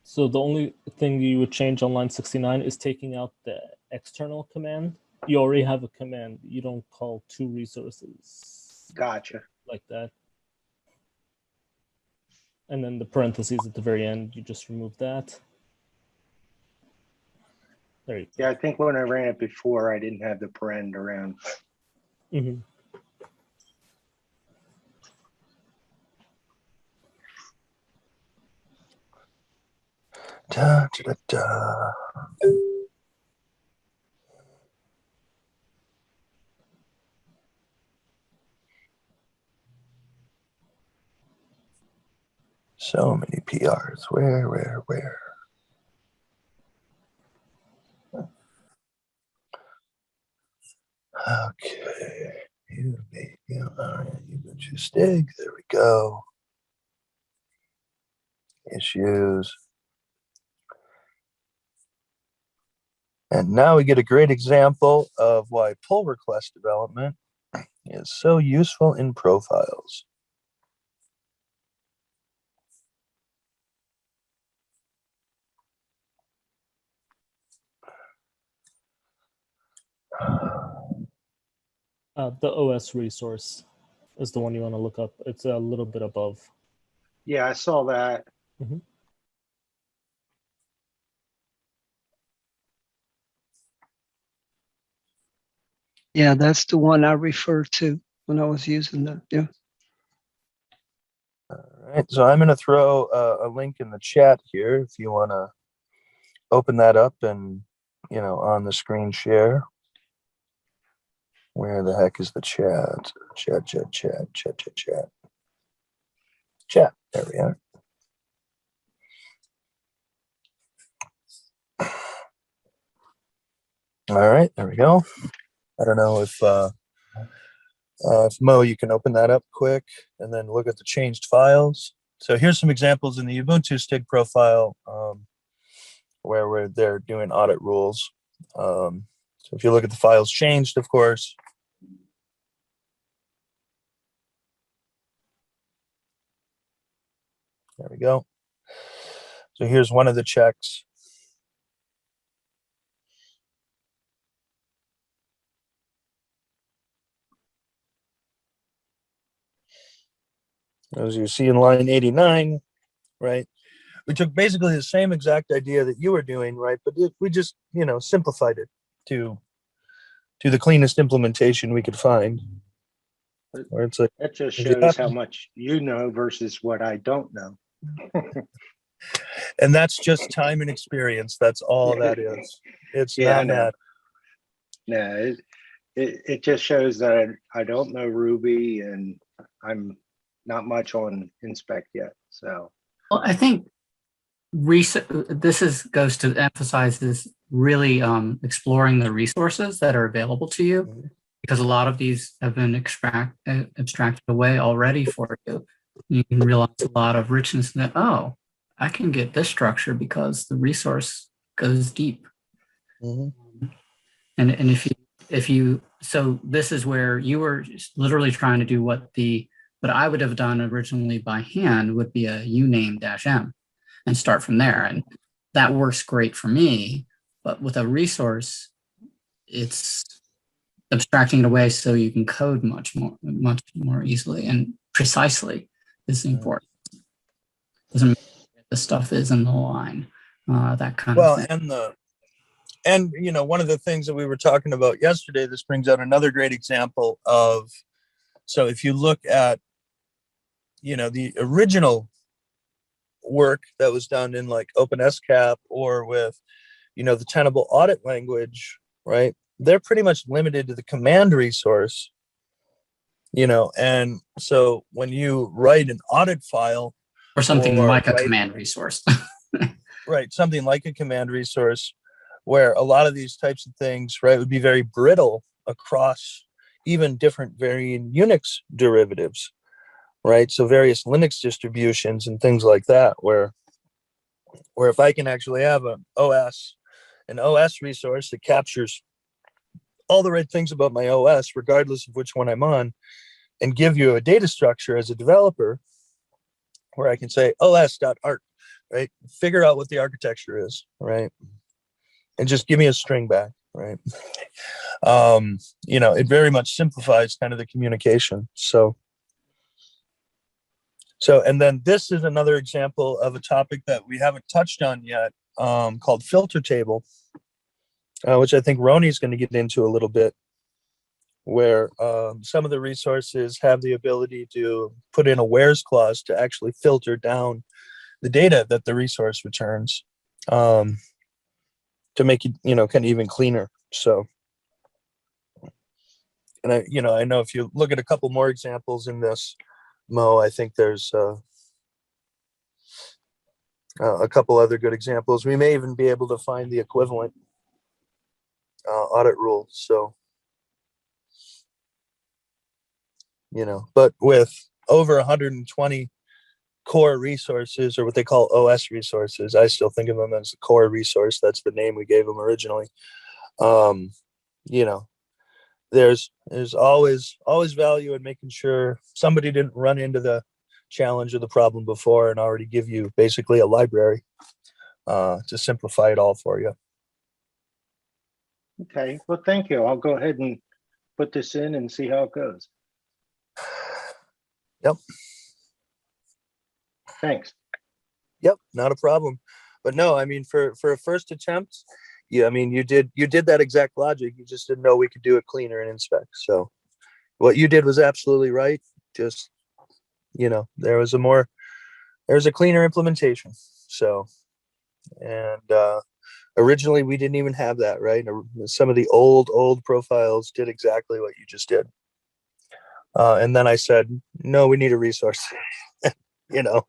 So the only thing you would change on line 69 is taking out the external command. You already have a command. You don't call two resources. Gotcha. Like that. And then the parentheses at the very end, you just remove that. There you go. Yeah, I think when I ran it before, I didn't have the parend around. Da, da, da. So many PRs. Where? Okay. All right. Ubuntu Stig. There we go. Issues. And now we get a great example of why pull request development is so useful in profiles. The OS resource is the one you want to look up. It's a little bit above. Yeah, I saw that. Yeah, that's the one I referred to when I was using that. Yeah. All right, so I'm going to throw a link in the chat here if you want to open that up and, on the screen share. Where the heck is the chat? Chat. There we are. All right, there we go. I don't know if Mo, you can open that up quick and then look at the changed files. So here's some examples in the Ubuntu Stig profile where they're doing audit rules. So if you look at the files changed, of course. There we go. So here's one of the checks. As you see in line 89, right? We took basically the same exact idea that you were doing, right? But we just, simplified it to the cleanest implementation we could find. Where it's like, that just shows how much you know versus what I don't know. And that's just time and experience. That's all that is. It's not that. No, it just shows that I don't know Ruby and I'm not much on InSpec yet. So, well, I think goes to emphasize this really exploring the resources that are available to you, because a lot of these have been abstracted away already for you. You can realize a lot of richness in that. Oh, I can get this structure because the resource goes deep. Mm-hmm. And if you so this is where you were literally trying to do what I would have done originally by hand would be a uname -m and start from there. And that works great for me. But with a resource, it's abstracting it away so you can code much more easily and precisely is important. Doesn't matter if the stuff is in the line, that kind of thing. And you know, one of the things that we were talking about yesterday, this brings out another great example of, so if you look at, you know, the original work that was done in like OpenSCAP or with, you know, the Tenable audit language, right? They're pretty much limited to the command resource, you know, and so when you write an audit file or something like a command resource, right, something like a command resource, where a lot of these types of things, right, would be very brittle across even different varying Unix derivatives, right? So various Linux distributions and things like that, where if I can actually have an OS resource that captures all the right things about my OS, regardless of which one I'm on, and give you a data structure as a developer, where I can say os.arc, right? Figure out what the architecture is, right? And just give me a string back, right? You know, it very much simplifies kind of the communication. So, and then this is another example of a topic that we haven't touched on yet, called filter table, which I think Roni's going to get into a little bit, where some of the resources have the ability to put in a where's clause to actually filter down the data that the resource returns, to make it, you know, kind of even cleaner. So, and I know if you look at a couple more examples in this, Mo, I think there's a couple other good examples. We may even be able to find the equivalent audit rule. So, you know, but with over 120 core resources, or what they call OS resources, I still think of them as a core resource. That's the name we gave them originally. You know, there's always value in making sure somebody didn't run into the challenge or the problem before and already give you basically a library to simplify it all for you. Okay, well, thank you. I'll go ahead and put this in and see how it goes. Yep. Thanks. Yep, not a problem. But no, I mean, for a first attempt, yeah, I mean, you did that exact logic. You just didn't know we could do it cleaner in InSpec. So what you did was absolutely right. Just, you know, there was a cleaner implementation. So, and originally we didn't even have that, right? Some of the old profiles did exactly what you just did. And then I said, no, we need a resource. You know,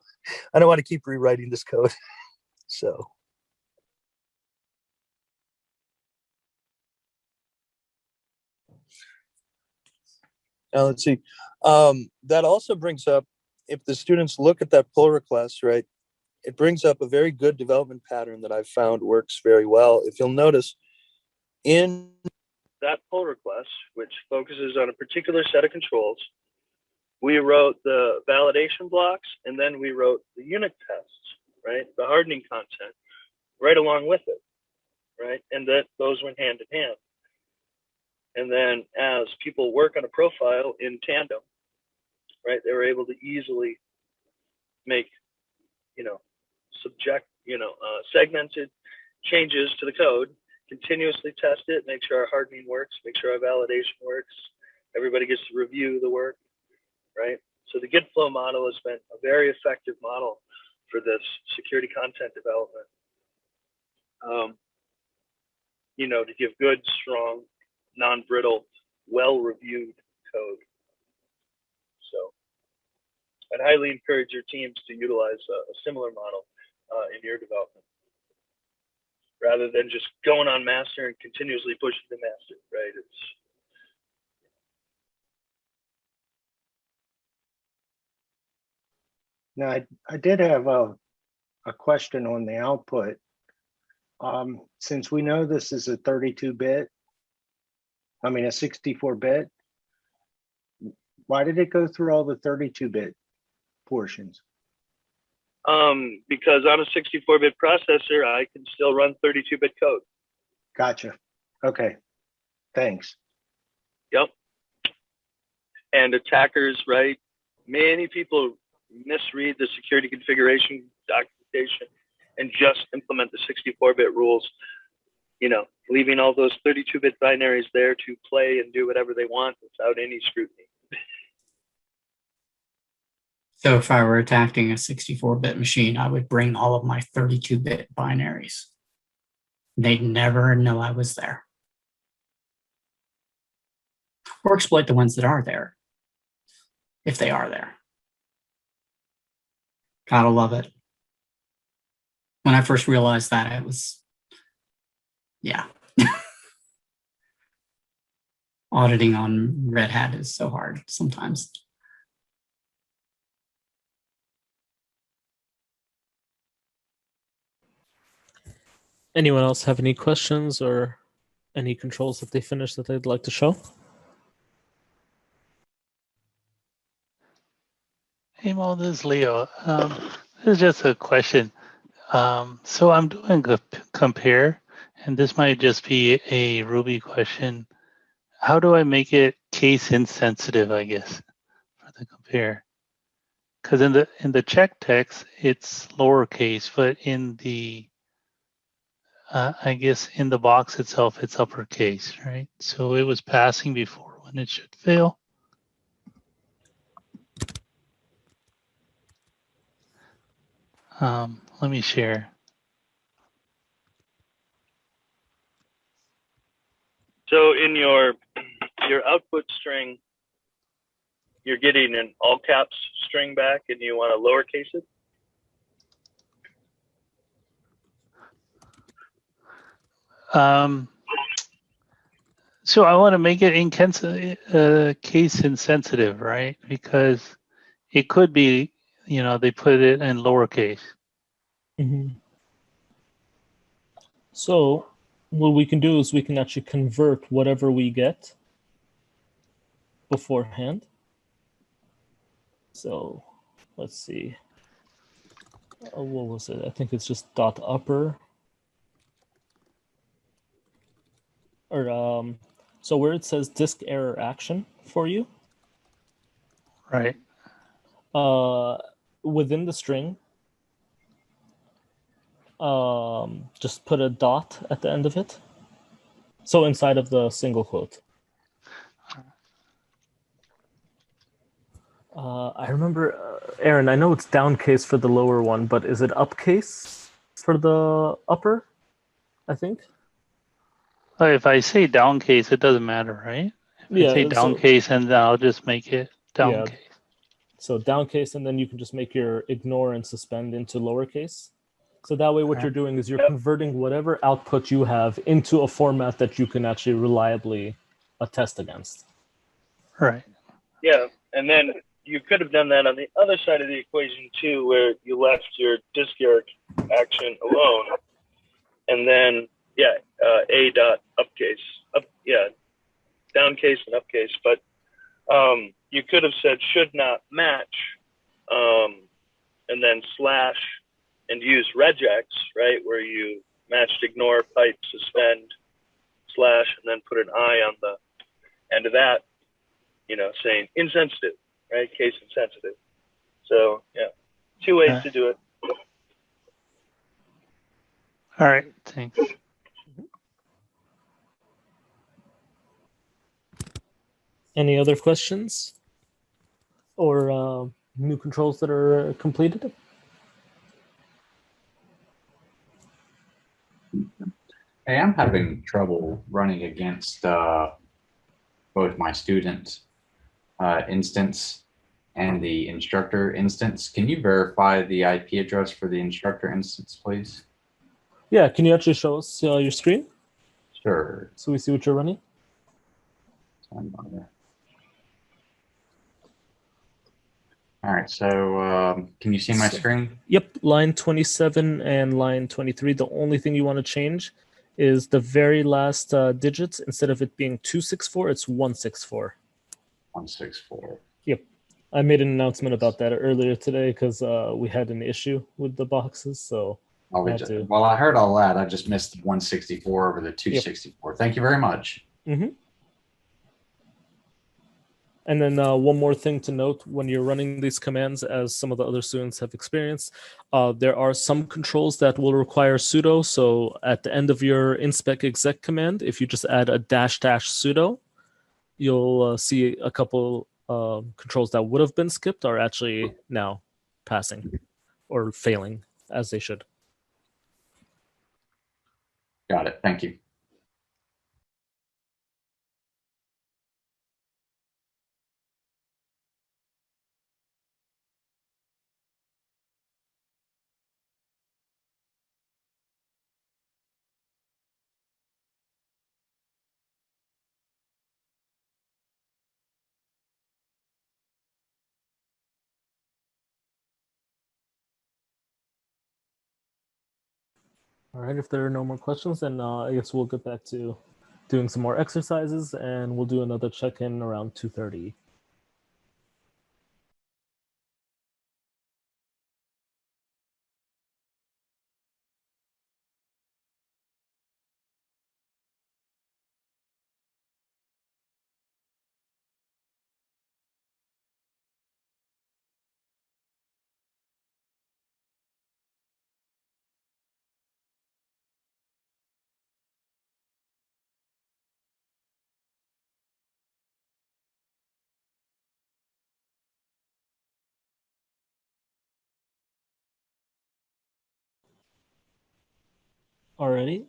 I don't want to keep rewriting this code. So. Now let's see. That also brings up, if the students look at that pull request, right, it brings up a very good development pattern that I've found works very well. If you'll notice, in that pull request, which focuses on a particular set of controls, we wrote the validation blocks, and then we wrote the unit tests, right, the hardening content, right along with it, right, and that those went hand in hand. And then as people work on a profile in tandem, right, they were able to easily make, you know, segmented changes to the code, continuously test it, make sure our hardening works, make sure our validation works. Everybody gets to review the work, right? So the Git flow model has been a very effective model for this security content development. You know, to give good, strong, non-brittle, well-reviewed code. So I'd highly encourage your teams to utilize a similar model in your development, rather than just going on master and continuously pushing the master, right? Now, I did have a question on the output. Since we know this is a 32-bit, I mean a 64-bit, why did it go through all the 32-bit portions? Because on a 64-bit processor, I can still run 32-bit code. Gotcha. Okay. Thanks. Yep. And attackers, right? Many people misread the security configuration documentation and just implement the 64-bit rules, you know, leaving all those 32-bit binaries there to play and do whatever they want without any scrutiny. So if I were attacking a 64-bit machine, I would bring all of my 32-bit binaries. They'd never know I was there. Or exploit the ones that are there, if they are there. Gotta love it. When I first realized that, it was, yeah. Auditing on Red Hat is so hard sometimes. Anyone else have any questions or any controls that they finished that they'd like to show? Hey Mo, this is Leo. This is just a question. So I'm doing a compare, and this might just be a Ruby question. How do I make it case insensitive, I guess, for the compare? Because in the check text, it's lowercase, but in the I guess in the box itself, it's uppercase, right? So it was passing before when it should fail. Let me share. So in your output string, you're getting an all caps string back and you want to lowercase it? So I want to make it case insensitive, right? Because it could be, you know, they put it in lowercase. Mm-hmm. So what we can do is we can actually convert whatever we get beforehand. So let's see. What was it? I think it's just dot upper. Or so where it says disk error action for you. Right. Within the string, just put a dot at the end of it. So inside of the single quote. I remember, Aaron, I know it's downcase for the lower one, but is it upcase for the upper, I think? If I say downcase, it doesn't matter, right? If I say downcase, and then I'll just make it downcase. Yeah. So downcase, and then you can just make your ignore and suspend into lowercase. So that way what you're doing is you're converting whatever output you have into a format that you can actually reliably test against. Right. Yeah, and then you could have done that on the other side of the equation too, where you left your disk error action alone, and then a dot upcase, downcase and upcase. But you could have said should not match, and then slash and use regex, right, where you matched ignore, pipe, suspend, slash, and then put an I on the end of that, you know, saying insensitive, right, case insensitive. So, yeah, two ways to do it. All right, thanks. Any other questions or new controls that are completed? Hey, I'm having trouble running against both my student instance and the instructor instance. Can you verify the IP address for the instructor instance, please? Yeah, can you actually show us your screen? Sure. So we see what you're running? All right, so can you see my screen? Yep, line 27 and line 23. The only thing you want to change is the very last digits. Instead of it being 264, it's 164. 164. Yep. I made an announcement about that earlier today because we had an issue with the boxes. So Well, I heard all that. I just missed 164 over the 264. Yep. Thank you very much. Mm-hmm. And then one more thing to note when you're running these commands, as some of the other students have experienced, there are some controls that will require sudo. So at the end of your InSpec exec command, if you just add a -- sudo, you'll see a couple controls that would have been skipped are actually now passing or failing as they should. Got it. Thank you. All right, if there are no more questions, then I guess we'll get back to doing some more exercises, and we'll do another check-in around 2:30. Alrighty,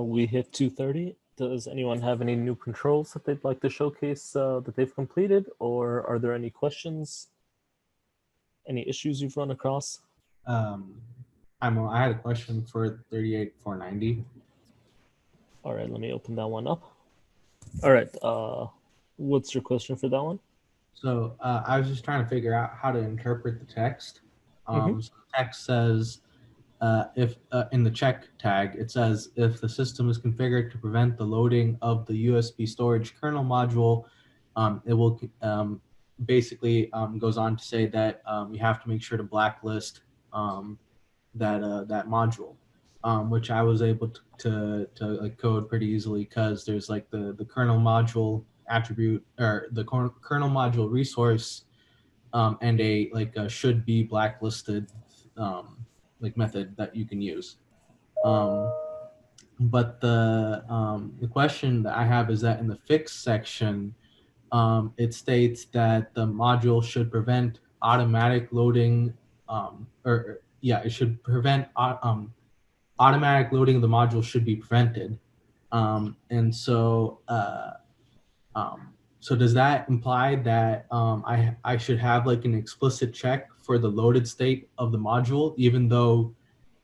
we hit 2:30. Does anyone have any new controls that they'd like to showcase that they've completed, or are there any questions? Any issues you've run across? I had a question for 38490. All right, let me open that one up. All right, what's your question for that one? So I was just trying to figure out how to interpret the text. So the text says, if in the check tag, it says, if the system is configured to prevent the loading of the USB storage kernel module, it will basically goes on to say that you have to make sure to blacklist that module, which I was able to like code pretty easily because there's like the kernel module attribute or the kernel module resource and a should be blacklisted like method that you can use. But the question that I have is that in the fix section, it states that the module should prevent automatic loading, it should prevent automatic loading of the module should be prevented. And so, so does that imply that I should have like an explicit check for the loaded state of the module, even though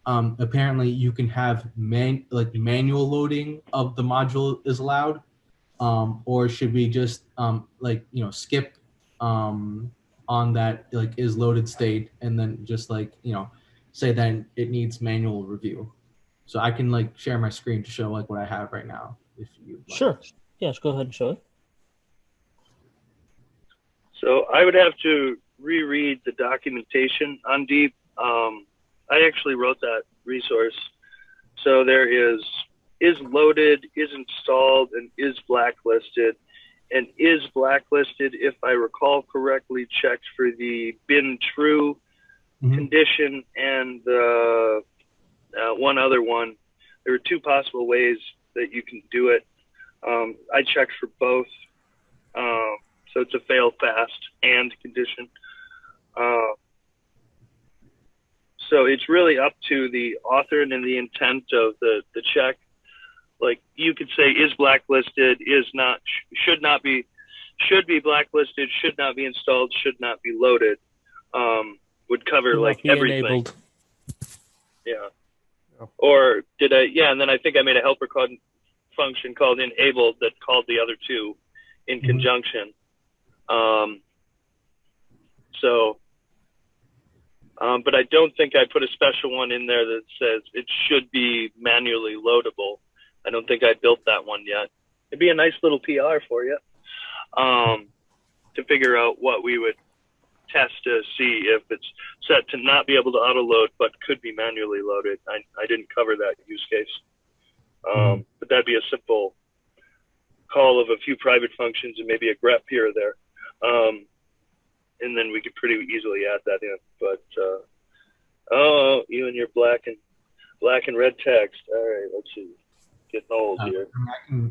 apparently you can have manual loading of the module is allowed, or should we just skip on that like is loaded state and then just say that it needs manual review? So I can like share my screen to show like what I have right now if you like. Sure. Yeah, go ahead and show it. So I would have to reread the documentation on Deep. I actually wrote that resource. So there is loaded, is installed, and is blacklisted. And is blacklisted, if I recall correctly, checked for the bin true condition and the one other one. There were two possible ways that you can do it. I checked for both. So it's a fail fast and condition. So it's really up to the author and the intent of the check. Like you could say is blacklisted, is not, should not be, should be blacklisted, should not be installed, should not be loaded. Would cover like everything. Enabled. Yeah. Or did I? Yeah, and then I think I made a helper function called enabled that called the other two in conjunction. So But I don't think I put a special one in there that says it should be manually loadable. I don't think I built that one yet. It'd be a nice little PR for you, to figure out what we would test to see if it's set to not be able to auto load, but could be manually loaded. I didn't cover that use case. But that'd be a simple call of a few private functions and maybe a grep here or there. And then we could pretty easily add that in. But oh, you and your black and red text. All right, let's see. Getting old here.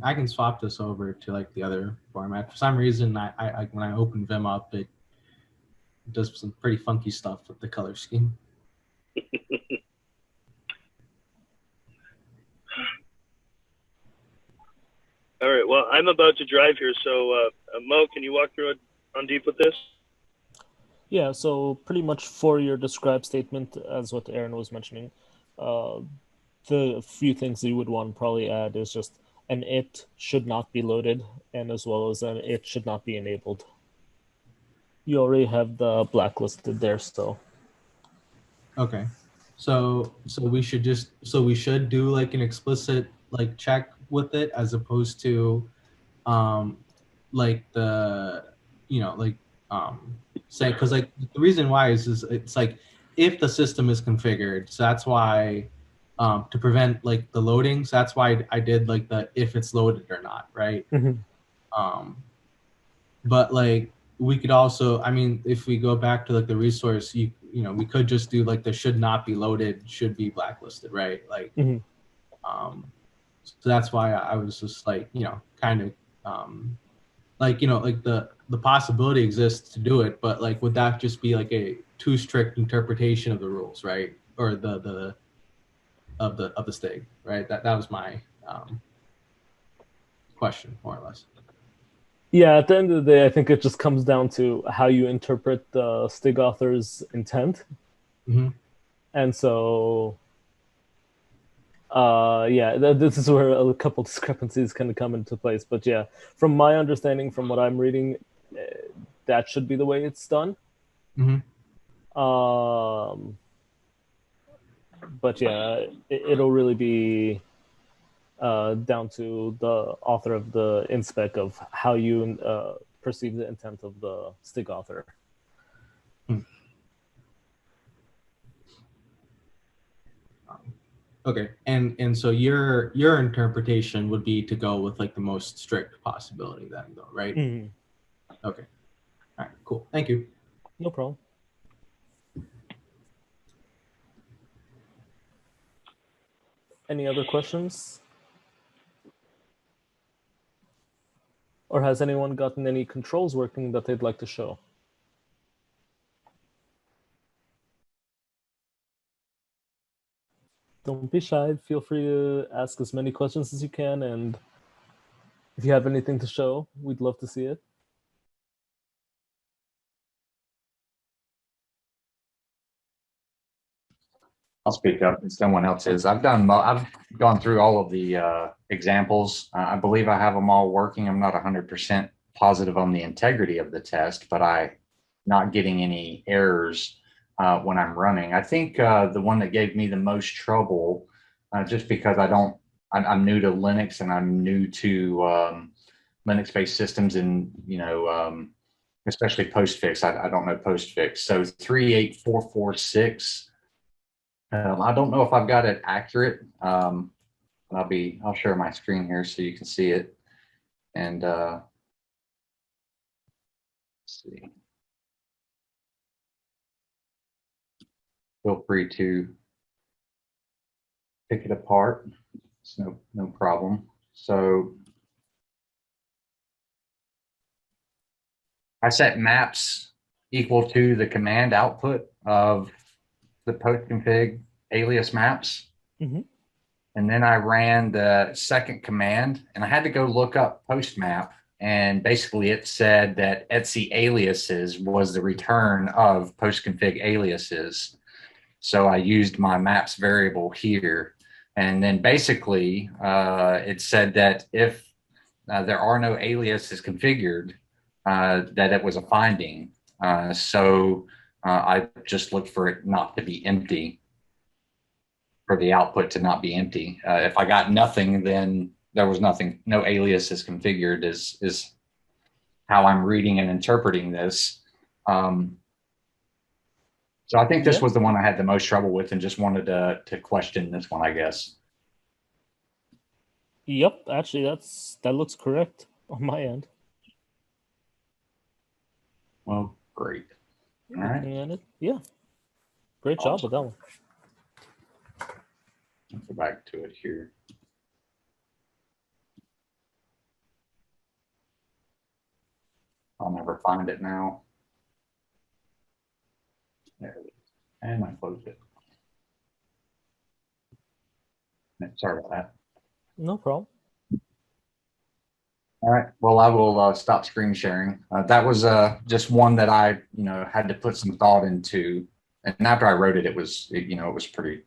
I can swap this over to like the other format. For some reason, I when I open Vim up, it does some pretty funky stuff with the color scheme. All right. Well, I'm about to drive here, so Mo, can you walk through it on deep with this? Yeah. So pretty much for your describe statement, as what Aaron was mentioning, the few things you would want to probably add is just an it should not be loaded, and as well as an it should not be enabled. You already have the blacklisted there, so. Okay. So we should do like an explicit like check with it as opposed to like the say, because like the reason why is it's like if the system is configured, so that's why to prevent like the loadings, that's why I did like the if it's loaded or not, right? But like we could also, I mean, if we go back to like the resource, you know, we could just do like the should not be loaded, should be blacklisted, right? Like, so that's why I was just like, you know, kind of like, you know, like the possibility exists to do it, but like, would that just be like a too strict interpretation of the rules, right? Or of the Stig, right? That was my question, more or less. Yeah, at the end of the day, I think it just comes down to how you interpret the Stig author's intent. And so, yeah, this is where a couple discrepancies kind of come into place. But yeah, from my understanding, from what I'm reading, that should be the way it's done. But yeah, it'll really be down to the author of the InSpec of how you perceive the intent of the Stig author. Okay, and so your interpretation would be to go with like the most strict possibility then, though, right? Okay, all right, cool. Thank you. No problem. Any other questions? Or has anyone gotten any controls working that they'd like to show? Don't be shy. Feel free to ask as many questions as you can. And if you have anything to show, we'd love to see it. I'll speak up if someone else is. I've gone through all of the examples. I believe I have them all working. I'm not 100% positive on the integrity of the test, but I'm not getting any errors when I'm running. I think the one that gave me the most trouble, just because I'm new to Linux and I'm new to Linux-based systems, and you know, especially postfix. I don't know postfix. So 38446. I don't know if I've got it accurate. I'll share my screen here so you can see it. And let's see. Feel free to pick it apart. It's no problem. So I set maps equal to the command output of the postconfig alias maps. And then I ran the second command, and I had to go look up postmap, and basically it said that etc aliases was the return of postconfig aliases. So I used my maps variable here, and then basically it said that if there are no aliases configured, that it was a finding. So I just looked for it not to be empty, for the output to not be empty. If I got nothing, then there was nothing, no alias is configured is how I'm reading and interpreting this. So I think this was the one I had the most trouble with and just wanted to question this one, I guess. Yep, actually that looks correct on my end. Well, great. All right. And yeah, great job with that one. Let's go back to it here. I'll never find it now. There it is. And I closed it. Sorry about that. No problem. All right. Well, I will stop screen sharing. That was just one that I, had to put some thought into. And after I wrote it, it was pretty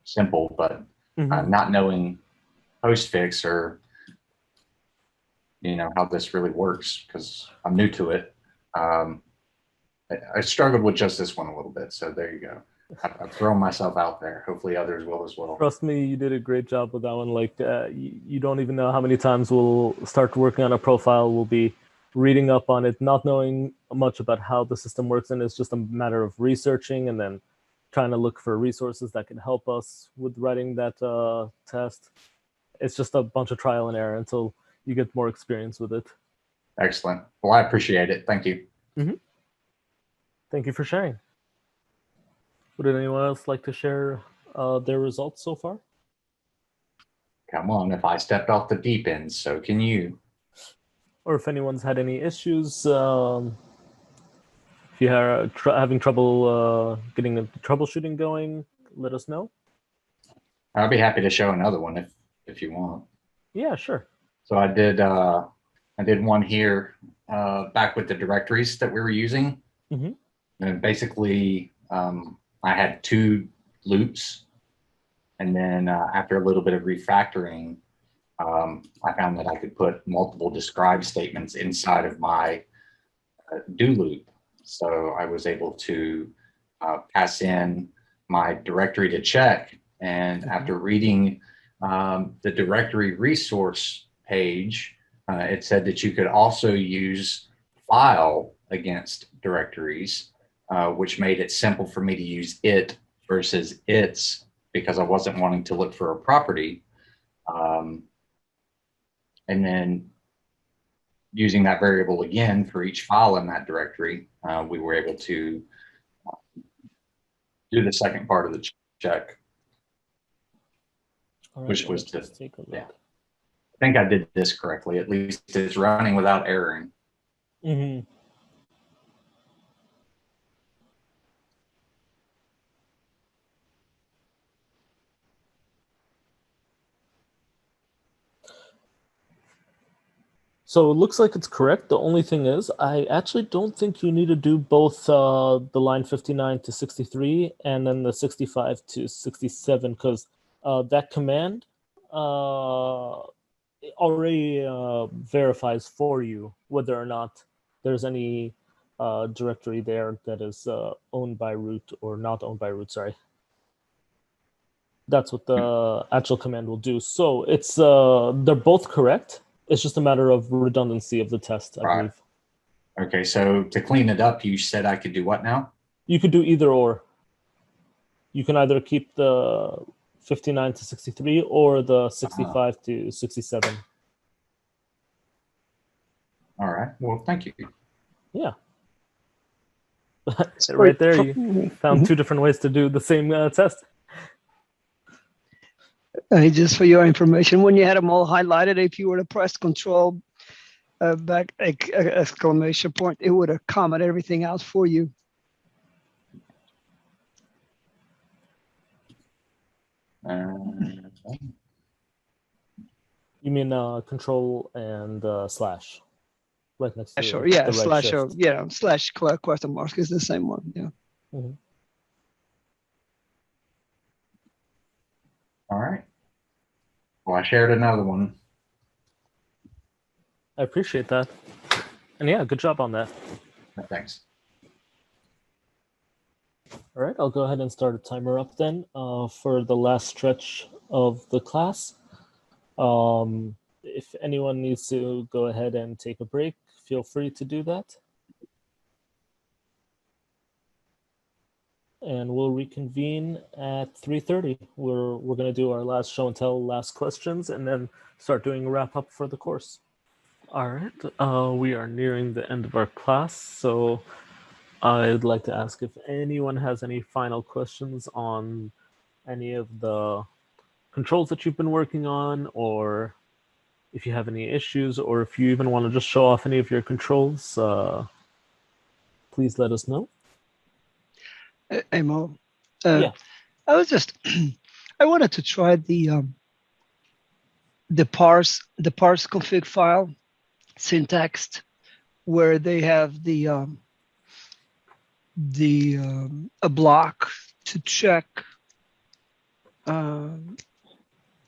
simple. But not knowing postfix or how this really works, because I'm new to it, I struggled with just this one a little bit. So there you go. I've thrown myself out there. Hopefully others will as well. Trust me, you did a great job with that one. Like you don't even know how many times we'll start working on a profile, we'll be reading up on it, not knowing much about how the system works, and it's just a matter of researching and then trying to look for resources that can help us with writing that test. It's just a bunch of trial and error until you get more experience with it. Excellent. Well, I appreciate it. Thank you. Thank you for sharing. Would anyone else like to share their results so far? Come on, if I stepped off the deep end, so can you. Or if anyone's had any issues, if you are having trouble getting the troubleshooting going, let us know. I'll be happy to show another one if you want. Yeah, sure. So I did one here back with the directories that we were using. And basically, I had 2 loops, and then after a little bit of refactoring, I found that I could put multiple describe statements inside of my do loop. So I was able to pass in my directory to check, and after reading the directory resource page, it said that you could also use file against directories, which made it simple for me to use it versus its, because I wasn't wanting to look for a property. And then using that variable again for each file in that directory, we were able to do the second part of the check, which was to, I think I did this correctly. At least it's running without erroring. So it looks like it's correct. The only thing is, I actually don't think you need to do both the line 59 to 63 and then the 65 to 67, because that command already verifies for you whether or not there's any directory there that is owned by root or not owned by root, sorry. That's what the actual command will do. So it's they're both correct. It's just a matter of redundancy of the test, I believe. Okay, so to clean it up, you said I could do what now? You could do either or. You can either keep the 59 to 63 or the 65 to 67. All right, well, thank you. Yeah. Right there, you found 2 different ways to do the same test. Just for your information, when you had them all highlighted, if you were to press Control back exclamation point, it would have commented everything else for you. You mean Control and slash, right next to Sure, the yeah, right slash, shift. yeah, slash question mark is the same one, yeah. All right. Well, I shared another one. I appreciate that. And yeah, good job on that. Thanks. All right, I'll go ahead and start a timer up then for the last stretch of the class. If anyone needs to go ahead and take a break, feel free to do that. And we'll reconvene at 3:30. We're going to do our last show and tell, last questions, and then start doing a wrap up for the course. All right, we are nearing the end of our class, so I'd like to ask if anyone has any final questions on any of the controls that you've been working on, or if you have any issues, or if you even want to just show off any of your controls, please let us know. Hey, Mo. Yeah. I was just, I wanted to try the parse config file syntax, where they have a block to check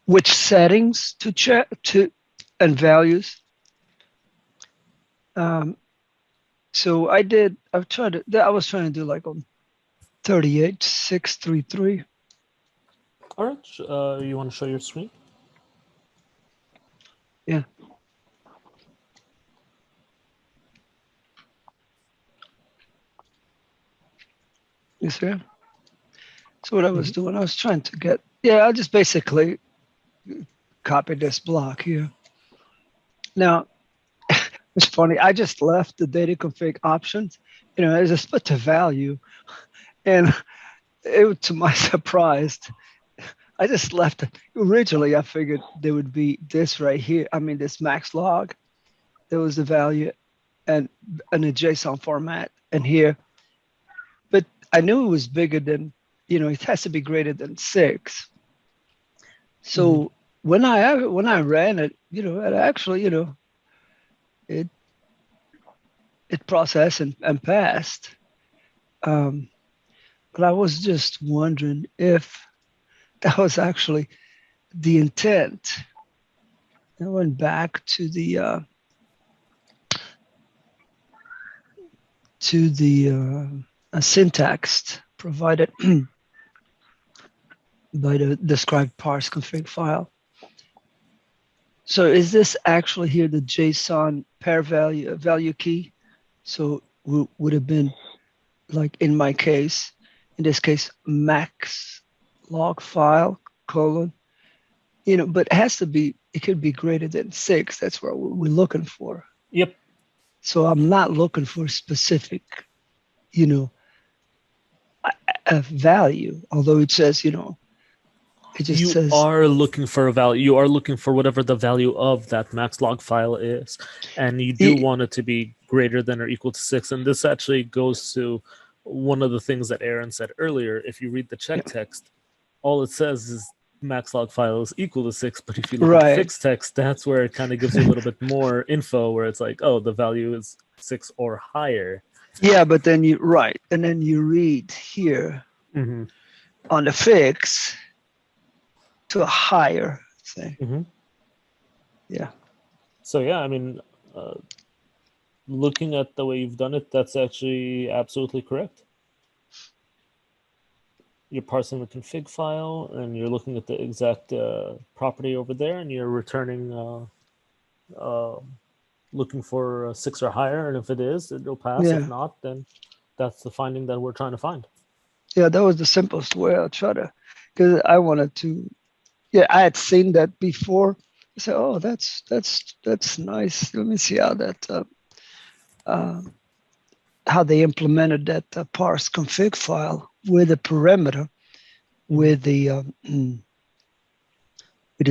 which settings to check and values. So I was trying to do like on 38.633. All right, you want to show your screen? Yeah. You see? So what I was doing, I was trying to get, I just basically copied this block here. Now, it's funny, I just left the data config options, as a split to value. And to my surprise, I just left it. Originally, I figured there would be this right here. I mean, this max log, there was the value and a JSON format and here. But I knew it was bigger than, it has to be greater than 6. So when I ran it, it actually, it processed and passed. But I was just wondering if that was actually the intent. I went back to the syntax provided by the described parse config file. So is this actually here the JSON pair value key? So would have been like in this case, max log file : but it has to be, it could be greater than 6. That's what we're looking for. Yep. So I'm not looking for a specific, a value, although it says, it just says. You are looking for a value. You are looking for whatever the value of that max log file is. And you do want it to be greater than or equal to 6. And this actually goes to one of the things that Aaron said earlier. If you read the check text, all it says is max log file is equal to 6. But if you look at fixed text, that's where it kind of gives you a little bit more info, where it's like, oh, the value is 6 or higher. Yeah, but then and then you read here on the fix to a higher thing. Yeah. So yeah, I mean, looking at the way you've done it, that's actually absolutely correct. You're parsing the config file, and you're looking at the exact property over there, and you're returning, looking for 6 or higher, and if it is, it'll pass. Yeah. If not, then that's the finding that we're trying to find. Yeah, that was the simplest way. I'll try to, because I wanted to. Yeah, I had seen that before. I said, "Oh, that's nice." Let me see how that how they implemented that parse config file with a parameter, with the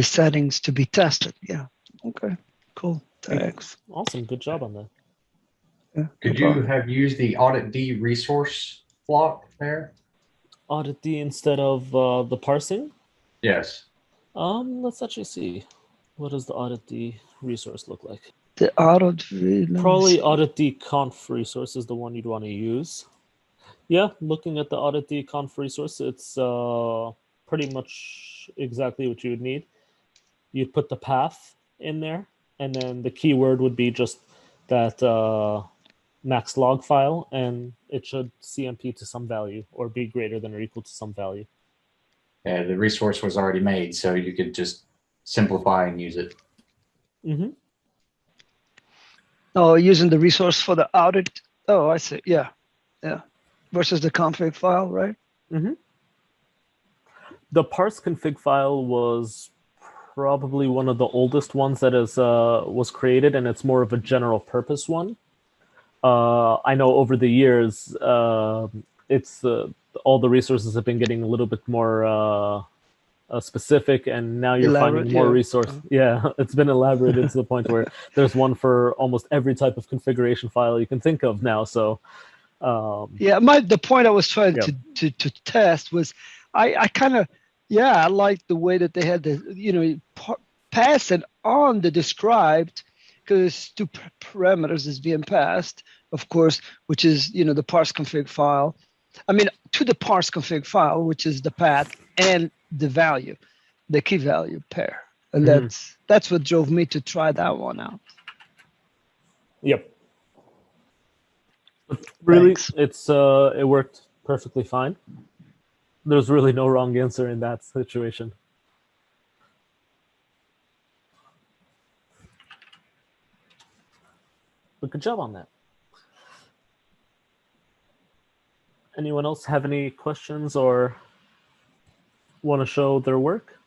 settings to be tested. Yeah. Okay. Cool. Thanks. Awesome. Good job on that. Yeah. Could you have used the Audit D resource block there? Audit D instead of the parsing? Yes. Let's actually see. What does the Audit D resource look like? The Audit D. Probably Audit D conf resource is the one you'd want to use. Yeah, looking at the Audit D conf resource, it's pretty much exactly what you would need. You'd put the path in there, and then the keyword would be just that max log file, and it should CMP to some value or be greater than or equal to some value. Yeah, the resource was already made, so you could just simplify and use it. Mm-hmm. Oh, using the resource for the audit. Oh, I see. Yeah, yeah. Versus the config file, right? Mm-hmm. The parse config file was probably one of the oldest ones that was created, and it's more of a general purpose one. I know over the years, it's all the resources have been getting a little bit more specific, and now you're Elaborate, finding more yeah. resource. Yeah, it's been elaborated to the point where there's one for almost every type of configuration file you can think of now. So, yeah, the point I was trying to test was, I kind of, yeah, I like the way that they had the pass it on the described, because two parameters is being passed, of course, which is the parse config file. I mean, to the parse config file, which is the path and the value, the key value pair, and that's what drove me to try that one out. Yep. Really, Thanks. it worked perfectly fine. There's really no wrong answer in that situation. But good job on that. Anyone else have any questions or want to show their work?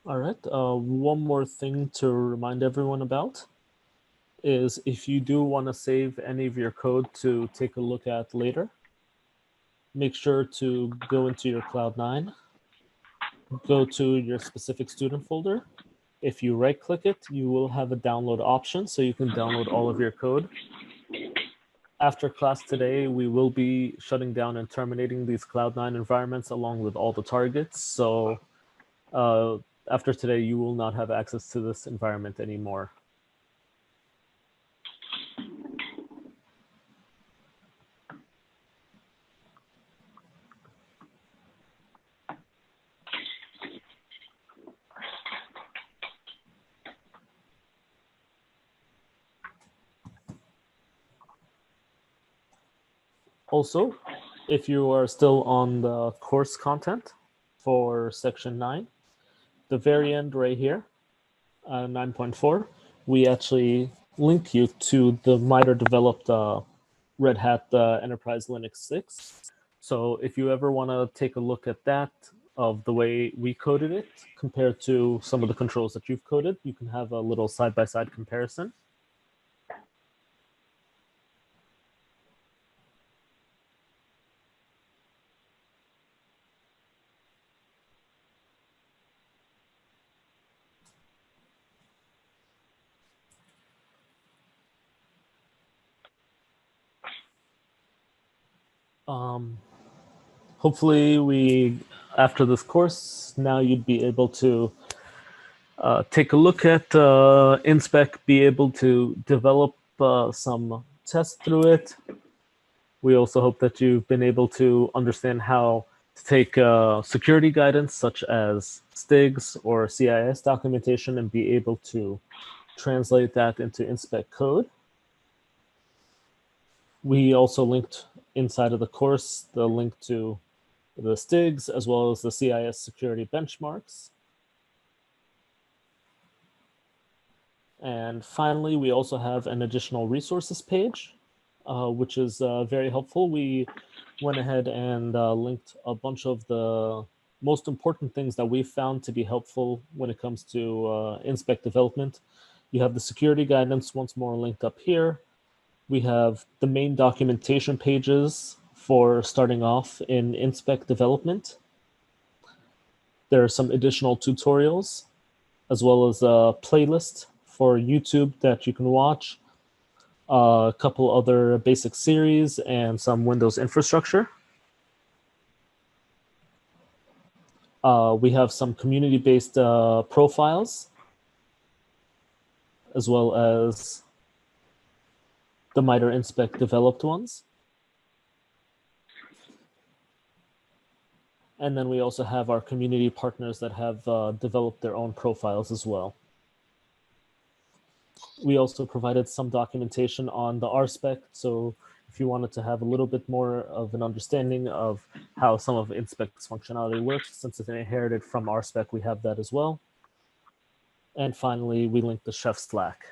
All right. One more thing to remind everyone about is if you do want to save any of your code to take a look at later, make sure to go into your Cloud9, go to your specific student folder. If you right-click it, you will have a download option, so you can download all of your code. After class today, we will be shutting down and terminating these Cloud9 environments along with all the targets. So after today, you will not have access to this environment anymore. Also, if you are still on the course content for section 9, the very end right here, 9.4, we actually link you to the MITRE developed Red Hat Enterprise Linux 6. So if you ever want to take a look at that, of the way we coded it compared to some of the controls that you've coded, you can have a little side-by-side comparison. Hopefully after this course, now you'd be able to take a look at InSpec, be able to develop some tests through it. We also hope that you've been able to understand how to take security guidance such as Stigs or CIS documentation and be able to translate that into InSpec code. We also linked inside of the course the link to the Stigs as well as the CIS security benchmarks. And finally, we also have an additional resources page, which is very helpful. We went ahead and linked a bunch of the most important things that we found to be helpful when it comes to InSpec development. You have the security guidance once more linked up here. We have the main documentation pages for starting off in InSpec development. There are some additional tutorials, as well as a playlist for YouTube that you can watch, a couple other basic series, and some Windows infrastructure. We have some community-based profiles, as well as the MITRE InSpec developed ones. And then we also have our community partners that have developed their own profiles as well. We also provided some documentation on the RSpec. So if you wanted to have a little bit more of an understanding of how some of InSpec's functionality works, since it's inherited from RSpec, we have that as well. And finally, we linked the chef Slack.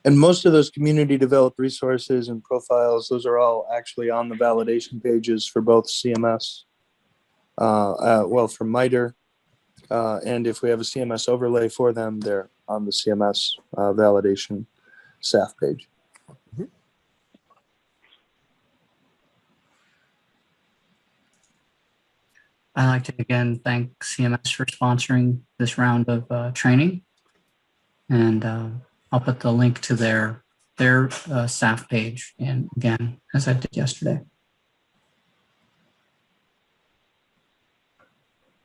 And most of those community developed resources and profiles, those are all actually on the validation pages for both CMS, well, for MITRE, and if we have a CMS overlay for them, they're on the CMS validation SAF page. I'd like to again thank CMS for sponsoring this round of training. And I'll put the link to their SAF page in again, as I did yesterday.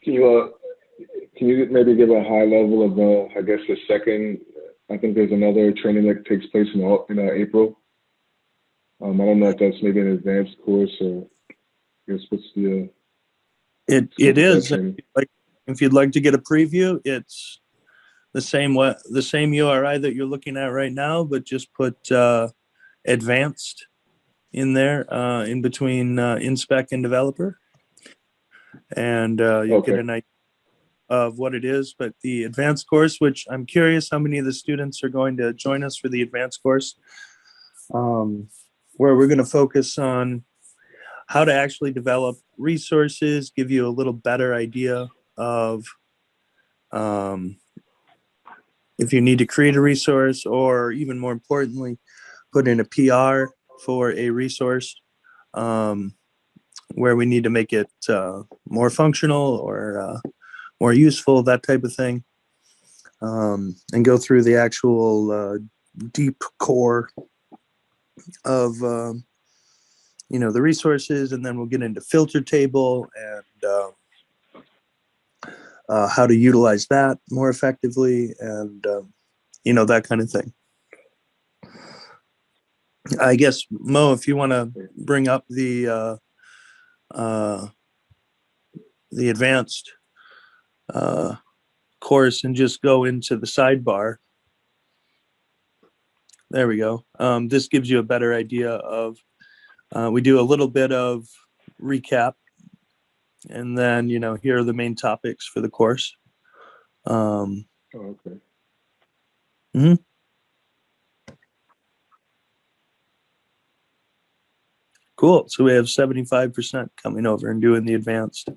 Can you maybe give a high level of, I guess, the second, I think there's another training that takes place in April. I don't know if that's maybe an advanced course or I guess what's the... It is. If you'd like to get a preview, it's the same URI that you're looking at right now, but just put advanced in there in between InSpec and developer, and you'll get an idea of what it is. But the advanced course, which I'm curious how many of the students are going to join us for the advanced course, where we're going to focus on how to actually develop resources, give you a little better idea of if you need to create a resource, or even more importantly, put in a PR for a resource where we need to make it more functional or more useful, that type of thing, and go through the actual deep core of the resources, and then we'll get into filter table and how to utilize that more effectively, and that kind of thing. I guess, Mo, if you want to bring up the advanced course and just go into the sidebar. There we go. This gives you a better idea of, we do a little bit of recap, and then, here are the main topics for the course. Okay. Mm-hmm. Cool. So we have 75% coming over and doing the advanced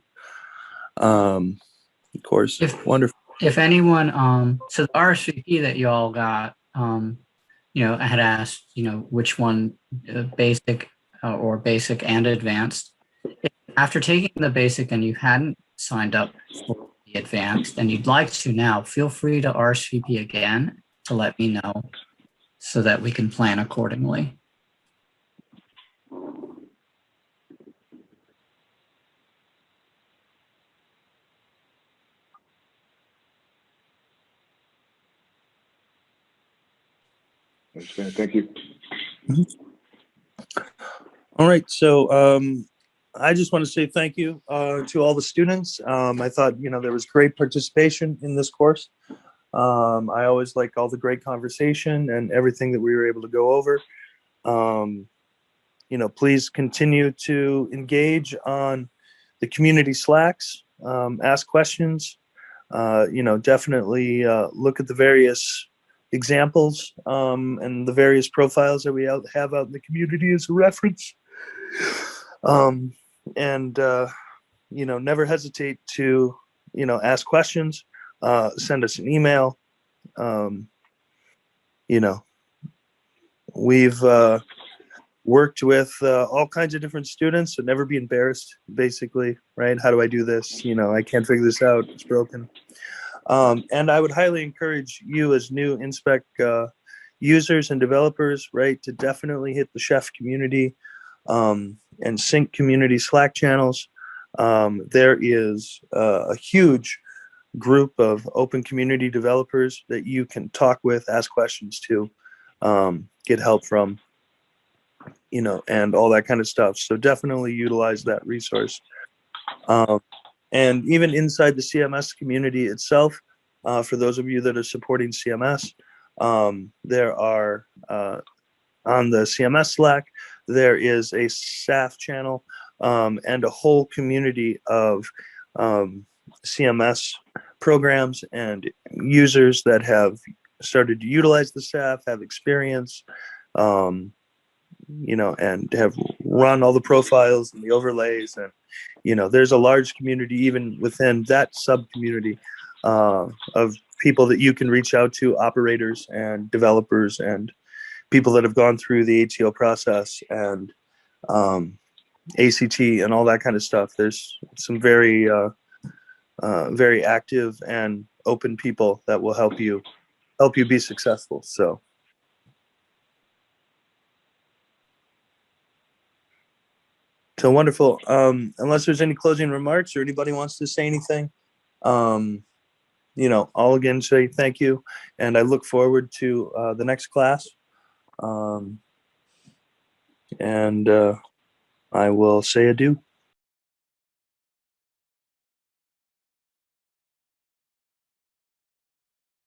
course. Wonderful. If anyone, so the RSVP that you all got, I had asked, which one, basic or basic and advanced. After taking the basic and you hadn't signed up for the advanced and you'd like to now, feel free to RSVP again to let me know so that we can plan accordingly. Thank you. Mm-hmm. All right. So I just want to say thank you to all the students. I thought, there was great participation in this course. I always like all the great conversation and everything that we were able to go over. Please continue to engage on the community Slacks, ask questions, definitely look at the various examples and the various profiles that we have out in the community as a reference. Never hesitate to, ask questions, send us an email. We've worked with all kinds of different students, so never be embarrassed, basically, right? How do I do this? I can't figure this out. It's broken. And I would highly encourage you as new InSpec users and developers, right, to definitely hit the chef community and sync community Slack channels. There is a huge group of open community developers that you can talk with, ask questions to, get help from. you know, and all that kind of stuff. So definitely utilize that resource. And even inside the CMS community itself, for those of you that are supporting CMS, there are, on the CMS Slack, there is a SAF channel and a whole community of CMS programs and users that have started to utilize the SAF, have experience, you know, and have run all the profiles and the overlays. And, you know, there's a large community even within that sub community of people that you can reach out to, operators and developers and people that have gone through the ATO process and ACT and all that kind of stuff. There's some very, very active and open people that will help you be successful. So. So wonderful. Unless there's any closing remarks or anybody wants to say anything, you know, I'll again say thank you, and I look forward to the next class. And I will say adieu.